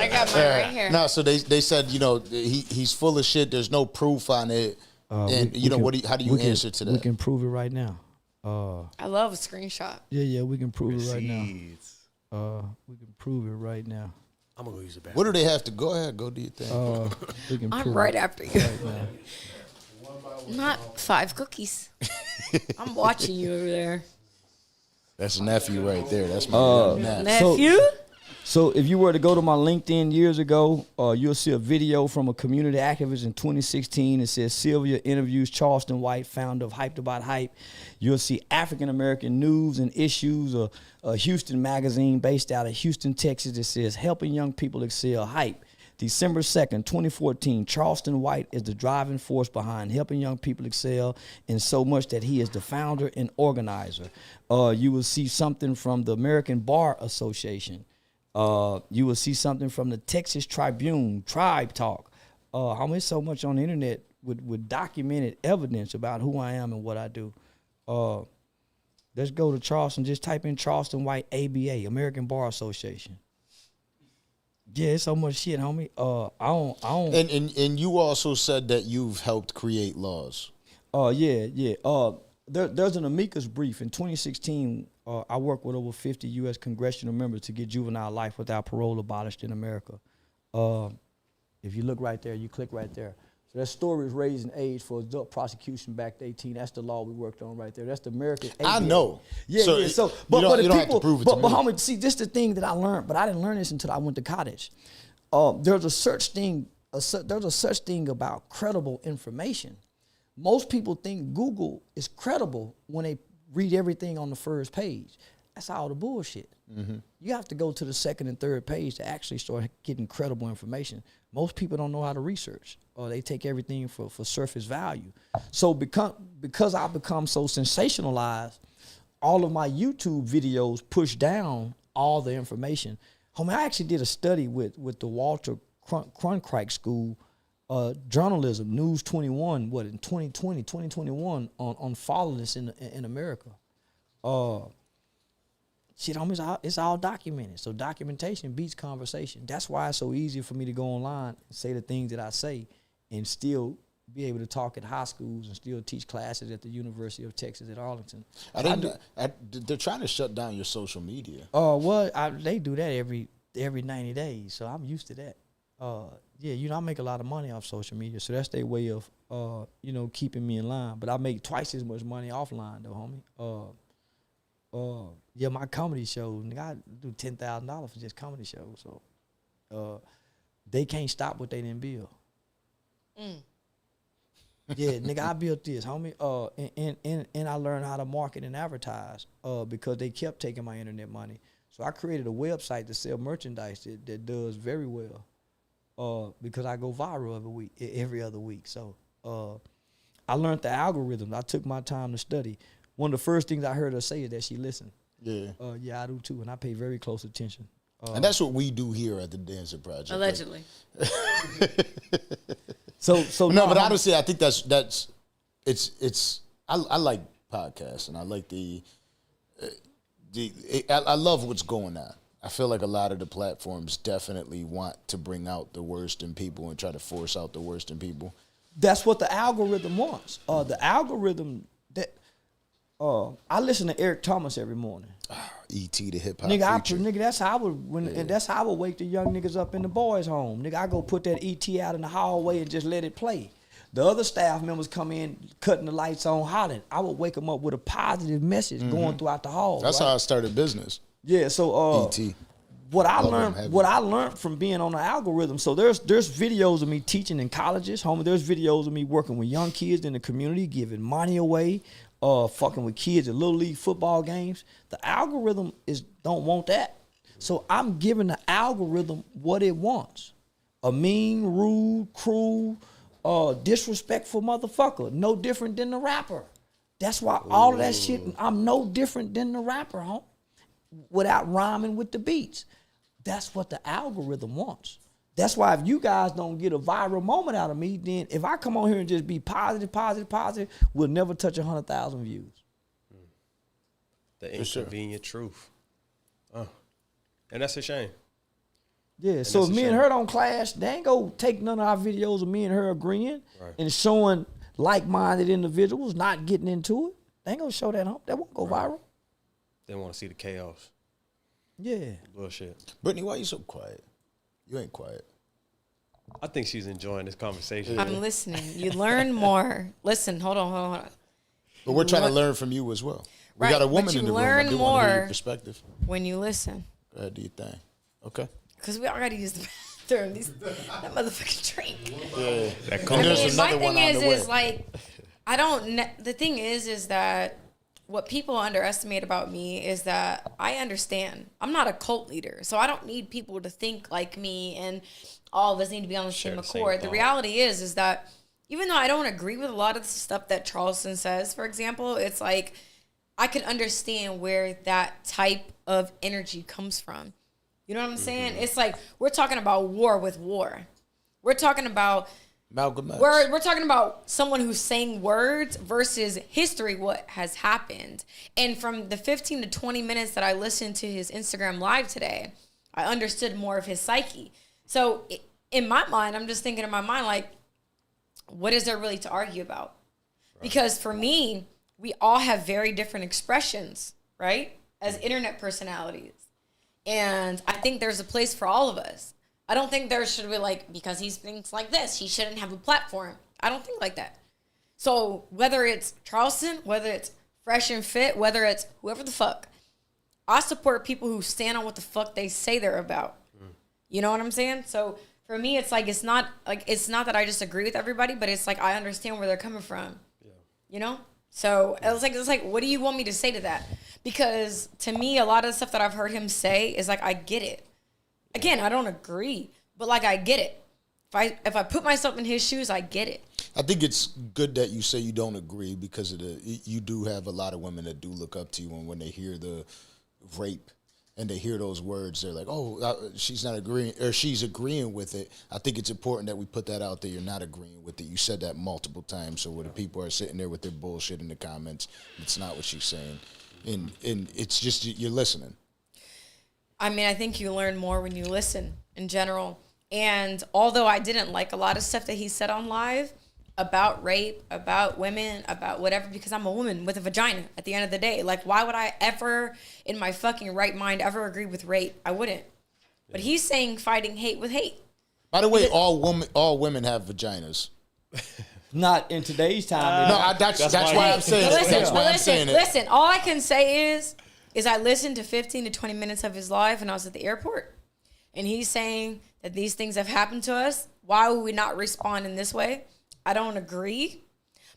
got mine right here. No, so they said, he's full of shit. There's no proof on it. And how do you answer to that? We can prove it right now. I love a screenshot. Yeah, we can prove it right now. We can prove it right now. I'm gonna go use the bathroom. What do they have to go ahead? Go do your thing. We can I'm prove right it after you. right now. Not 5 cookies. I'm watching you over there. That's a nephew right there. That's my Nephew? So if you were to go to my LinkedIn years ago, you'll see a video from a community activist in 2016. It says Sylvia interviews Charleston White, founder of Hyped About Hype. You'll see African-American news and issues, a Houston magazine based out of Houston, Texas that says helping young people excel. Hype. December 2nd, 2014, Charleston White is the driving force behind helping young people excel, and so much that he is the founder and organizer. You will see something from the American Bar Association. You will see something from the Texas Tribune, Tribe Talk. So much on the internet with documented evidence about who I am and what I do. Let's go to Charleston. Just type in Charleston White ABA, American Bar Association. Yeah, it's so much shit, homie. I don't. And you also said that you've helped create laws. Yeah. There's an amicus brief in 2016. I worked with over 50 U.S. congressional members to get juvenile life without parole abolished in America. If you look right there, you click right there. So that story is raising age for adult prosecution back to 18. That's the law we worked on right there. That's the American ABA. I know. Yeah. So, but you don't people, have to prove it to me. But homie, see, this is the thing that I learned, but I didn't learn this until I went to college. There's a such thing about credible information. Most people think Google is credible when they read everything on the first page. That's all the bullshit. Mm-hmm. You have to go to the second and third page to actually start getting credible information. Most people don't know how to research, or they take everything for surface value. So because I've become so sensationalized, all of my YouTube videos push down all the information. Homie, I actually did a study with the Walter Cronkite School, journalism, News 21, in 2021 on followers in America. Shit, homie, it's all documented. So documentation beats conversation. That's why it's so easy for me to go online and say the things that I say and still be able to talk at high schools and still teach classes at the University of Texas at Arlington. They're trying to shut down your social media. They do that every 90 days, so I'm used to that. I make a lot of money off social media, so that's their way of, keeping me in line. But I make twice as much money offline, though, homie. My comedy shows, nigga, I do $10,000 for just comedy shows. So, they can't stop what they didn't build. Yeah, nigga, I built this, homie. And I learned how to market and advertise because they kept taking my internet money. So I created a website to sell merchandise that does very well because I go viral every other week. So I learned the algorithms. I took my time to study. One of the first things I heard her say is that she listened. Yeah. Yeah, I do too, and I pay very close attention. And that's what we do here at the Danza Project. Allegedly. So no, but honestly, I think I like podcasts, and I like I love what's going on. I feel like a lot of the platforms definitely want to bring out the worst in people and try to force out the worst in people. That's what the algorithm wants. The algorithm that I listen to Eric Thomas every morning. E.T. the hip hop Nigga, preacher. that's how I would wake the young niggas up in the boys' home. Nigga, I go put that E.T. out in the hallway and just let it play. The other staff members come in, cutting the lights on, hollering. I would wake them up with a positive message going throughout the hall. That's right? how I started business. Yeah, so E.T. what I learned from being on the algorithm. So there's videos of me teaching in colleges, homie. There's videos of me working with young kids in the community, giving money away, fucking with kids at little league football games. The algorithm don't want that. So I'm giving the algorithm what it wants. A mean, rude, cruel, disrespectful motherfucker. No different than the rapper. That's why all of that shit, I'm no different than the rapper, homie. Without rhyming with the beats. That's what the algorithm wants. That's why if you guys don't get a viral moment out of me, then if I come on here and just be positive, we'll never touch 100,000 views. The inconvenient truth. And that's a shame. Yeah, so if me and her don't clash, they ain't gonna take none of our videos of me and her agreeing and showing like-minded individuals not getting into it. They ain't gonna show that, huh? That won't go viral. They want to see the chaos. Yeah. Bullshit. Brittany, why you so quiet? You ain't quiet. I think she's enjoying this conversation. I'm listening. You learn more. Listen, hold on. But we're trying to learn from you as well. We Right, got a but woman you in the room. I learn do want to hear your more. perspective. When you listen. Go ahead, do your thing. Okay. Because we already used the bathroom. That motherfucking drink. Yeah. That I There's mean, my another one thing on the is way. like, the thing is that what people underestimate about me is that I understand. I'm not a cult leader, so I don't need people to think like me and all of us need to be on the same accord. The reality is that even though I don't agree with a lot of the stuff that Charleston says, for example, it's like I can understand where that type of energy comes from. You know what I'm saying? It's like we're talking about war with war. We're talking about Malcolm X. we're talking about someone who's saying words versus history, what has happened. And from the 15 to 20 minutes that I listened to his Instagram live today, I understood more of his psyche. So in my mind, I'm just thinking in my mind, like, what is there really to argue about? Right. Because for me, we all have very different expressions, right? As internet personalities. And I think there's a place for all of us. I don't think there should be like, because he thinks like this, he shouldn't have a platform. I don't think like that. So whether it's Charleston, whether it's Fresh and Fit, whether it's whoever the fuck, I support people who stand on what the fuck they say they're about. You know what I'm saying? So for me, it's like, it's not that I just agree with everybody, but it's like, I understand where they're coming from. Yeah. You know? So it's like, what do you want me to say to that? Because to me, a lot of the stuff that I've heard him say is like, I get it. Again, I don't agree, but like I get it. If I put myself in his shoes, I get it. I think it's good that you say you don't agree because you do have a lot of women that do look up to you, and when they hear the rape and they hear those words, they're like, "Oh, she's not agreeing," or she's agreeing with it. I think it's important that we put that out there. You're not agreeing with it. You said that multiple times, so when the people are sitting there with their bullshit in the comments, it's not what she's saying, and it's just you're listening. I mean, I think you learn more when you listen in general. And although I didn't like a lot of stuff that he said on live about rape, about women, about whatever, because I'm a woman with a vagina at the end of the day. Like, why would I ever, in my fucking right mind, ever agree with rape? I wouldn't. But he's saying fighting hate with hate. By the way, all women have vaginas. Not in today's time. That's why I'm saying it. That's why I'm saying it. Listen, all I can say is I listened to 15 to 20 minutes of his live when I was at the airport. And he's saying that these things have happened to us. Why would we not respond in this way? I don't agree,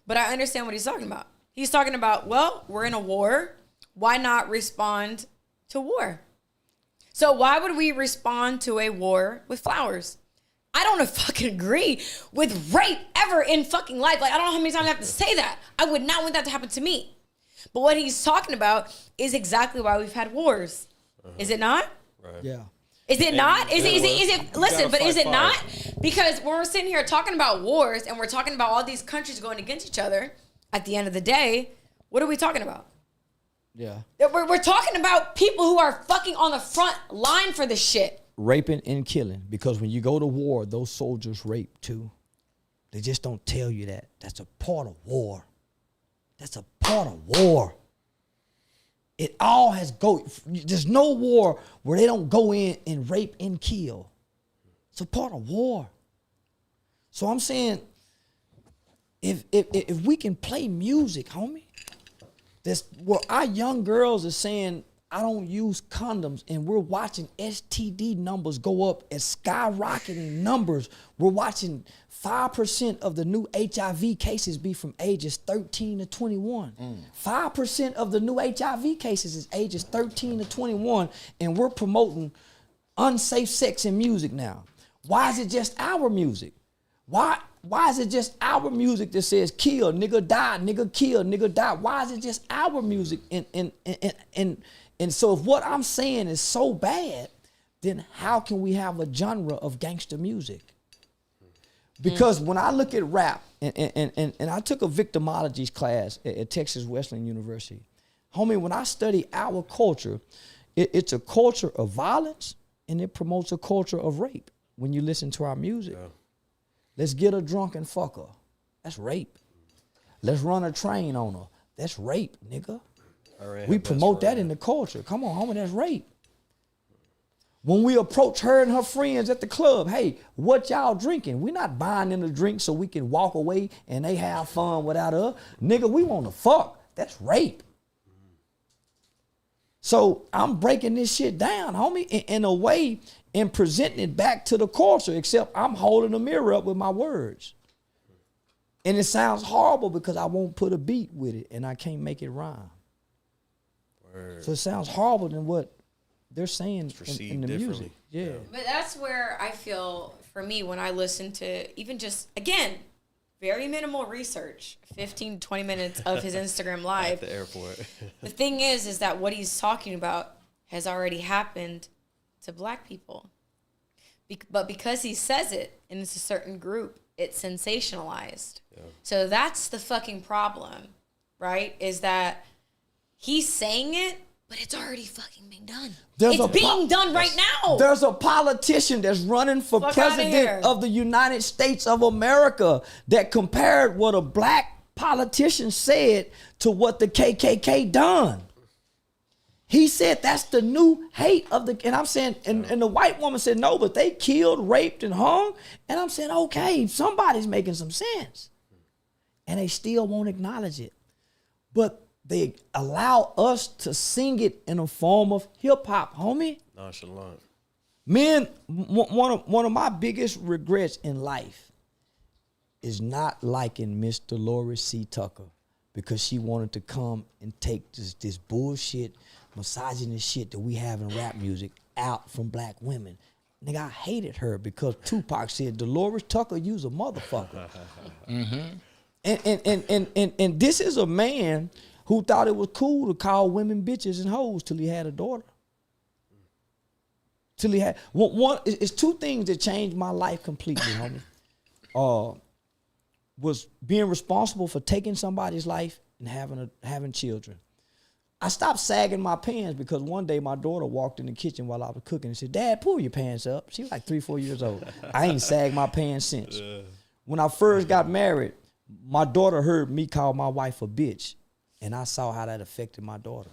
But I understand what he's talking about. He's talking about, well, we're in a war. Why not respond to war? So why would we respond to a war with flowers? I don't fucking agree with rape ever in fucking life. Like, I don't know how many times I have to say that. I would not want that to happen to me. But what he's talking about is exactly why we've had wars. Is it not? Right. Yeah. Is it not? Is it? Listen, but is it not? Because when we're sitting here talking about wars and we're talking about all these countries going against each other, at the end of the day, what are we talking about? Yeah. We're talking about people who are fucking on the front line for this shit. Raping and killing. Because when you go to war, those soldiers rape too. They just don't tell you that. That's a part of war. That's a part of war. It all has there's no war where they don't go in and rape and kill. It's a part of war. So I'm saying, if we can play music, homie, that's where our young girls are saying, I don't use condoms, and we're watching STD numbers go up at skyrocketing numbers. We're watching 5% of the new HIV cases be from ages 13 to 21. 5% of the new HIV cases is ages 13 to 21, and we're promoting unsafe sex in music now. Why is it just our music? Why is it just our music that says kill, nigga, die, nigga, kill, nigga, die? Why is it just our music? And so if what I'm saying is so bad, then how can we have a genre of gangster music? Because when I look at rap, and I took a victimology class at Texas Wesleyan University, homie, when I study our culture, it's a culture of violence and it promotes a culture of rape when you listen to our music. Yeah. Let's get a drunken fucker. That's rape. Let's run a train on her. That's rape, nigga. We promote that in the culture. Come on, homie, that's rape. When we approach her and her friends at the club, hey, what y'all drinking? We're not buying them a drink so we can walk away and they have fun without us. Nigga, we want to fuck. That's rape. So I'm breaking this shit down, homie, in a way and presenting it back to the culture, except I'm holding a mirror up with my words. And it sounds horrible because I won't put a beat with it and I can't make it rhyme. Word. So it sounds horrible than what they're saying in the music. Yeah. But that's where I feel, for me, when I listen to even just, again, very minimal research, 15 to 20 minutes of his Instagram live. At the airport. The thing is that what he's talking about has already happened to black people. But because he says it and it's a certain group, it's sensationalized. Yeah. So that's the fucking problem, right? Is that he's saying it, but it's already fucking being done. It's being done right now. There's a politician that's running for president of the United States of America that compared what a black politician said to what the KKK done. He said that's the new hate of the, and I'm saying, and the white woman said, no, but they killed, raped, and hung. And I'm saying, okay, somebody's making some sense. And they still won't acknowledge it. But they allow us to sing it in a form of hip hop, homie. Nonchalant. Man, one of my biggest regrets in life is not liking Miss Delores Tucker because she wanted to come and take this bullshit, misogynist shit that we have in rap music out from black women. Nigga, I hated her because Tupac said, Delores Tucker, you's a motherfucker. And this is a man who thought it was cool to call women bitches and hoes till he had a daughter. Till he had it's two things that changed my life completely, homie. Was being responsible for taking somebody's life and having children. I stopped sagging my pants because one day my daughter walked in the kitchen while I was cooking and said, Dad, pull your pants up. She was like 3-4 years old. I ain't sagged my pants since. When I first got married, my daughter heard me call my wife a bitch. And I saw how that affected my daughter.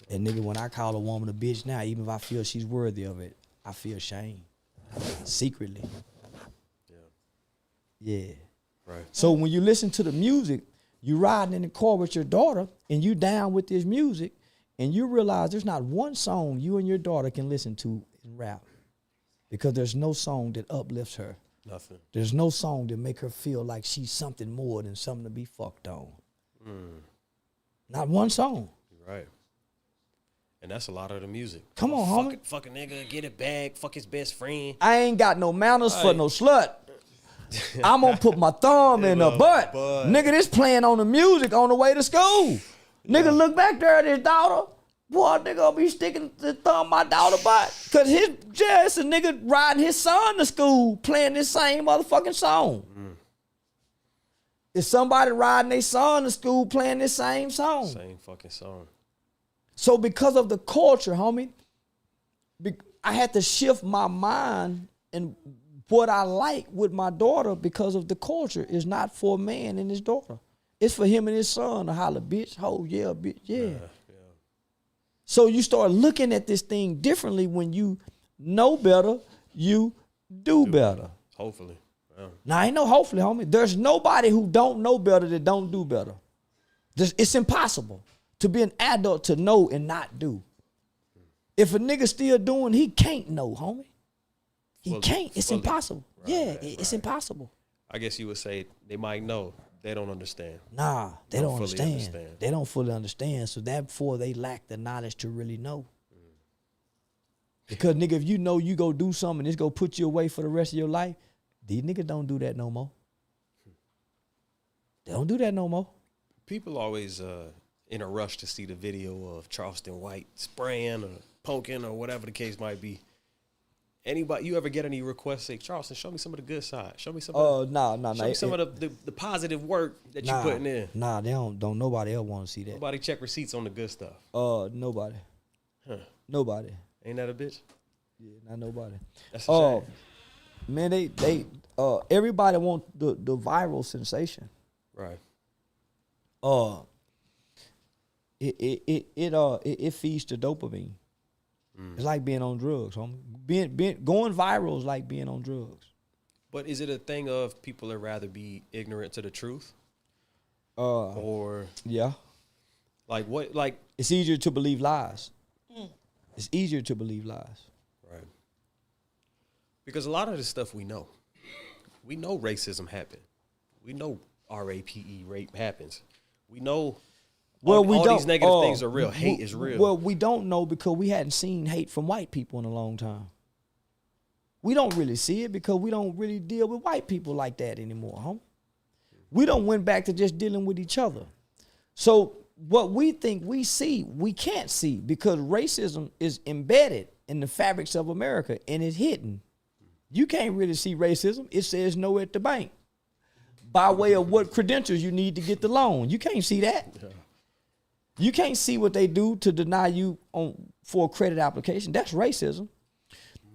And nigga, when I call a woman a bitch now, even if I feel she's worthy of it, I feel shame. Secretly. Yeah. Right. So when you listen to the music, you riding in the car with your daughter and you down with this music and you realize there's not one song you and your daughter can listen to in rap because there's no song that uplifts her. Nothing. There's no song that make her feel like she's something more than something to be fucked on. Not one song. Right. And that's a lot of the music. Come on, homie. Fuck a nigga, get it back, fuck his best friend. I ain't got no manners for no slut. I'm gonna put my thumb in her butt. Nigga, this playing on the music on the way to school. Nigga, look back there at his daughter. Boy, nigga gonna be sticking the thumb in my daughter butt. Cause it's a nigga riding his son to school playing this same motherfucking song. Is somebody riding their son to school playing this same song? Same fucking song. So because of the culture, homie, I had to shift my mind and what I like with my daughter because of the culture is not for a man and his daughter. It's for him and his son to holler, bitch, ho, yeah, bitch, yeah. So you start looking at this thing differently when you know better, you do better. Hopefully. Yeah. Now, ain't no hopefully, homie. There's nobody who don't know better that don't do better. It's impossible to be an adult to know and not do. If a nigga still doing, he can't know, homie. He can't. It's impossible. It's impossible. I guess you would say they might know. They don't understand. Nah, they don't fully understand. They don't fully understand. So therefore, they lack the knowledge to really know. Because, nigga, if you know you go do something and it's going to put you away for the rest of your life, these niggas don't do that no more. They don't do that no more. People always in a rush to see the video of Charleston White spraying or poking or whatever the case might be. Anybody, you ever get any requests say, Charleston, show me some of the good side. Show me some of show me some of the positive work that you're putting in. Nah, they don't nobody else want to see that. Nobody check receipts on the good stuff. Nobody. Huh. Nobody. Ain't that a bitch? Yeah, not nobody. That's a shame. Man, they everybody want the viral sensation. Right. It feeds the dopamine. It's like being on drugs, homie. Going viral is like being on drugs. But is it a thing of people would rather be ignorant to the truth? Or yeah. Like what? Like it's easier to believe lies. It's easier to believe lies. Right. Because a lot of the stuff we know racism happened. We know RAPE, rape happens. We know all these negative things are real. Hate is real. Well, we don't know because we hadn't seen hate from white people in a long time. We don't really see it because we don't really deal with white people like that anymore, homie. We don't went back to just dealing with each other. So what we think we see, we can't see because racism is embedded in the fabrics of America and it's hidden. You can't really see racism. It says no at the bank by way of what credentials you need to get the loan. You can't see that. Yeah. You can't see what they do to deny you for a credit application. That's racism.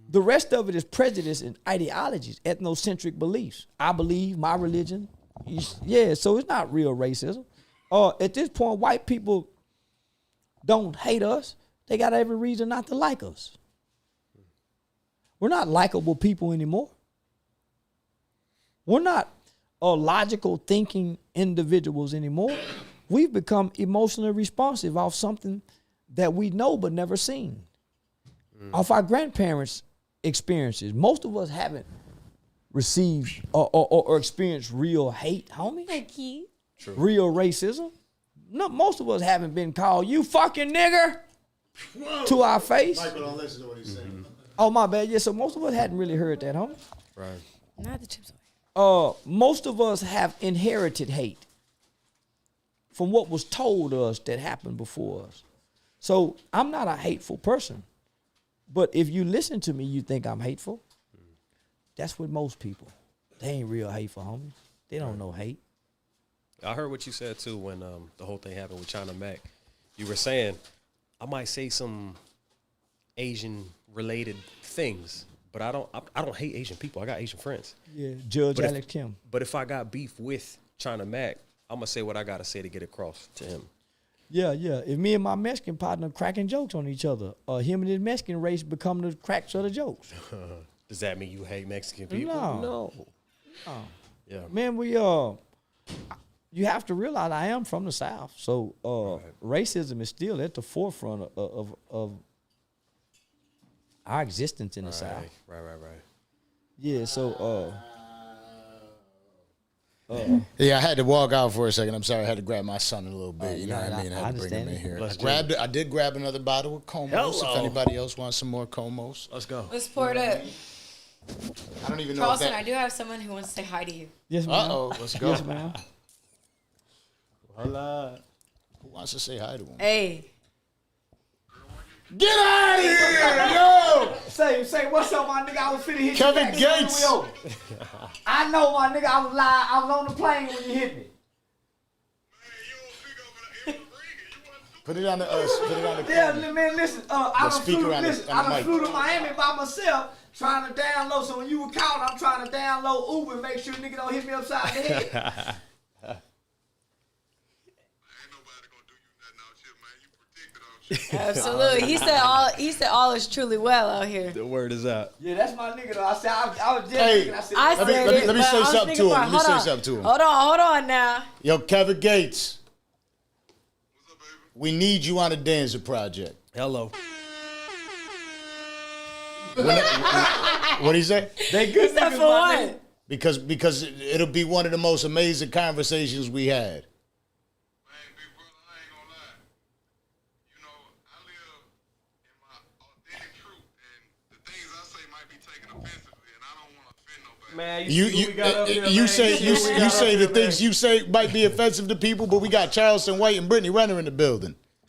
The rest of it is prejudice and ideologies, ethnocentric beliefs. I believe my religion. So it's not real racism. At this point, white people don't hate us. They got every reason not to like us. We're not likable people anymore. We're not logical thinking individuals anymore. We've become emotionally responsive off something that we know but never seen. Off our grandparents' experiences. Most of us haven't received or experienced real hate, homie. True. Real racism. No, most of us haven't been called, you fucking nigger, to our face. Michael don't listen to what he's saying. Oh, my bad. Yeah, so most of us hadn't really heard that, homie. Right. Not the chips. Most of us have inherited hate from what was told us that happened before us. So I'm not a hateful person. But if you listen to me, you think I'm hateful. That's with most people. They ain't real hateful, homie. They don't know hate. I heard what you said, too, when the whole thing happened with China Mac. You were saying, I might say some Asian-related things, but I don't hate Asian people. I got Asian friends. Yeah, Judge Alex Kim. But if I got beef with China Mac, I'm going to say what I got to say to get across to him. Yeah. If me and my Mexican partner cracking jokes on each other, him and his Mexican race become the cracks of the jokes. Does that mean you hate Mexican people? No. Yeah. Man, you have to realize I am from the South. So racism is still at the forefront of our existence in the South. Right. Yeah, so Yeah, I had to walk out for a second. I'm sorry, I had to grab my son a little bit. You know yeah, what I mean? I I had to bring him in understand. here. I did grab another bottle of Comos. Hello. If anybody else wants some more Comos, Let's go. Let's pour it up. I don't even know. Charleston, I do have someone who wants to say hi to you. Yes, ma'am. Let's go. Yes, ma'am. Hola. Who wants to say hi to him? Hey. Get out of here, yo! Say what's up, my nigga? I was finna hit Kevin you back. Gates. I know, my nigga. I was live. I was on the plane when you hit me. Put it on the Put it on the Yeah, corner. man, listen. I speaker done on the- flew, on the I done mic. flew to Miami by myself trying to download. So when you were calling, I'm trying to download Uber and make sure nigga don't hit me upside the head. Absolutely. He said all is truly well out here. The word is out. Yeah, that's my nigga though. I said I was just Hey, thinking. I said, I Let me- said let me- it, let me but say I was something thinking to him. about- Let me hold say on. something to him. Hold on now. Yo, Kevin Gates. We need you on the Danza Project. Hello. What do you say? they good Except niggas, for my what? nigga. Because it'll be one of the most amazing conversations we had. Man, big brother, I ain't gonna lie. You know, I live in my authentic truth, and the things I say might be taken offensively, and I don't want to offend nobody. Man, You see what we got up here, man. say See you what we got say up the here, things man. you say might be offensive to people, but we got Charleston White and Brittany Renner in the building. Hey,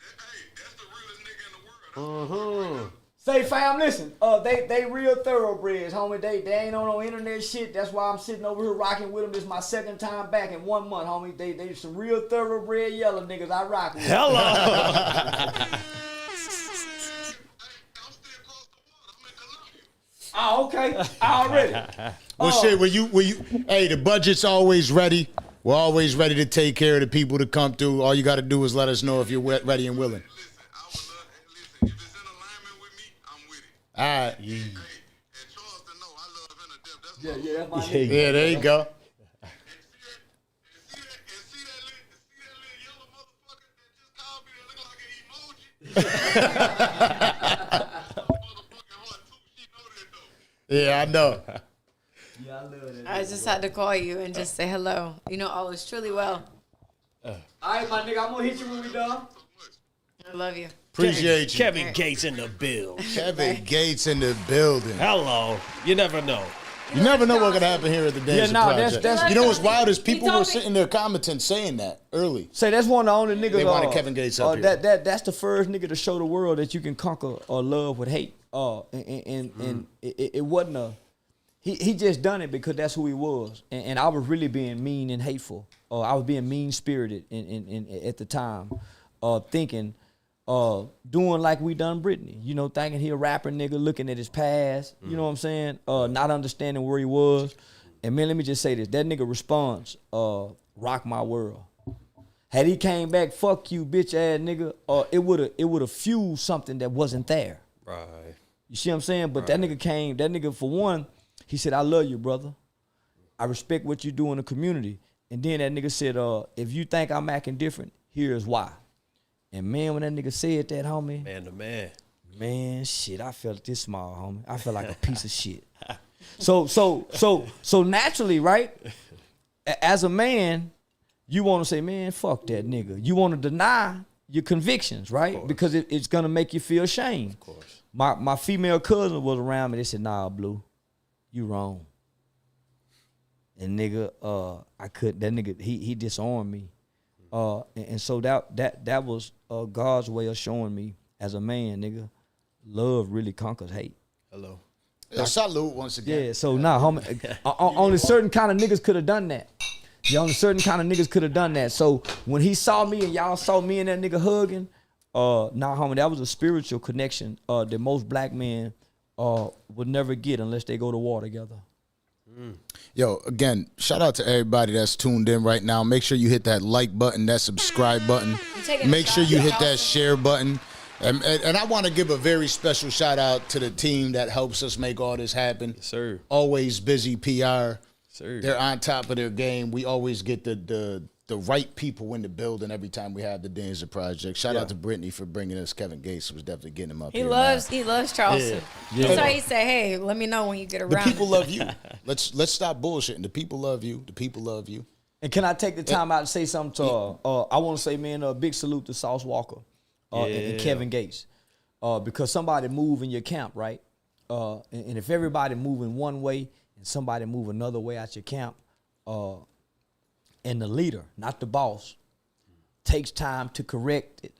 that's the realest nigga in the world. Say, fam, listen. They real thoroughbreds, homie. They ain't on no internet shit. That's why I'm sitting over here rocking with them. This is my second time back in 1 month, homie. They some real thoroughbred yellow niggas. I rock with. Hello. Hey, I'm still across the water. I'm in Colombia. Oh, okay. Already. Well, shit, will you? Hey, the budget's always ready. We're always ready to take care of the people to come through. All you got to do is let us know if you're ready and willing. Listen, I would love. Listen, if it's in alignment with me, I'm with it. All right. Hey, and Charleston, know I love him to death. That's my Yeah, that's my nigga. Yeah, there you go. And see that little yellow motherfucker that just called me that look like an emoji? Motherfucking heart too. She know that though. Yeah, I know. Yeah, I love that. I just had to call you and just say hello. You know, all is truly well. All right, my nigga. I'm gonna hit you when we done. I love you. Appreciate you. Kevin Gates in the build. Kevin Gates in the building. Hello. You never know. You never know what's gonna happen here at the Danza no, that's- Project. that's- You know what's wild is He people told were me- sitting there commenting saying that early. Say that's one of the only niggas. They wanted Kevin Gates up here. That's the first nigga to show the world that you can conquer love with hate. And it wasn't a. He just done it because that's who he was, and I was really being mean and hateful. I was being mean spirited in at the time, thinking, doing like we done Brittany. You know, thinking he a rapper nigga, looking at his past. You know what I'm saying? Not understanding where he was. And man, let me just say this: that nigga response, rock my world. Had he came back, fuck you, bitch ass nigga, it would have fueled something that wasn't there. Right. You see what I'm saying? But that nigga for one, he said, I love you, brother. I respect what you do in the community. And then that nigga said, if you think I'm acting different, here's why. And man, when that nigga said that, homie, Man to man. man, shit, I felt this small, homie. I felt like a piece of shit. So naturally, right? As a man, you want to say, man, fuck that nigga. You want to deny your convictions, right? Because it's gonna make you feel shame. Of course. My female cousin was around me. They said, nah, Blue, you wrong. And nigga, I couldn't. That nigga, he disarmed me. And so that was God's way of showing me as a man, nigga, love really conquers hate. Hello. Salute once again. Yeah, so nah, homie, only certain kind of niggas could have done that. Yeah, only certain kind of niggas could have done that. So when he saw me and y'all saw me and that nigga hugging, nah, homie, that was a spiritual connection that most black men would never get unless they go to war together. Yo, again, shout out to everybody that's tuned in right now. Make sure you hit that like button, that subscribe button. taking a Make sure shot you at hit that Charleston. share button. And I want to give a very special shout out to the team that helps us make all this happen. Sir. Always busy PR. Sir. They're on top of their game. We always get the right people in the building every time we have the Danza Project. Shout out to Brittany for bringing us Kevin Gates. Was definitely getting him up He here. loves Charleston. Yeah. That's why he said, hey, let me know when you get The around. people love you. Let's stop bullshitting. The people love you. The people love you. And can I take the time out to say something to, I want to say, man, a big salute to Sauce Walker and Kevin Gates. Because somebody move in your camp, right? And if everybody moving one way and somebody move another way out your camp, and the leader, not the boss, takes time to correct it,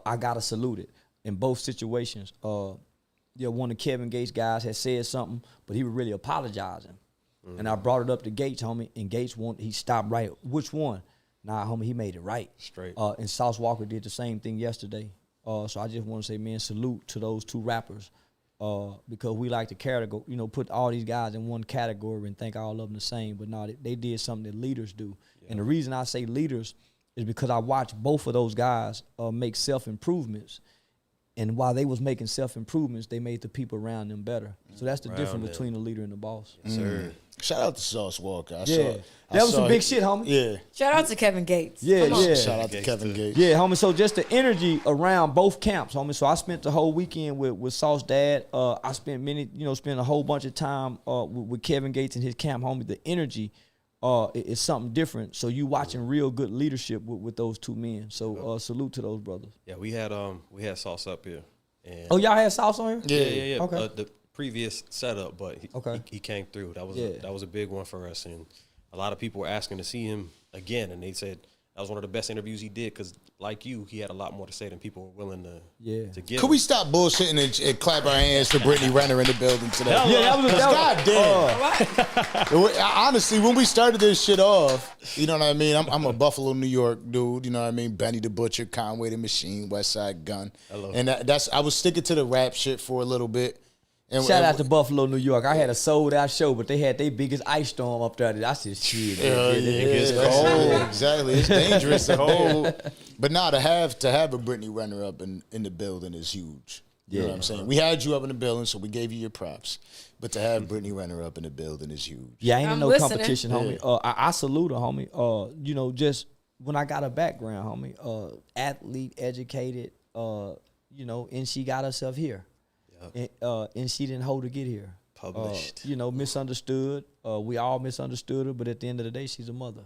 I gotta salute it. In both situations, one of Kevin Gates' guys had said something, but he was really apologizing. And I brought it up to Gates, homie, and Gates he stopped right. Which one? Nah, homie, he made it right. Straight. And Sauce Walker did the same thing yesterday. So I just want to say, man, salute to those two rappers. Because we like to put all these guys in one category and think all of them the same. But no, they did something that leaders do. Yeah. And the reason I say leaders is because I watched both of those guys make self-improvements. And while they was making self-improvements, they made the people around them better. So that's the difference between the leader and the boss. Yes, sir. Shout out to Sauce Walker. That was some big shit, homie. Yeah. Shout out to Kevin Gates. Yeah. Shout out to Kevin Gates. Yeah, homie. So just the energy around both camps, homie. So I spent the whole weekend with Sauce Dad. I spent a whole bunch of time with Kevin Gates and his camp, homie. The energy is something different. So you watching real good leadership with those two men. So salute to those brothers. Yeah, we had Sauce up here. And y'all had Sauce on here? Yeah. Okay. The previous setup, but he came through. That was a big one for us, and a lot of people were asking to see him again, and they said that was one of the best interviews he did because, like you, he had a lot more to say than people were willing to give. Could we stop bullshitting and clap our hands for Brittany Renner in the building today? Honestly, when we started this shit off, you know what I mean? I'm a Buffalo, New York dude, you know what I mean? Benny the Butcher, Conway the Machine, West Side Gun. I was sticking to the rap shit for a little bit. And shout out to Buffalo, New York. I had a sold out show, but they had their biggest ice storm up there. I said, shit. It's cold. Exactly. It's dangerous. Cold. But now to have a Brittany Renner up in the building is huge. You know what I'm saying? We had you up in the building, so we gave you your props. But to have Brittany Renner up in the building is huge. Yeah, ain't no competition, homie. I salute her, homie. Just when I got a background, homie, athlete, educated, and she got herself here. And she didn't hold to get here. Published. Misunderstood. We all misunderstood her, but at the end of the day, she's a mother.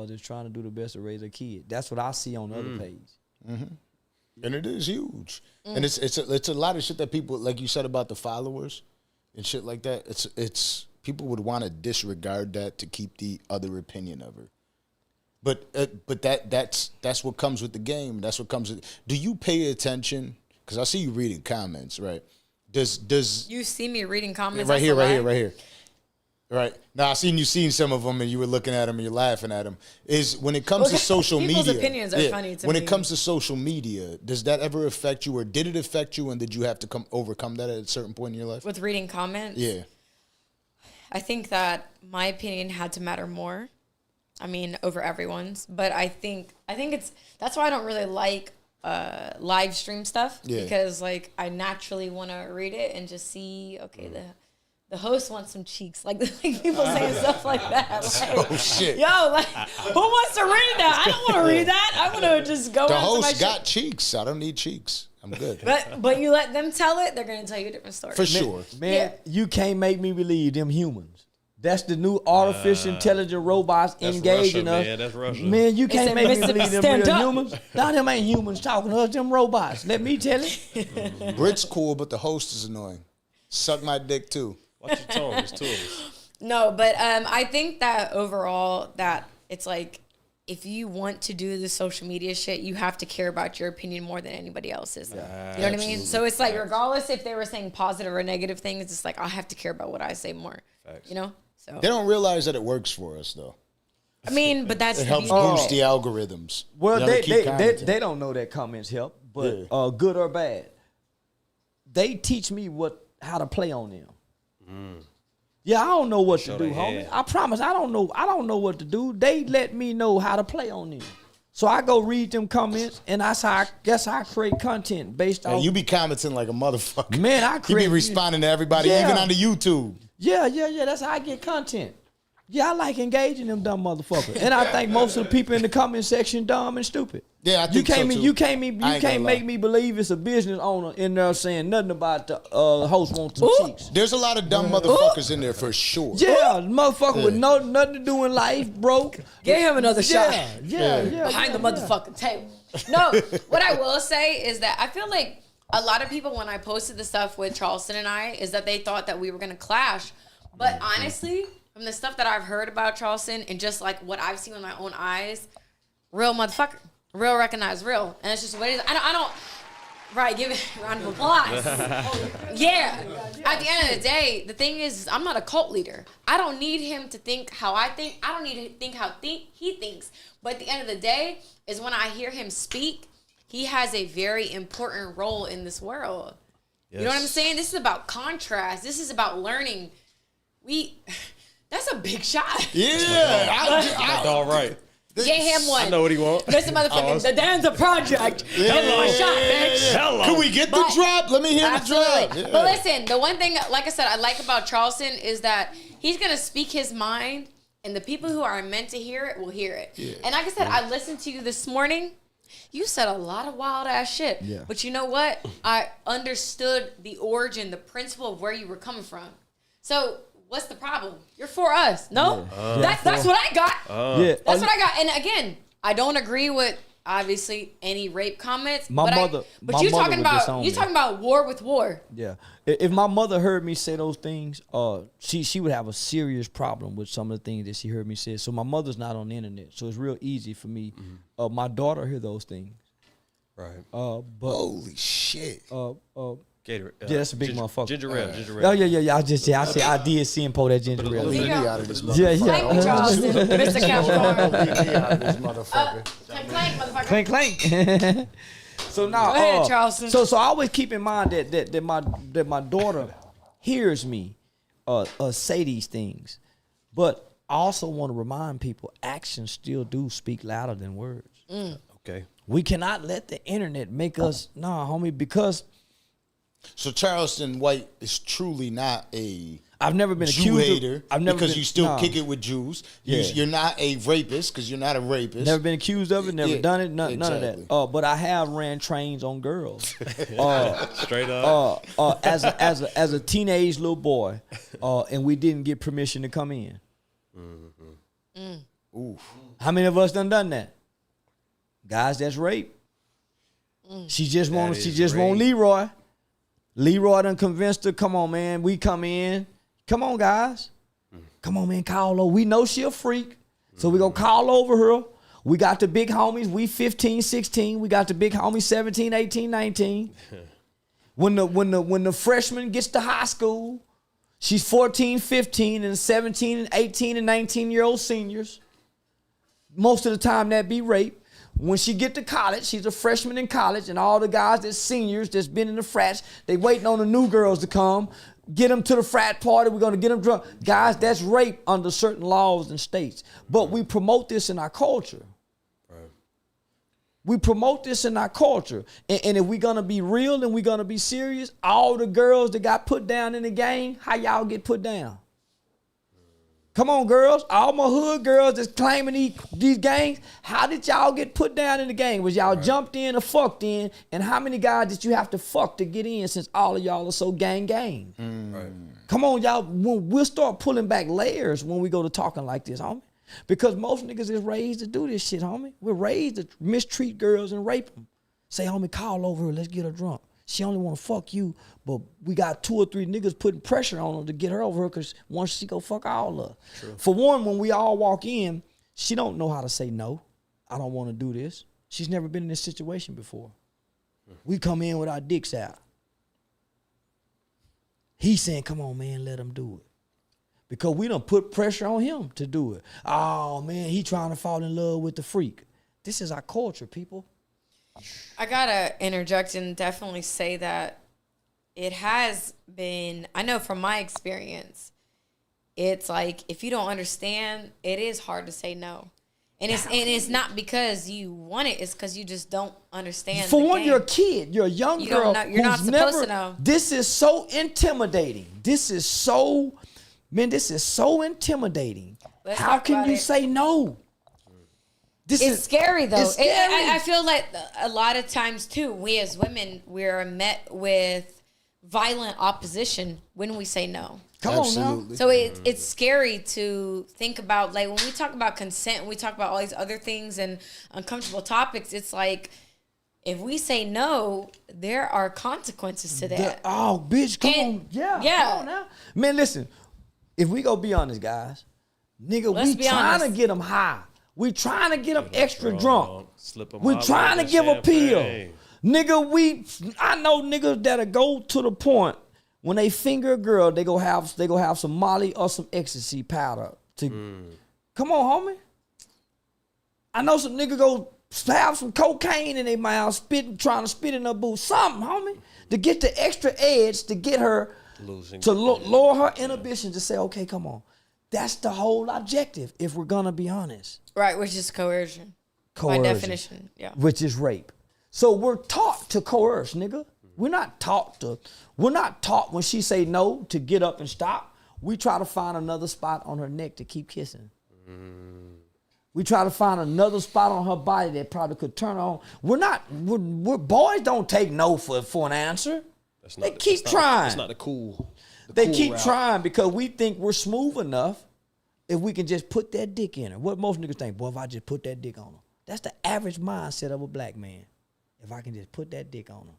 Just trying to do the best to raise a kid. That's what I see on the other page. Mm-hmm. And it is huge. And it's a lot of shit that people, like you said about the followers and shit like that. It's people would want to disregard that to keep the other opinion of her. But that's what comes with the game. That's what comes with. Do you pay attention? Because I see you reading comments, right? Does you see me reading comments? Right here. Right. Now, I seen some of them and you were looking at them and you're laughing at them. Is when it comes to social media. People's opinions are funny to me. When it comes to social media, does that ever affect you or did it affect you and did you have to overcome that at a certain point in your life? With reading comments? Yeah. I think that my opinion had to matter more. I mean, over everyone's. But I think that's why I don't really like live stream stuff because like I naturally want to read it and just see the host wants some cheeks like people saying stuff like that like, shit who wants to read that? I don't want to read that. I want to just go the into host my got cheeks. I don't need cheeks. I'm good. But you let them tell it, they're gonna tell you a different story for sure. Man, you can't make me believe them humans. That's the new artificial intelligent robots engaging us. Man, that's Russia. Man, you can't make me believe them real humans. Now them ain't humans talking to us, them robots. Let me tell you. Brit's cool, but the host is annoying. Suck my dick too. Watch your tone. There's two of us. No, but I think that overall that it's like if you want to do the social media shit, you have to care about your opinion more than anybody else's. Yeah, you know what I mean? So it's like regardless if they were saying positive or negative things, it's like I have to care about what I say more. Facts. You know? So they don't realize that it works for us though. I mean, but that's it helps boost the algorithms. Well, they don't know that comments help, but good or bad, they teach me how to play on them. Yeah, I don't know what to do, homie. I promise, I don't know what to do. They let me know how to play on them. So I go read them comments, and that's how I create content based on. You be commenting like a motherfucker. Man, I create. You be responding to everybody, even on the YouTube. Yeah. That's how I get content. Yeah, I like engaging them dumb motherfuckers. And I think most of the people in the comment section dumb and stupid. Yeah, I think so too. You can't make me believe it's a business owner in there saying nothing about the host wants some cheeks. There's a lot of dumb motherfuckers in there for sure. Yeah, motherfucker with nothing to do in life, broke. Give him another shot. Yeah. Behind the motherfucking table. No, what I will say is that I feel like a lot of people, when I posted the stuff with Charleston and I, is that they thought that we were going to clash. But honestly, from the stuff that I've heard about Charleston and just like what I've seen with my own eyes, real motherfucker. Real recognize real. And it's just what it is. I don't right, give it a round of applause. Yeah. At the end of the day, the thing is I'm not a cult leader. I don't need him to think how I think. I don't need to think how he thinks. But at the end of the day is when I hear him speak, he has a very important role in this world. Yes. You know what I'm saying? This is about contrast. This is about learning. That's a big shot. Yeah. All right. Get him one. I know what he wants. This is motherfucking the Danza Project. Give him a shot, bitch. Hello. Can we get the drop? Let me hear the drop. Yeah. But listen, the one thing, like I said, I like about Charleston is that he's going to speak his mind, and the people who are meant to hear it will hear it. Yeah. And like I said, I listened to you this morning. You said a lot of wild ass shit. Yeah. But you know what? I understood the origin, the principle of where you were coming from. So what's the problem? You're for us. No? Yeah. That's what I got. That's what I got. And again, I don't agree with obviously any rape comments. But you talking about war with war. Yeah. If my mother heard me say those things, she would have a serious problem with some of the things that she heard me say. So my mother's not on the internet, so it's real easy for me. My daughter hear those things. Right. But holy shit. Gatorade. Yeah, that's a big motherfucker. Ginger ale. Oh yeah. I did see him pour that ginger ale. Out of this motherfucker. Clank, Charleston. Mr. Capricorn. Out of this motherfucker. Clank, motherfucker. Clank. So now, go ahead, Charleston. So I always keep in mind that my daughter hears me say these things, but I also want to remind people actions still do speak louder than words. Okay. We cannot let the internet make us homie, because. So Charleston White is truly not a I've never been Jew accused hater. I've never because been, you still kick it with Jews. Yeah. You're not a rapist because you're not a rapist. Never been accused of it. Never done it. None of that. But I have ran trains on girls. Straight up. As a teenage little boy, and we didn't get permission to come in. Oof. How many of us done that? Guys, that's rape. She just want Leroy. Leroy done convinced her, come on, man, we come in. Come on, guys. Come on, man, call over. We know she a freak, so we gonna call over her. We got the big homies. We 15, 16. We got the big homies 17, 18, 19. When the freshman gets to high school, she's 14, 15, and 17, and 18, and 19-year-old seniors. Most of the time that be rape. When she get to college, she's a freshman in college, and all the guys that's seniors that's been in the frats, they waiting on the new girls to come, get them to the frat party, we're going to get them drunk. Guys, that's rape under certain laws and states. But we promote this in our culture. Right. We promote this in our culture. And if we're going to be real and we're going to be serious, all the girls that got put down in the gang, how y'all get put down? Come on, girls. All my hood girls that's claiming these gangs, how did y'all get put down in the gang? Was y'all jumped in or fucked in? And how many guys did you have to fuck to get in, since all of y'all are so gang? Right. Come on, y'all. We'll start pulling back layers when we go to talking like this, homie. Because most niggas is raised to do this shit, homie. We're raised to mistreat girls and rape them. Say, homie, call over her. Let's get her drunk. She only want to fuck you, but we got 2 or 3 niggas putting pressure on her to get her over her, because once she go fuck all of her. True. For one, when we all walk in, she don't know how to say no. I don't want to do this. She's never been in this situation before. We come in with our dicks out. He's saying, come on, man, let him do it. Because we done put pressure on him to do it. Oh, man, he trying to fall in love with the freak. This is our culture, people. I gotta interject and definitely say that it has been, I know from my experience, it's like if you don't understand, it is hard to say no. And it's not because you want it, it's because you just don't understand. For one, you're a kid, you're a young girl. You're not supposed to know. This is so intimidating. This is so Man, this is so intimidating. Let's How talk can about you it. say no? It's scary though. It's scary. I feel like a lot of times too, we as women, we're met with violent opposition when we say no. Come on now. So it's scary to think about, like, when we talk about consent, we talk about all these other things and uncomfortable topics. It's like, if we say no, there are consequences to that. Oh, bitch, come And- on. Yeah. yeah. Come on now. Man, listen. If we go be honest, guys, nigga, Let's we be trying to honest. get them high. We trying to get them extra drunk. Slip 'em We out trying to like give a pill. champagne. Nigga, I know niggas that'll go to the point when they finger a girl, they go have some Molly or some ecstasy powder. Come on, homie. I know some nigga go have some cocaine in their mouth, trying to spit in her booth. Something, homie. To get the extra edge to get her to lower her inhibition to say, okay, come on. That's the whole objective, if we're gonna be honest. Right, which is coercion. Coercion. By definition, yeah. Which is rape. So we're taught to coerce, nigga. We're not taught when she say no to get up and stop. We try to find another spot on her neck to keep kissing. We try to find another spot on her body that probably could turn her on. We're boys don't take no for an answer. They keep trying. It's not the cool. They keep trying because we think we're smooth enough if we can just put that dick in her. What most niggas think, boy, if I just put that dick on her. That's the average mindset of a black man. If I can just put that dick on her.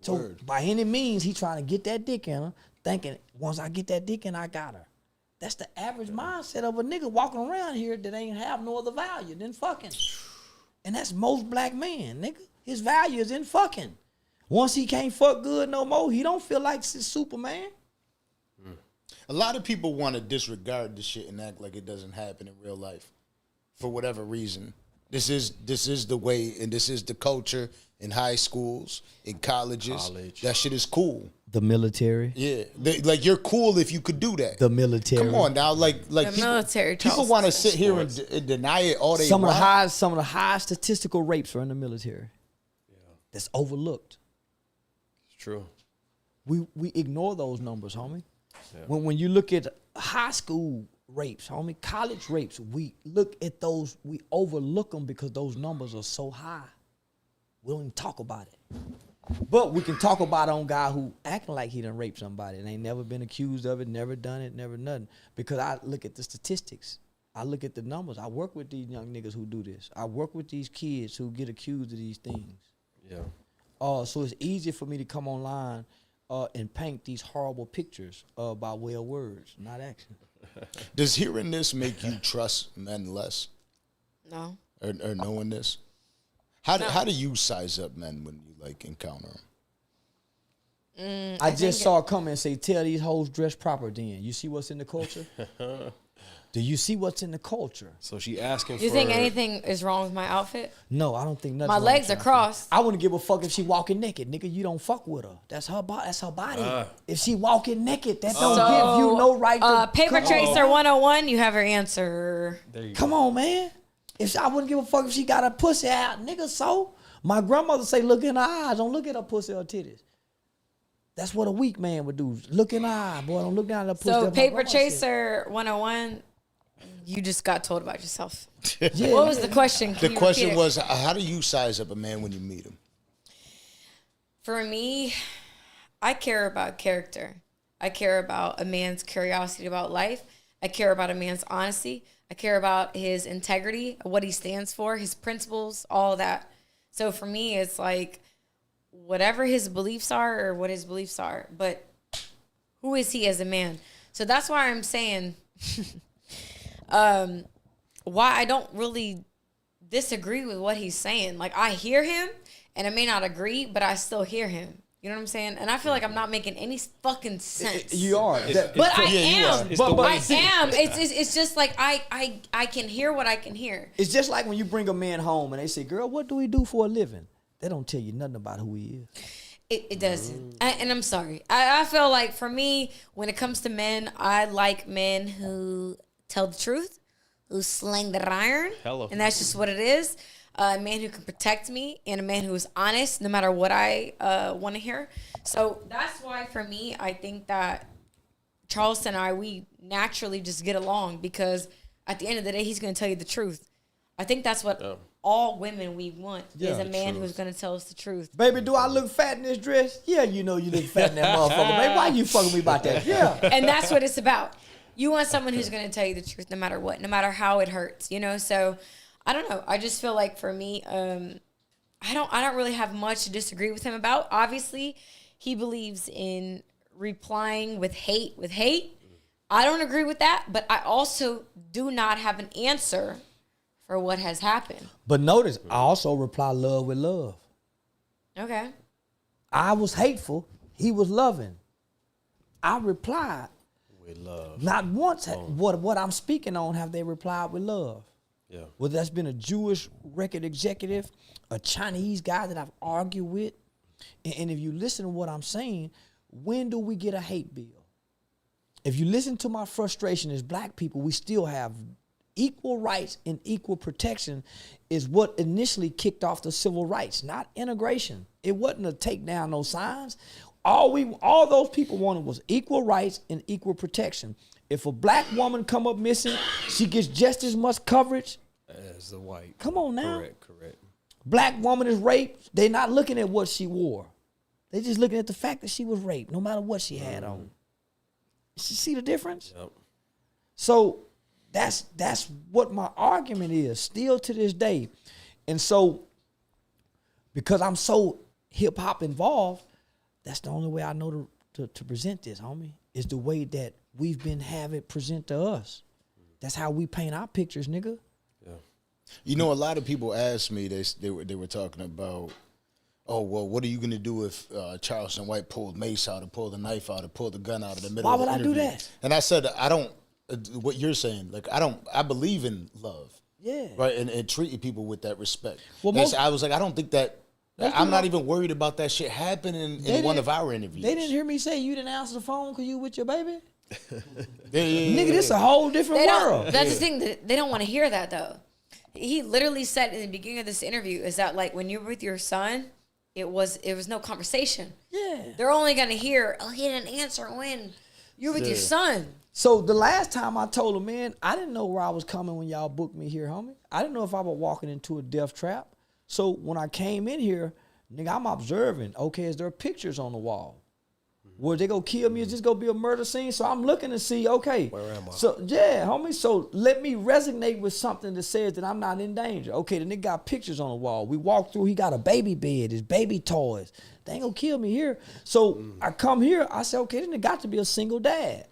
So by any means, he trying to get that dick in her, thinking once I get that dick in, I got her. That's the average mindset of a nigga walking around here that ain't have no other value than fucking. And that's most black men, nigga. His value is in fucking. Once he can't fuck good no more, he don't feel like he's Superman. A lot of people want to disregard this shit and act like it doesn't happen in real life for whatever reason. This is the way, and this is the culture in high schools, in colleges. That shit is cool. The military. Yeah, like you're cool if you could do that. The military. Come on now, like The people, military people want to sit here and deny it all they Some of want. the highest statistical rapes are in the military. Yeah. That's overlooked. It's true. We ignore those numbers, homie. Yeah. When you look at high school rapes, homie, college rapes, we look at those, we overlook them because those numbers are so high. We don't even talk about it. But we can talk about it on guy who acting like he done raped somebody and ain't never been accused of it, never done it, never nothing. Because I look at the statistics. I look at the numbers. I work with these young niggas who do this. I work with these kids who get accused of these things. Yeah. So it's easy for me to come online and paint these horrible pictures by way of words, not action. Does hearing this make you trust men less? No. Or knowing this? How do you size up men when you like encounter them? I just saw a comment say, "Tell these hoes dress proper." Then you see what's in the culture. Do you see what's in the culture? So she asking You for... think anything is wrong with my outfit? No, I don't think nothing. My wrong legs with are that. crossed. I wouldn't give a fuck if she walking naked, nigga. You don't fuck with her. That's her body. That's her body. If she walking naked, that don't give you no right to. Paper come Chaser on. 101, you have your answer. There you Come go. on, man. I wouldn't give a fuck if she got her pussy out, nigga. So my grandmother say, look in her eyes. Don't look at her pussy or titties. That's what a weak man would do. Look in her eye, boy. Don't look down at her pussy. So That's my Paper grandma said. Chaser 101, you just got told about yourself. Yeah, What was the question? Can The you question repeat it? was, how do you size up a man when you meet him? For me, I care about character. I care about a man's curiosity about life. I care about a man's honesty. I care about his integrity, what he stands for, his principles, all that. So for me, it's like whatever his beliefs are or what his beliefs are, but who is he as a man? So that's why I'm saying why I don't really disagree with what he's saying. Like, I hear him and I may not agree, but I still hear him. You know what I'm saying? And I feel like I'm not making any fucking sense. You are. But I am. It's the way I you see it. am. It's just like I can hear what I can hear. It's just like when you bring a man home and they say, girl, what do we do for a living? They don't tell you nothing about who he is. It doesn't. And I'm sorry. I feel like for me, when it comes to men, I like men who tell the truth, who sling the iron. Hello. And that's just what it is. A man who can protect me and a man who is honest no matter what I want to hear. So that's why for me, I think that Charleston and I, we naturally just get along because at the end of the day, he's going to tell you the truth. I think that's what all women we want is a man who's going to tell us the truth. Baby, do I look fat in this dress? Yeah, you know you look fat in that motherfucker. Baby, why you fucking me about that? Yeah. And that's what it's about. You want someone who's going to tell you the truth no matter what, no matter how it hurts, you know? So, I don't know. I just feel like for me, I don't really have much to disagree with him about. Obviously, he believes in replying with hate with hate. I don't agree with that, but I also do not have an answer for what has happened. But notice, I also reply love with love. Okay. I was hateful. He was loving. I replied with love. Not once what I'm speaking on have they replied with love. Yeah. Whether that's been a Jewish record executive, a Chinese guy that I've argued with. And if you listen to what I'm saying, when do we get a hate bill? If you listen to my frustration as black people, we still have equal rights and equal protection is what initially kicked off the civil rights, not integration. It wasn't to take down no signs. All those people wanted was equal rights and equal protection. If a black woman come up missing, she gets just as much coverage as the white. Come on now. Correct. Black woman is raped. They're not looking at what she wore. They're just looking at the fact that she was raped, no matter what she had on. You see the difference? Yep. So that's what my argument is still to this day. And so because I'm so hip hop involved, that's the only way I know to present this, homie, is the way that we've been have it present to us. That's how we paint our pictures, nigga. Yeah. You know, a lot of people asked me, they were talking about, oh, well, what are you going to do if Charleston White pulled mace out or pulled a knife out or pulled a gun out of the middle Why of the would I interview? do that? And I said, I don't, what you're saying, like, I believe in love. Yeah. Right, and treating people with that respect. Well, I was like, I don't think that, I'm not even worried about that shit happening in one of our interviews. They didn't hear me say you didn't answer the phone because you with your baby? Yeah. Nigga, this a whole different world. That's the thing. They don't want to hear that, though. He literally said in the beginning of this interview is that, like, when you're with your son, it was no conversation. Yeah. They're only going to hear, oh, he didn't answer when you're with your son. So the last time I told him, man, I didn't know where I was coming when y'all booked me here, homie. I didn't know if I was walking into a death trap. So when I came in here, nigga, I'm observing. Okay, is there pictures on the wall? Were they gonna kill me? Is this gonna be a murder scene? So I'm looking to see, okay. Where am I? So yeah, homie. So let me resonate with something that says that I'm not in danger. Okay, the nigga got pictures on the wall. We walk through, he got a baby bed, his baby toys. They ain't gonna kill me here. So I come here, I say, okay, this nigga got to be a single dad.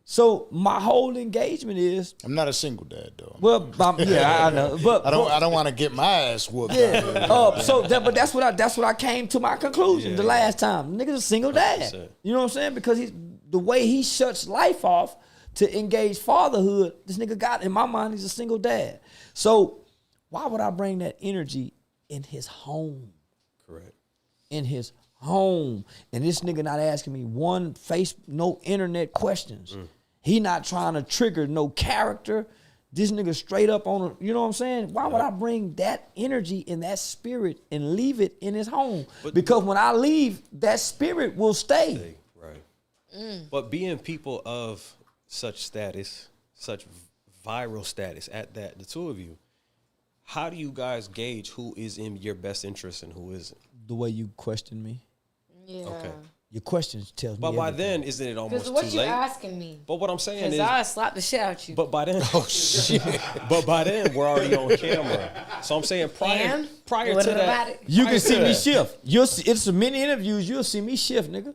So my whole engagement is, I'm not a single dad though. well, yeah, I know, but I don't want to get my ass whooped. yeah. But that's what I came to my conclusion the last time. Nigga's a single dad. 100%. You know what I'm saying? Because the way he shuts life off to engage fatherhood, this nigga got, in my mind, he's a single dad. So why would I bring that energy in his home? Correct. In his home. And this nigga not asking me no internet questions. He not trying to trigger no character. This nigga straight up on a, you know what I'm saying? Why would I bring that energy and that spirit and leave it in his home? Because when I leave, that spirit will stay. Right. But being people of such status, such viral status at that, the two of you, how do you guys gauge who is in your best interest and who isn't? The way you question me. Yeah. Okay. Your questions tells me But by everything. then, isn't it almost Because too what you late? asking me? But what I'm saying Because is, I slap the shit out you. but by then, Oh shit. but by then we're already on camera. So I'm saying prior What to about that, it? You prior can see to me that. shift. It's so many interviews. You'll see me shift, nigga.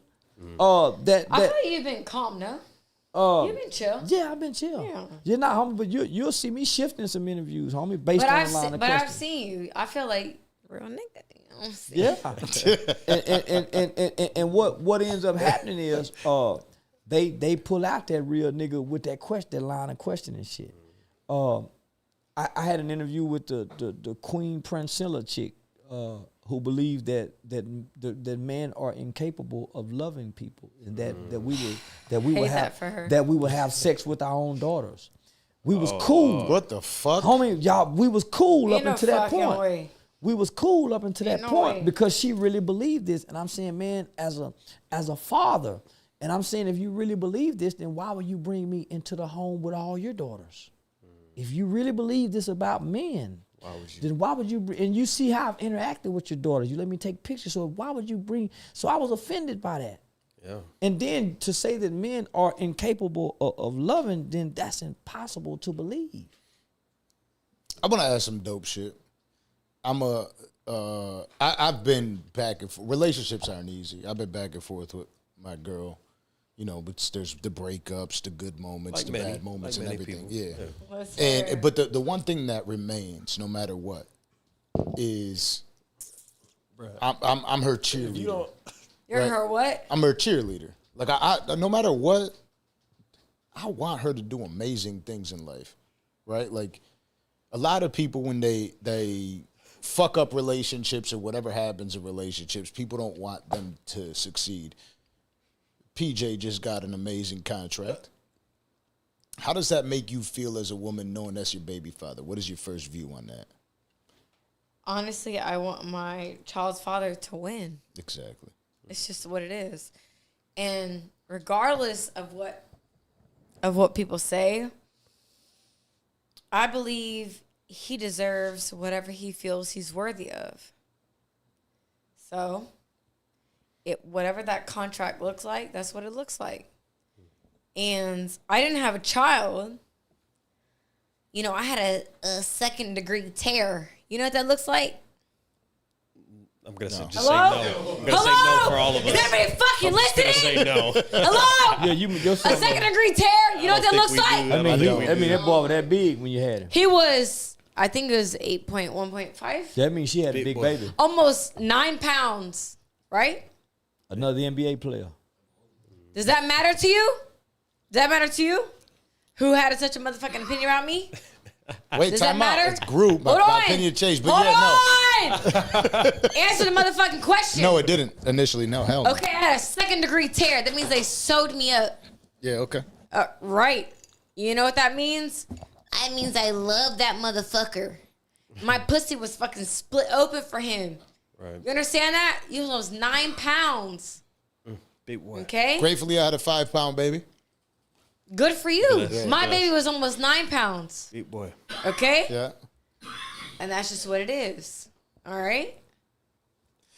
I thought you've been calm now. You've been chill. Yeah, I've been chill. Yeah. You're not, homie, but you'll see me shifting some interviews, homie, based But on I've the line of I've questions. seen you. I feel like real nigga. You know what I'm saying? Yeah. and what ends up happening is they pull out that real nigga with that line of questioning shit. I had an interview with the Queen Priscilla chick who believed that men are incapable of loving people and that we would Hate have that for her. that we would have sex with our own daughters. We was cool. What the fuck? Homie, y'all, we was cool Ain't up no until that fucking point. way. We was cool up until that no point way. because she really believed this. And I'm saying, man, as a father, And I'm saying, if you really believe this, then why would you bring me into the home with all your daughters? If you really believe this about men, then why would you and you see how I've interacted with your daughters. You let me take pictures. So why would you bring? So I was offended by that. Yeah. And then to say that men are incapable of loving, then that's impossible to believe. I want to ask some dope shit. I've been back and forth. Relationships aren't easy. I've been back and forth with my girl. You know, but there's the breakups, the good moments, the bad moments, and everything. Yeah. But the one thing that remains, no matter what, is I'm her cheerleader. You're her what? I'm her cheerleader. Like I no matter what, I want her to do amazing things in life, right? Like a lot of people when they fuck up relationships or whatever happens in relationships, people don't want them to succeed. PJ just got an amazing contract. How does that make you feel as a woman knowing that's your baby father? What is your first view on that? Honestly, I want my child's father to win. Exactly. It's just what it is. And regardless of what people say, I believe he deserves whatever he feels he's worthy of. So, whatever that contract looks like, that's what it looks like. And I didn't have a child. You know, I had a second degree tear. You know what that looks like? I'm going to say Hello? say no. I'm going to say no for all of us. Is everybody fucking listening? Say no. Hello? Yeah, your A second degree tear? You know what that looks like? I mean, that boy was that big when you had him. He was, I think it was 8.1.5. That means she had a big baby. Almost 9 pounds, right? Another NBA player. Does that matter to you? Does that matter to you? Who had such a motherfucking opinion about me? Wait, Does time that out. matter? It's group. My opinion changed, but Answer the motherfucking question. No, it didn't initially. No, hell no. Okay, I had a second degree tear. That means they sewed me up. Yeah, okay. Right. You know what that means? That means I love that motherfucker. My pussy was fucking split open for him. Right. You understand that? You lost 9 pounds. Big boy. Okay? Gratefully, I had a 5-pound baby. Good for you. My baby was almost 9 pounds. Big boy. Okay? Yeah. And that's just what it is. All right?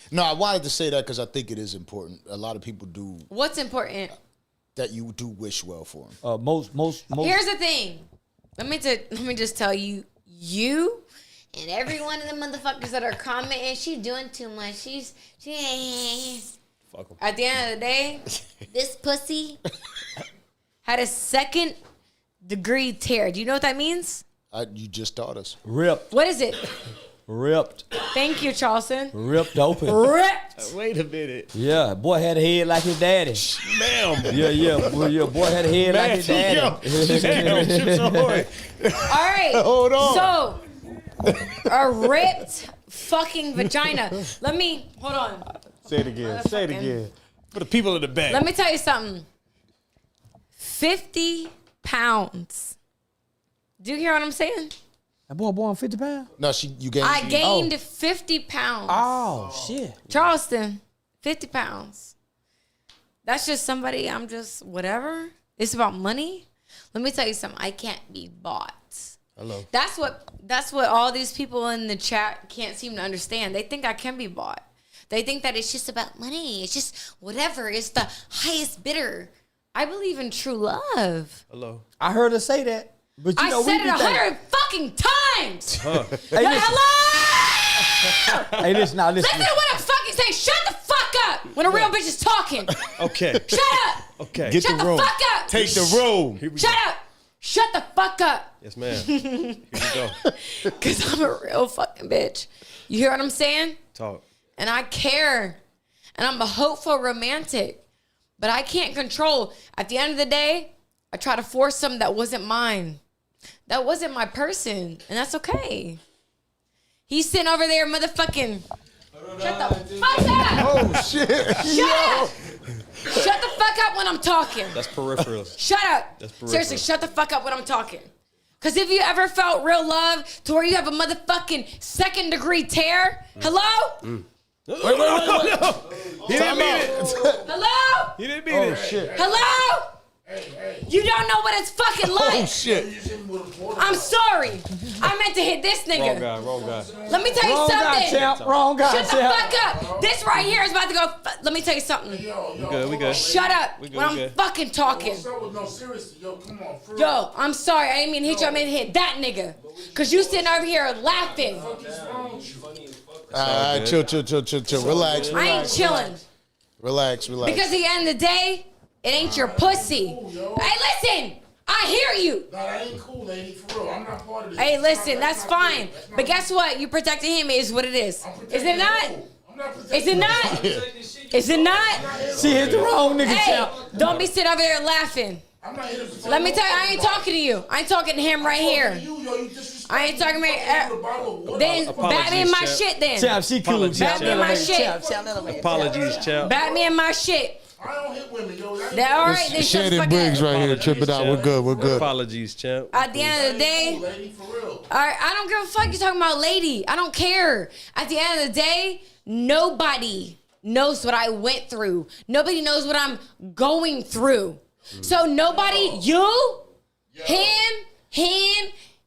No, I wanted to say that because I think it is important. A lot of people do. What's important? That you do wish well for them. Most. Here's the thing. Let me just tell you, you and every one of the motherfuckers that are commenting, she's doing too much. She Fuck 'em. At the end of the day, this pussy had a second degree tear. Do you know what that means? You just taught us. Ripped. What is it? Ripped. Thank you, Charleston. Ripped open. Ripped. Wait a minute. Yeah, boy had a head like his daddy. Ma'am. Yeah. Boy had a head like his daddy. Damn, Chips Ahoy. All right. Hold on. So, a ripped fucking vagina. Hold on. Say it again. Say it again. For the people in the back. Let me tell you something. 50 pounds. Do you hear what I'm saying? That boy born 50 pounds? No, you gained. I gained 50 pounds. Oh, shit. Charleston, 50 pounds. That's just somebody, I'm just whatever. It's about money. Let me tell you something. I can't be bought. Hello. That's what all these people in the chat can't seem to understand. They think I can be bought. They think that it's just about money. It's just whatever. It's the highest bidder. I believe in true love. Hello. I heard her say that. But you know, I said it 100 fucking times. Hey, Hello? Hey, listen. Listen to what I'm fucking saying. Shut the fuck up when a real bitch is talking. Okay. Shut up. Okay. Get Shut the room. fuck up. Take the room. Shut up. Shut the fuck up. Yes, ma'am. Here we go. Because I'm a real fucking bitch. You hear what I'm saying? Talk. And I care. And I'm a hopeful romantic. But I can't control. At the end of the day, I try to force something that wasn't mine. That wasn't my person. And that's okay. He's sitting over there motherfucking. Shut the fuck up. Oh, shit. Shut up. Shut the fuck up when I'm talking. That's peripheral. Shut up. That's peripheral. Seriously, shut the fuck up when I'm talking. Because if you ever felt real love to where you have a motherfucking second degree tear, hello? Wait. He didn't mean it. Hello? He didn't mean it. Shit. Hello? You don't know what it's fucking like. Oh shit. I'm sorry. I meant to hit this nigga. Wrong guy. Let me tell you something. Wrong guy, Shut the fuck up. This right here is about to go. Let me tell you something. We good. Shut up when I'm fucking talking. No, seriously, yo, come on, for real. Yo, I'm sorry. I didn't mean to hit you. I meant to hit that nigga. Cause you sitting over here laughing. Alright, chill. Relax. I ain't chilling. Relax. Because at the end of the day, it ain't your pussy. Hey, listen. I hear you. Nah, that ain't cool, lady, for real. I'm not part of this. Hey, listen. That's fine. But guess what? You protecting him is what it is. Is it not? Is it not? Is it not? She hit the wrong nigga, Hey, champ. don't be sitting over there laughing. Let me tell you, I ain't talking to you. I ain't talking to him right here. I ain't talking about. Then bat me in my shit. Then Champ, she cool. bat me in my shit. Apologies, champ. Bat me in my shit. I don't hit women, yo. All right, then shut the Shaded fuck Briggs up. right here. Trip it out. We're good. Apologies, champ. At the end of the day, Lady, for real. all right, I don't give a fuck you talking about lady. I don't care. At the end of the day, nobody knows what I went through. Nobody knows what I'm going through. So nobody, you, him,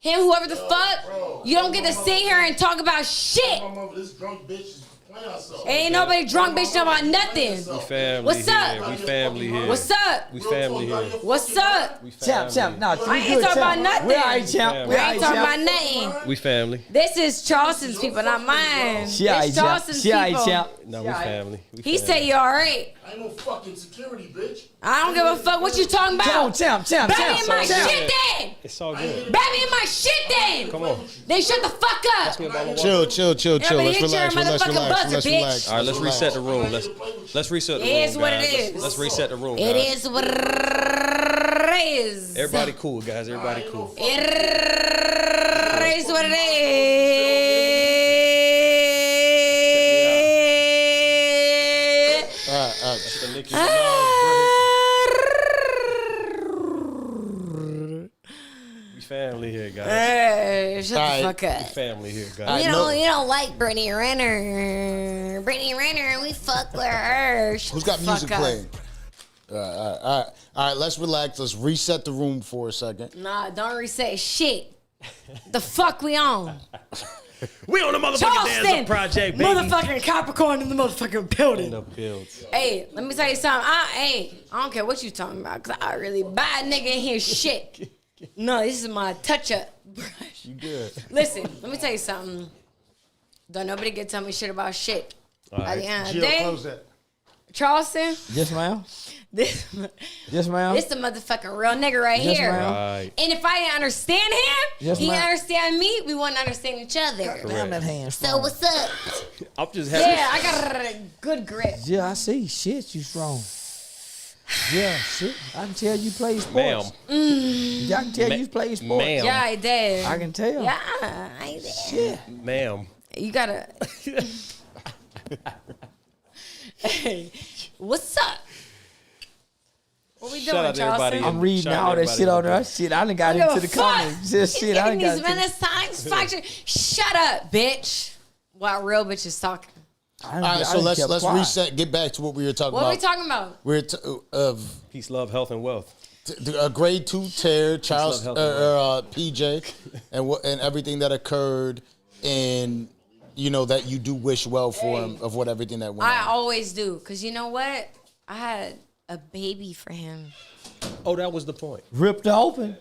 whoever the fuck, you don't get to sit here and talk about shit. My mother, this drunk bitch is playing herself. Ain't nobody drunk bitch know about nothing. We family What's here. up? We family here. What's up? We family here. What's up? Champ, nah, I ain't talking about nothing. We all right, champ. We ain't talking about nothing. We family. This is Charleston's people, not mine. She all right, It's champ. Charleston's She all right, people. champ. No, we family. He say you all right. I ain't no fucking security, bitch. I don't give a fuck what you talking about. Come on, champ. Bat me in my shit then. It's all good. Bat me in my shit then. Come on. Then shut the fuck up. Chill. Everybody Let's hit your relax. motherfucking buzzer, bitch. Relax. All right, let's reset the room. Let's reset the room. It is what guys. it is. Let's reset the room. Guys. It is what it is. Everybody cool, guys. Everybody cool. It is what it is. We family here, guys. Hey, shut the fuck We up. family here, guys. You don't like Brittany Renner. Brittany Renner, we fuck with her. Shut Who's got the fuck music up. playing? All right. Let's relax. Let's reset the room for a second. Nah, don't reset shit. The fuck we on? We on the motherfucking Charleston, Danza Project, baby. motherfucking Capricorn in the motherfucking building. In the builds. Hey, let me tell you something. I don't care what you talking about, cause I really bad nigga in here shit. No, this is my touch-up brush. You good. Listen, let me tell you something. Don't nobody get tell me shit about shit. All At right. the end of the Jill, day, close that. Charleston, Yes, ma'am. this Yes, ma'am. the motherfucking real nigga right Yes, here. ma'am. Right. And if I didn't understand him, Yes, he ma'am. didn't understand me, we wouldn't understand each other. Damn, that hand's So strong. what's up? I'm just happy. Yeah, I got a good grip. Yeah, I see. Shit, you strong. Yeah, shit. I can tell you play sports. Yeah, I can tell you play sports. Ma'am. Yeah, I did. I can tell. Yeah, I did. Shit. Ma'am. You gotta. Hey, what's up? What we Shout doing, out to everybody. Charleston? I'm reading Shout out all that everybody shit on in the there. Shit, I done got I don't into give the a fuck. comments. Just He's shit, I giving done got these into minutes satisfaction. Shut up, bitch. While real bitch is talking. All right, so let's reset. Get back to what we were talking What about. are we talking about? We're of Peace, love, health, and wealth. a grade 2 tear, Charleston, health, PJ, and everything that occurred, and that you do wish well for him of what everything that went I on. always do, cause you know what? I had a baby for him. Oh, that was the point. ripped open.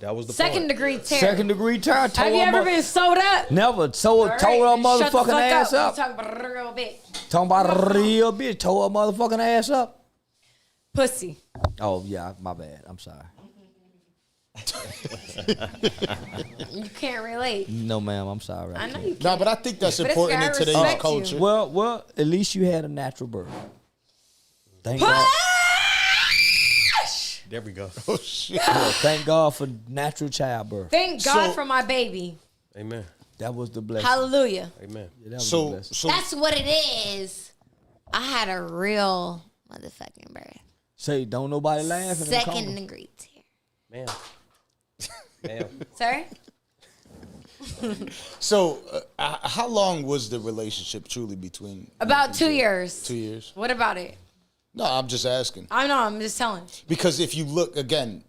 That was the Second point. degree tear. Second degree tear. Have you ever been sewed up? Never. Tore All right, her then shut the motherfucking fuck ass up. up. We talking about a real bitch. Talking about a real bitch. Tore her motherfucking ass up. Pussy. Oh, yeah. My bad. I'm sorry. You can't relate. No, ma'am. I'm sorry. I know you can't. No, but I think that's But it's important in gotta today's respect culture. you. Well, at least you had a natural birth. Thank God. There we go. Oh shit! Well, thank God for natural childbirth. Thank God So- for my baby. Amen. That was the blessing. Hallelujah. Amen. Yeah, that was the So blessing. That's what it is. I had a real motherfucking birth. Say, don't nobody laugh. In the Second comment. degree tear. Ma'am. Ma'am. Sorry? So, how long was the relationship truly between? About 2 years. 2 years. What about it? No, I'm just asking. I know. I'm just telling. Because if you look again,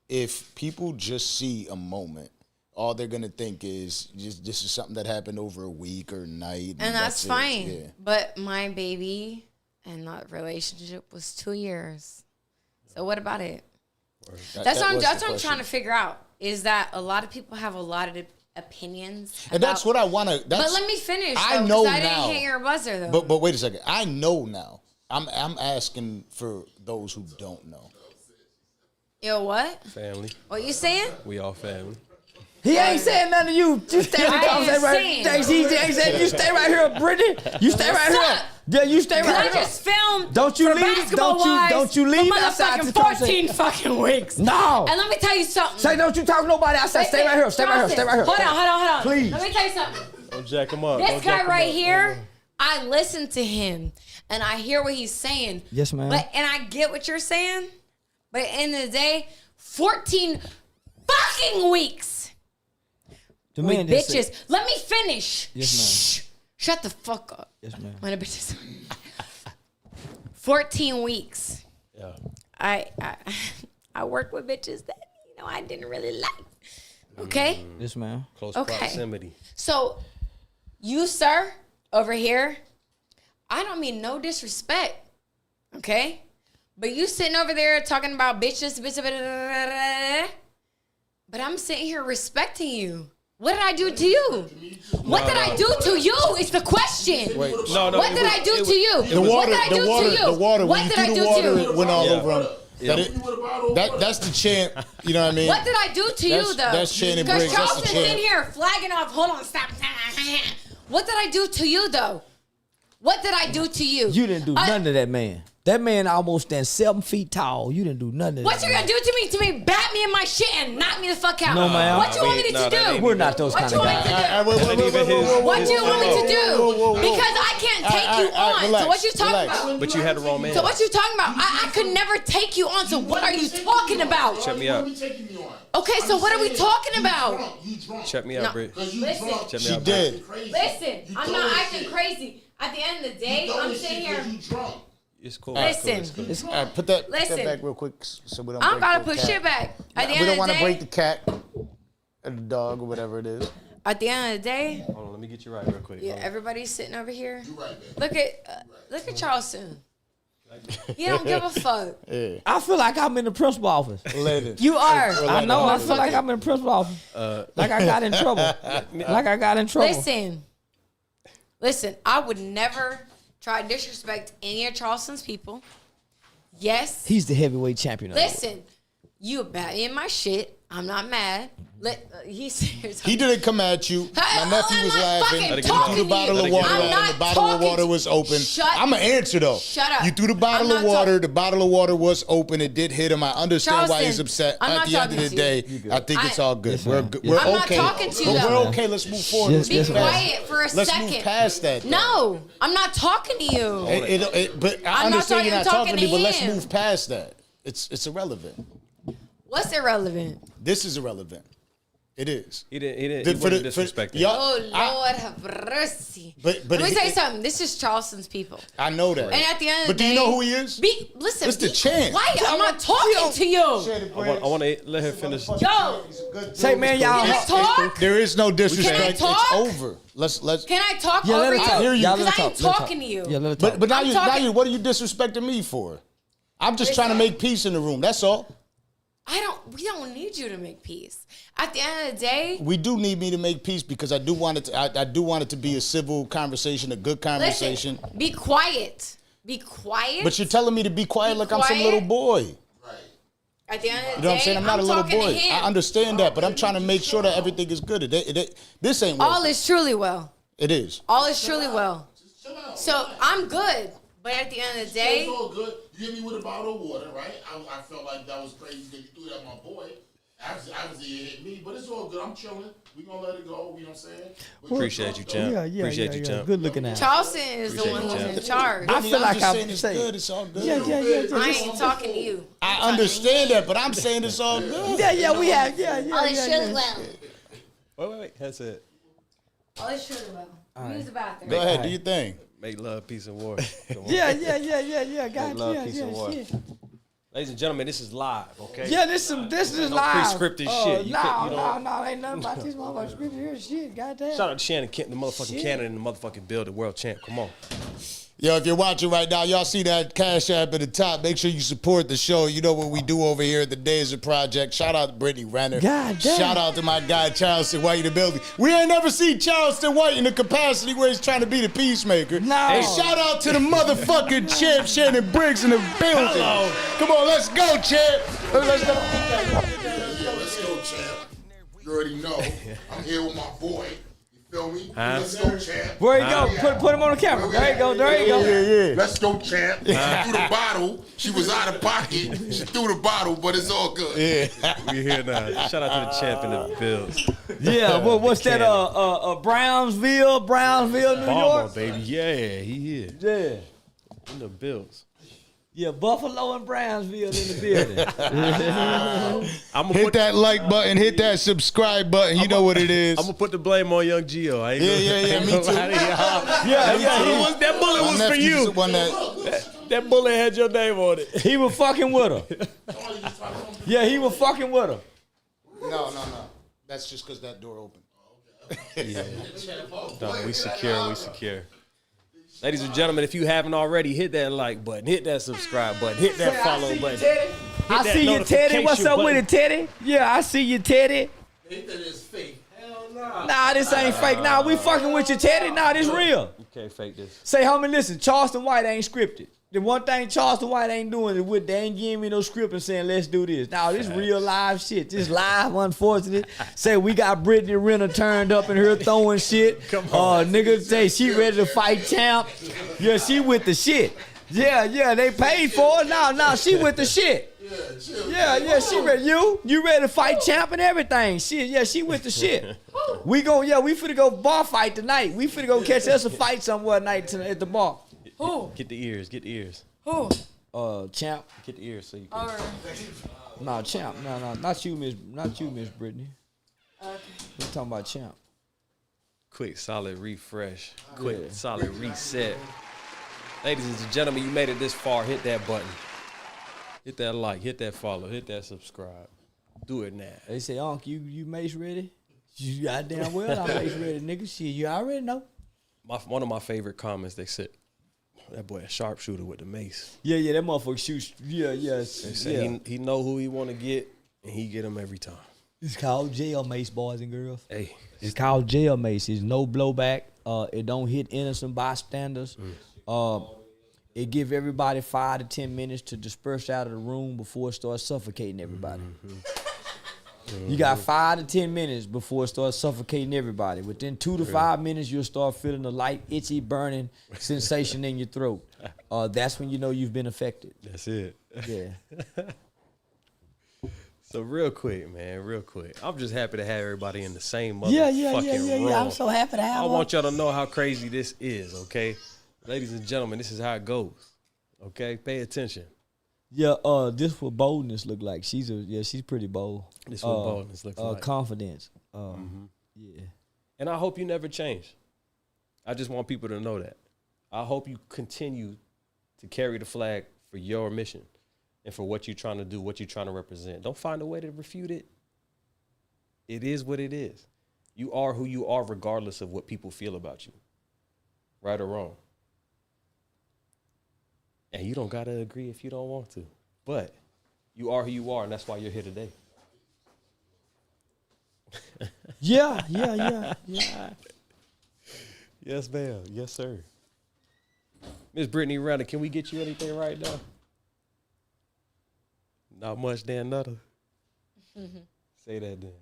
if people just see a moment, all they're gonna think is just this is something that happened over a week or night, And that's it. fine. Yeah. But my baby and that relationship was 2 years. So what about it? That's what I'm trying to figure out. Is that a lot of people have a lot of opinions. And that's what I want to. But let me finish. I though, know I didn't now. hit your buzzer though. But wait a second. I know now. I'm asking for those who don't know. Yo, what? Family. What you saying? We all family. He ain't saying nothing to you. You stay in the conversation right. He ain't saying you stay right here, Brittany. You stay right here. Yeah, you stay right here. I just filmed. Don't you for leave? Basketball Don't you leave for outside motherfucking this 14 conversation. fucking weeks. No. And let me tell you something. Say don't you talk to nobody outside. Stay right here. Stay right here. Stay right here. Hold on. Please. Let me tell you something. Don't jack him up. This guy right here, I listen to him and I hear what he's saying. Yes, ma'am. And I get what you're saying. But at the end of the day, 14 fucking weeks. The with man just bitches. said- Let me finish. Yes, ma'am. Shh. Shut the fuck up. Yes, ma'am. When the bitches. 14 weeks. Yeah. I work with bitches that I didn't really like. Okay? Yes, ma'am. Close Okay. proximity. So, you, sir, over here, I don't mean no disrespect, okay? But you sitting over there talking about bitches, but I'm sitting here respecting you. What did I do to you? What did I do to you is the question. Wait, No. What did I do to you? The water, What did I do to you? the water. What When you did I threw do the water, to you? it went all Yeah. over him. That's the chant. You know what I mean? What did I do to you, though? That's Shannon Because Briggs. That's the Charleston's in chant. here flagging off. Hold on, stop. What did I do to you, though? What did I do to you? You didn't do nothing to that man. That man almost stands 7 feet tall. You didn't do nothing to What that you man. gonna do to me? To me, bat me in my shit and knock me the fuck out? No, ma'am. What you want me to That do? ain't We're not those What kind you of want me guys. to do? What do you want me to do? Because I can't take you on. relax, So what you talking relax. about? But you had a romance. So what you talking about? I could never take you on. So what are you talking about? Check me out. Okay, so what are we talking about? Check me out, No. Britt. Listen, Check me She out, Britt. did. listen. I'm not acting crazy. At the end of the day, I'm sitting here. It's cool. Listen. It's cool. It's cool. All right, put that Listen. back real quick so we don't. I'm break about to the put cat. shit back. At the We end don't of want the to break day, the cat or the dog or whatever it is. at the end of the day, Hold on, let me get you right real quick. yeah, Hold on. everybody's sitting over here. Look at Charleston. He don't give a fuck. Yeah. I feel like I'm in the principal office. Ladies. You are. I know. I feel like I'm in the principal office. Like I got in trouble. Like I got in trouble. Listen. I would never try to disrespect any of Charleston's people. Yes. He's the heavyweight champion. Listen, you bat me in my shit. I'm not mad. He didn't come at you. My nephew was laughing. You threw the bottle of water out, and the bottle of water was open. I'm gonna answer though. Shut up. You threw the bottle of water. The bottle of water was open. It did hit him. I understand why he's upset. At the end of the day, I think it's all good. We're I'm not okay. talking to you, But though. we're okay. Let's move forward. Let's Be move past- quiet for a Let's second. move past that. though. No, I'm not talking to you. But I I'm understand you're not not talking talking to me. to But let's him. move past that. It's irrelevant. What's irrelevant? This is irrelevant. It is. He wasn't disrespecting. y'all- Oh, Lord have mercy. But Let me he- tell you something. This is Charleston's people. I know that. And at the end of But the do day, you know who he is? Listen, It's the be champ. quiet. I'm not talking to you. I want to let her finish. Yo, Say, man, y'all. can I talk? There is no disrespect. Can I talk? It's over. Let's. Can I talk Yeah, let over her you? talk. hear you. Y'all let Because her I ain't talk. Let her talking to you. Yeah, let her talk. But now I'm you talking- what are you disrespecting me for? I'm just trying to make peace in the room. That's all. We don't need you to make peace. At the end of the day, We do need me to make peace because I do want it to. I do want it to be a civil conversation, a good conversation. listen, be quiet. Be quiet. But you're telling me to be quiet Be like I'm some quiet. little boy. At the end of the You know what day, I'm saying? I'm not a little talking to boy. him. I understand that, but I'm trying to make sure that everything is good. This ain't All working. is truly well. It is. All is truly well. So I'm good. But at the end of the day, It's all good. You hit me with a bottle of water, right? I felt like that was crazy that you threw that at my boy. Obviously, it hit me, but it's all good. I'm chilling. We gonna let it go. You know what I'm saying? But Appreciate you, champ. Appreciate you, champ. Good looking at. Charleston is the one who's in charge. I feel like just I'm saying it's saying. good. It's all good. I ain't talking to you. I understand that, but I'm saying it's all good. Yeah, we have. Yeah. All is truly well. Wait. That's it. Oh, it should have. Use the bathroom. Go ahead, do your thing. Make love, peace, and war. Come on. Yeah. Got Make love, peace, and war. Ladies and gentlemen, this is live, okay? Yeah, this is live. Pre-scripted shit. You No, ain't nothing about this motherfucking scripted here shit. Goddamn. Shout out to Shannon, the motherfucking Cannon in the motherfucking building, world champ. Come on. Yo, if you're watching right now, y'all see that Cash App at the top. Make sure you support the show. You know what we do over here at the Danza Project. Shout out to Brittany Renner. God damn. Shout out to my guy Charleston White in the building. We ain't never seen Charleston White in the capacity where he's trying to be the peacemaker. No. And shout out to the motherfucking champ Shannon Briggs in the building. Hello. Come on, let's go, champ. Let's go. Let's go, champ. You already know. I'm here with my boy. You feel me? Let's go, champ. Where you go? Put him on the camera. There you go. Yeah. Let's go, champ. She threw the bottle. She was out of pocket. She threw the bottle, but it's all good. Yeah. We here now. Shout out to the champ in the builds. Yeah, what's that? Brownsville, New Bomber, York. baby. Yeah, he here. Yeah. In the builds. Yeah, Buffalo and Brownsville in the building. I'm Hit that like button, hit that subscribe button. You know what it is. I'm gonna put the blame on Young Gio. I ain't Yeah, me too. That bullet My was for nephew's you. the one that That bullet had your name on it. He was fucking with her. Yeah, he was fucking with her. No. That's just because that door opened. No, we secure. Ladies and gentlemen, if you haven't already, hit that like button, hit that subscribe button, hit that follow button. I see you, Teddy. What's up with it, Teddy? Yeah, I see you, Teddy. They think it's fake. Hell no. Nah, this ain't fake. Nah, we fucking with you, Teddy. Nah, this real. You can't fake this. Say, homie, listen, Charleston White ain't scripted. The one thing Charleston White ain't doing is they ain't giving me no script and saying, let's do this. Now, this real live shit. This live, unfortunate. Say, we got Brittany Renner turned up in here throwing shit. Come on. Nigga say she ready to fight champ. Yeah, she with the shit. Yeah, they paid for it. Nah, she with the shit. Yeah, she ready. You ready to fight champ and everything. She with the shit. We finna go bar fight tonight. We finna go catch us a fight somewhere tonight at the bar. Who? Get the ears. Who? Champ. Get the ears so you can. Or No, champ. No, not you, Miss Brittany. okay. We talking about champ. Quick, solid refresh. Quick, solid reset. Ladies and gentlemen, you made it this far. Hit that button. Hit that like. Hit that follow. Hit that subscribe. Do it now. They say, Unc, you mace ready? You goddamn well, I'm mace ready, nigga. Shit, you already know. One of my favorite comments, they said, that boy a sharpshooter with the mace. Yeah, that motherfucker shoots. Yeah. They say he know who he want to get, and he get him every time. It's called jail mace, boys and girls. Hey. It's called jail mace. It's no blowback. It don't hit innocent bystanders. It give everybody 5 to 10 minutes to disperse out of the room before it starts suffocating everybody. You got 5 to 10 minutes before it starts suffocating everybody. Within 2 to 5 minutes, you'll start feeling the light, itchy, burning sensation in your throat. That's when you know you've been affected. That's it. Yeah. So real quick, man, I'm just happy to have everybody in the same room. Yeah. I'm so happy to have I her. want y'all to know how crazy this is, okay? Ladies and gentlemen, this is how it goes. Okay? Pay attention. Yeah, this what boldness look like. She's pretty bold. This what boldness looks like. Confidence. Yeah. And I hope you never change. I just want people to know that. I hope you continue to carry the flag for your mission and for what you're trying to do, what you're trying to represent. Don't find a way to refute it. It is what it is. You are who you are regardless of what people feel about you. Right or wrong. And you don't got to agree if you don't want to. But you are who you are, and that's why you're here today. Yeah. Yes, ma'am. Yes, sir. Miss Brittany Renner, can we get you anything right now? Not much, Dan Nutter. Say that then.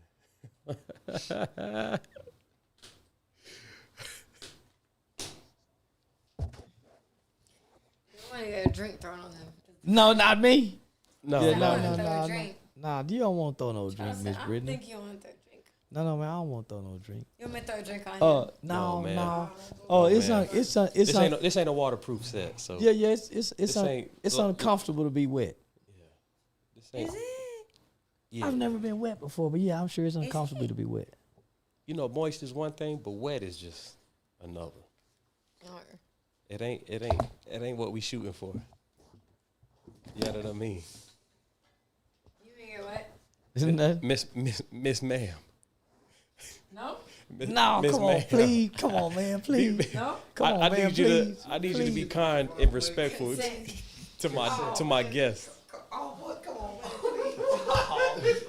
I want to get a drink thrown on them. No, not me. No, Yeah, I no. want to throw a drink. Nah, you don't want to throw no drink, Miss I don't Brittany. think you want to throw a drink. No, man, I don't want to throw no drink. You want me to throw a drink on you? No, man. No. Oh, it's man. This ain't a waterproof set, so Yeah, it's look, uncomfortable to be wet. this ain't. Is it? Yeah. I've never been wet before, but yeah, I'm sure it's uncomfortable to be wet. You know, moist is one thing, but wet is just another. It ain't what we shooting for. You know what I mean? You ain't get what? Isn't that? Miss ma'am. No? No, Miss come on, Ma'am. please. Come on, man, please. No? Come on, I man, need you please. to I need you to be kind and respectful to my guests. Oh, boy, come on, man, please.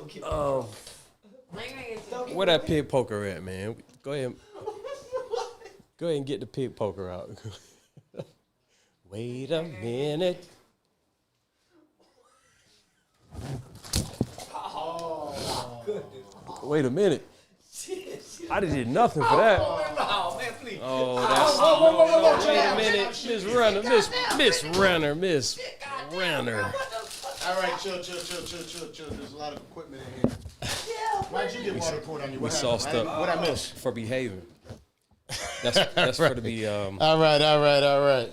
Where that pig poker at, man? Go ahead and get the pig poker out. Wait a minute. Wait a minute. I did nothing for that. Oh, man, please. Oh, that's wait a minute, Miss Renner. All right, chill. There's a lot of equipment in here. Why'd you get water poured on you? We What sauced happened? up. What I miss? For behaving. That's for to be All right.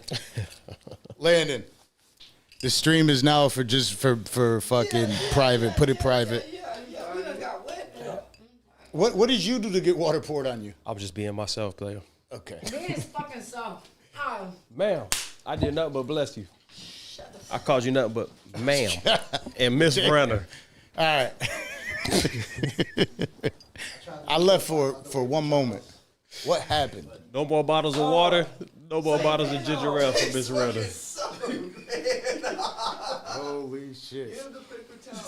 Landon, the stream is now for fucking private. Put it private. Yeah, we done got wet. What did you do to get water poured on you? I was just being myself, player. Okay. Be his fucking self. Ma'am, I did nothing but bless you. I called you nothing but ma'am and Miss Renner. All right. I left for one moment. What happened? No more bottles of water. No more bottles of ginger ale for Miss Renner. Holy shit.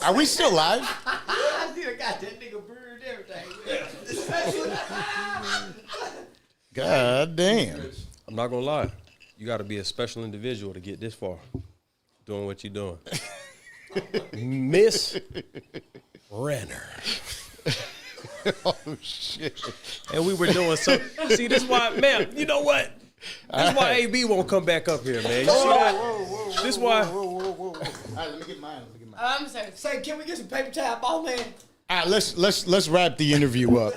Are we still live? I still got that nigga burned everything. God damn. I'm not gonna lie. You got to be a special individual to get this far, doing what you're doing. Miss Renner. Oh shit. And we were doing so. See, this why, man. You know what? This is why AB won't come back up here, man. You see that? This why. Whoa. All right, let me get mine. I'm sorry. Say, can we get some paper towel, ball man? All right, let's wrap the interview up.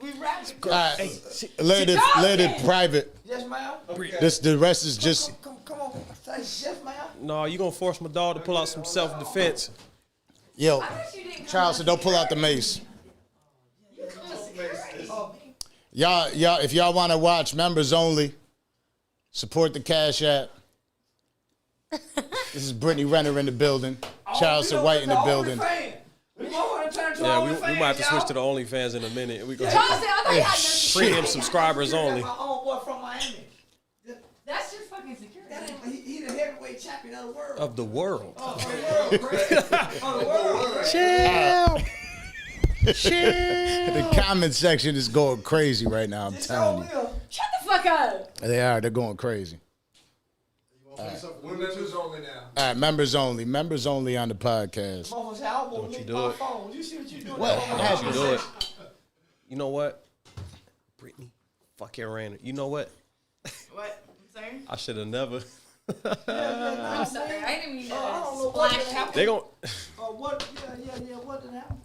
We wrapped. All right, let it private. Yes, ma'am. The rest is just. Come on. Say yes, ma'am. No, you gonna force my dog to pull out some self-defense. Yo, Charleston, don't pull out the mace. Y'all, if y'all want to watch members only, support the Cash App. This is Brittany Renner in the building. Charleston White in the building. Yeah, we might have to switch to the OnlyFans in a minute. We gonna Charleston, I thought you had no premium subscribers only. My own boy from Miami. That's your fucking security. He the heavyweight champion of the world. Of the world. The comment section is going crazy right now. I'm telling you, Shut the fuck up. they're going crazy. We're members only now. All right, members only on the podcast. Don't you do it. You see what you doing? Don't you do it. You know what? Brittany fucking Renner. You know what? What? I'm sorry? I should have never. I'm sorry. I didn't mean to I don't know splash what out. They gon' What? Yeah. What did happen?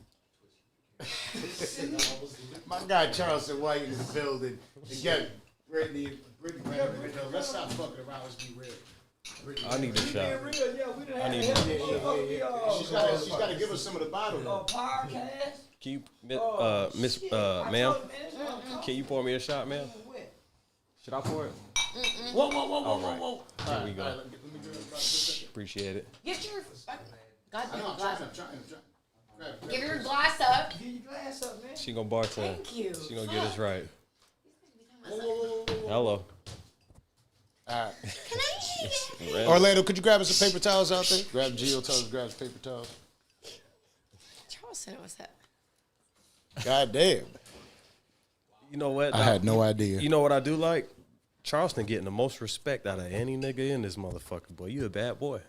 My guy Charleston White in the building. Again, Brittany Renner. Let's stop fucking around. Let's be real. I need a shot. I need She's got to give us some of the bottle though. Podcast. Can you, Miss, ma'am? Can you pour me a shot, ma'am? Should I pour it? Whoa. All right. Here we go. Appreciate it. Get your goddamn I'm glass. trying. Give your glass up. Get your glass up, man. She gonna bartend. Thank you. She gonna get us right. Hello. All right. Can I eat it? Orlando, could you grab us some paper towels out there? Grab Gio, tell us to grab us paper towels. Charleston, what's that? God damn. You know what? I had no idea. You know what I do like? Charleston getting the most respect out of any nigga in this motherfucker. Boy, you a bad boy.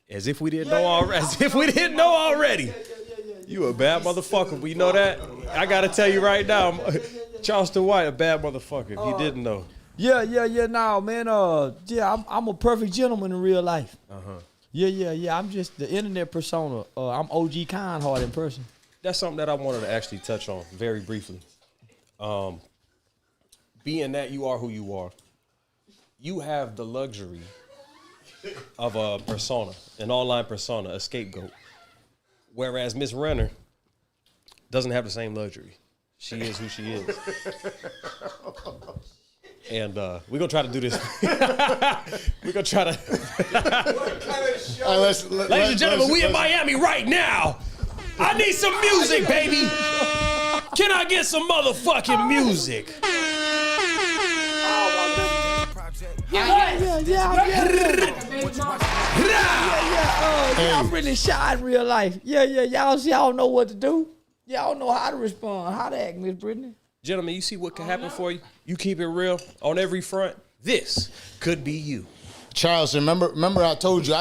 As if we didn't know already. As if we didn't know already. You a bad motherfucker. But you know that? I gotta tell you right now, Charleston White, a bad motherfucker. If you didn't know. Yeah. Nah, man. I'm a perfect gentleman in real life. Yeah. I'm just the internet persona. I'm OG Kindheart in person. That's something that I wanted to actually touch on very briefly. Being that you are who you are, you have the luxury of a persona, an online persona, a scapegoat. Whereas Miss Renner doesn't have the same luxury. She is who she is. And we're going to try to do this. We're going to try to. Ladies and gentlemen, we in Miami right now. I need some music, baby. Can I get some motherfucking music? Y'all really shy in real life. Y'all know what to do. Y'all know how to respond, how to act, Miss Brittany. Gentlemen, you see what could happen for you? You keep it real on every front. This could be you. Charleston, remember I told you.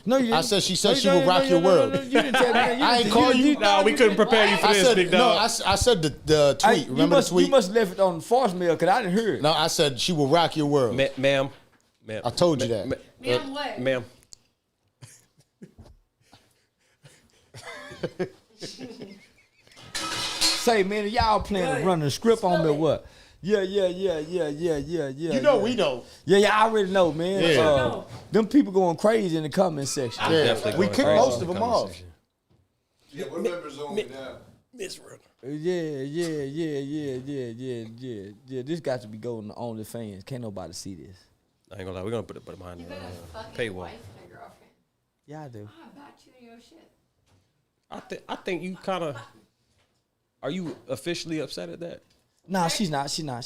No, you didn't. I said she would rock your world. You didn't tell me. I ain't call you. No, we couldn't prepare you for this, big dog. No, I said the tweet. Remember the tweet? You must have left it on the force mail because I didn't hear it. No, I said she will rock your world. Ma'am. I told you that. Ma'am, what? Ma'am. Say, man, y'all planning to run the script on me or what? Yeah. You know we know. Yeah, I already know, man. Yeah. Them people going crazy in the comment section. Yeah, we kicked most of them off. Yeah, we're members only now. Miss Renner. Yeah. This got to be going to OnlyFans. Can't nobody see this. I ain't gonna lie, we're gonna put it behind the paywall. Yeah, I do. I bet you your shit. I think you kind of. Are you officially upset at that? Nah, she's not. She's not.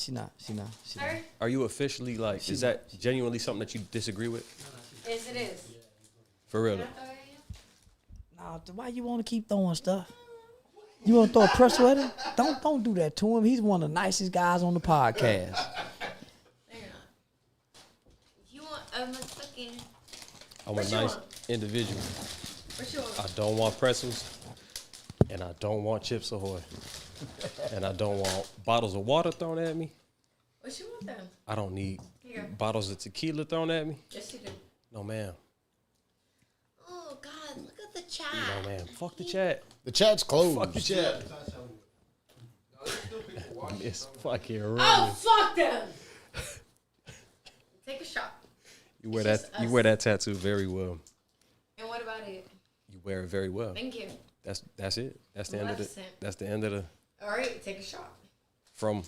Are you officially like? Is that genuinely something that you disagree with? Yes, it is. For real? Nah, why you want to keep throwing stuff? You want to throw a pretzel at him? Don't do that to him. He's one of the nicest guys on the podcast. You want a motherfucking... I'm a nice individual. What you want? I don't want pretzels, and I don't want Chips Ahoy, and I don't want bottles of water thrown at me. What you want then? I don't need Here. bottles of tequila thrown at me. Yes, you do. No, ma'am. Oh, God, look at the chat. No, ma'am. Fuck the chat. The chat's closed. Fuck the chat. It's fucking rude. Oh, fuck them. Take a shot. You wear that. You wear that tattoo very well. And what about it? You wear it very well. Thank you. That's it. That's the end of the. Blessing. That's the end of the. All right, take a shot. From.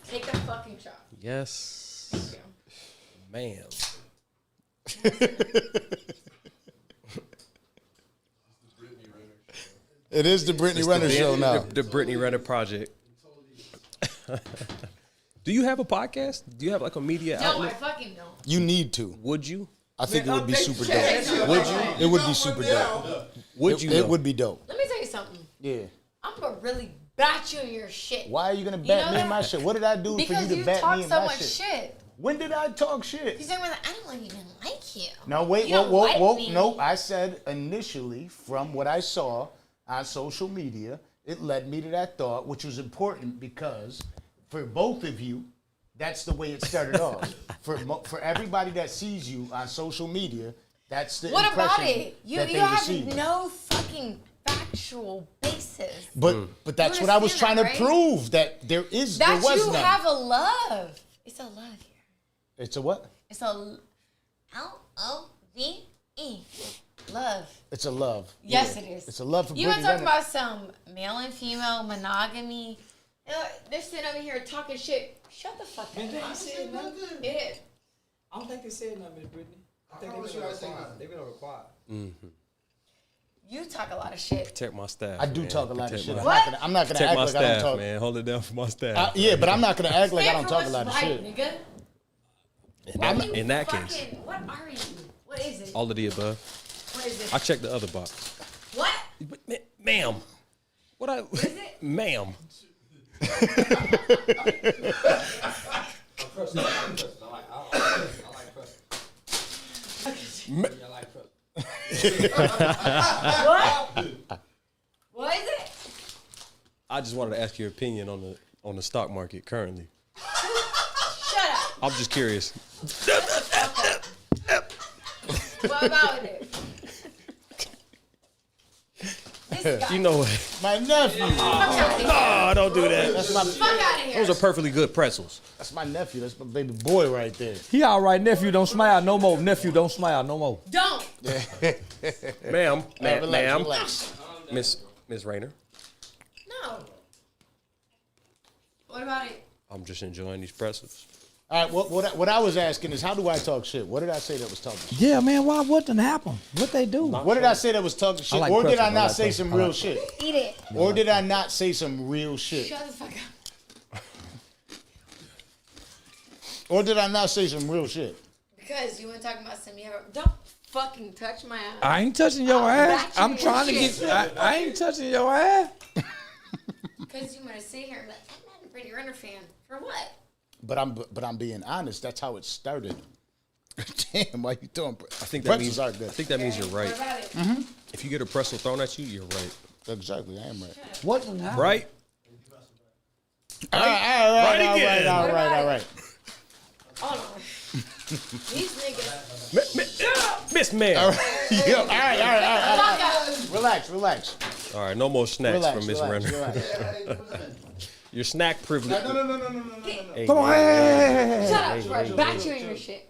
Take a fucking shot. Yes. Thank you. Ma'am. It is the Brittany Renner show now. The Brittany Renner Project. Do you have a podcast? Do you have like a media No, I outlet? fucking don't. You need to. Would you? I think it would be super dope. Would you? It would be super dope. Would you? It though? would be dope. Let me tell you something. Yeah. I'm gonna really bat you in your shit. Why are you gonna You bat know me in that? my shit? What did I do for Because you you to bat talk me in so my much shit? shit. When did I talk shit? You said, well, I don't even like you. No, wait, You don't like whoa. me. No, I said initially from what I saw on social media, it led me to that thought, which was important because for both of you, that's the way it started off. For everybody that sees you on social media, that's the What about impression it? You that they have receive. no fucking factual basis. But that's You what I was trying understand to that, right? prove, that there was That you none. have a love. It's a love here. It's a what? It's a L-O-V-E. Love. It's a love. Yes, Yeah. it is. It's a love for You want Brittany to talk Renner. about some male and female monogamy? You know, they're sitting over here talking shit. Shut the fuck up. It is. I don't think they said nothing, Miss Brittany. I think they've been required. You talk a lot of shit. Protect my staff. I do man. talk a lot of Protect shit. my- I'm not gonna Protect act my like I don't staff, talk. man. Hold it down for my staff. Yeah, but I'm not gonna act like I don't Stand talk for a lot of what's shit. right, nigga. In that Fucking- case, What are you? What is it? all of the above. What is it? I checked the other box. What? But, ma'am, what I? Is it? Ma'am. What? What is it? I just wanted to ask your opinion on the stock market currently. Shut up. I'm just curious. What about it? This guy. You know what? My nephew. Fuck out of here. Oh, don't do that. That's my Fuck out of here. Those are perfectly good pretzels. that's my nephew. That's my baby boy right there. He all right, nephew. Don't smile no more. Nephew, don't smile no more. Don't. Ma'am, Relax, ma'am, relax. Miss Renner. No. What about it? I'm just enjoying these pretzels. All right, what I was asking is, how do I talk shit? What did I say that was talking shit? Yeah, man. Why? What done happened? What they do? What did I say that was talking shit? like Or did pretzels. I not I like say pretzels. some I real like shit? Eat it. Or did I not say some real shit? Shut the fuck up. Or did I not say some real shit? Because you want to talk about some. Don't fucking touch my ass. I ain't touching your ass. back I'm you trying to shit. get. I ain't touching your ass. Because you want to sit here and be like, I'm not a Brittany Renner fan. For what? But I'm being honest. That's how it started. Damn, why you throwing? I think that means. are good. I think that means you're right. What about it? If you get a pretzel thrown at you, you're right. Exactly, I am right. What done happened? Right? All right. Hold on. These niggas. Miss Man. All right. Fuck up. Relax. All right, no more snacks from Miss Renner. Relax. Your snack privilege. No. Hey, Come on, hey. Shut up. Back you in your shit.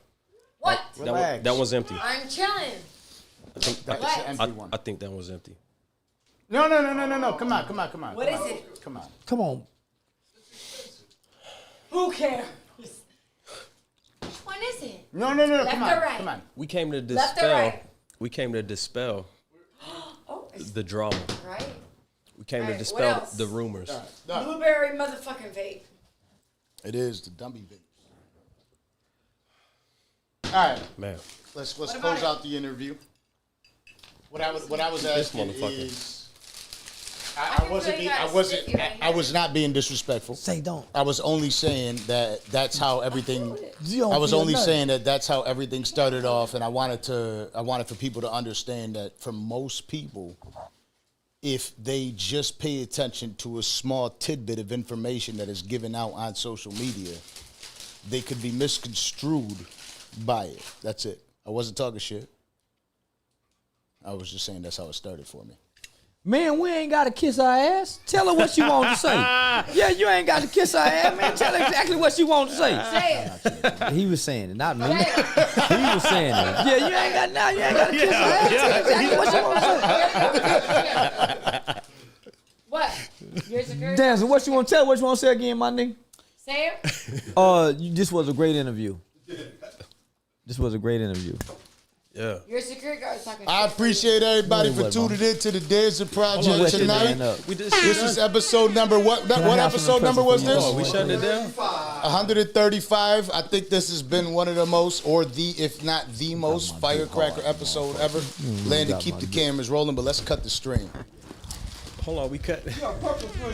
What? Relax. that one's empty. I'm chilling. That's an What? empty one. I think that one's empty. No. Come on. What is it? Come on. Come on. Who cares? Which one is it? No. Left Come or on. right? Come on. We came to Left or dispel. right? We came to dispel Oh, it's the drama. right. We came to Alright, what dispel else? the rumors. Blueberry motherfucking vape. It is the dummy vape. All right. Man, Let's about close it? out the interview. What I was asking motherfucker. is, can feel you guys sit here right I was not being disrespectful. Say don't. I was only saying that that's how everything. You don't I was feel only nothing. saying that that's how everything started off, and I wanted for people to understand that for most people, if they just pay attention to a small tidbit of information that is given out on social media, they could be misconstrued by it. That's it. I wasn't talking shit. I was just saying that's how it started for me. Man, we ain't got to kiss our ass. Tell her what you want to say. Yeah, you ain't got to kiss our ass, man. Tell her exactly what you want to say. Say it. He was saying it, not me. Say it. He was saying it. Yeah, you ain't got to kiss her ass. Tell her exactly what you want to say. What? You're secure? Danza, what you want to tell? What you want to say again, my nigga? Say it. This was a great interview. This was a great interview. yeah. Your security guard is talking I shit. appreciate everybody No, for wait, tuning in to the Danza Project Wet your man tonight. up. We did. This is episode number what? Can I What have some episode number was impressive this? for you? We shutting it down. 135. I think this has been one of the most, or if not the most, firecracker episode ever. Landon, keep the cameras rolling, but let's cut the stream. Hold on, we cut. You got purple stream.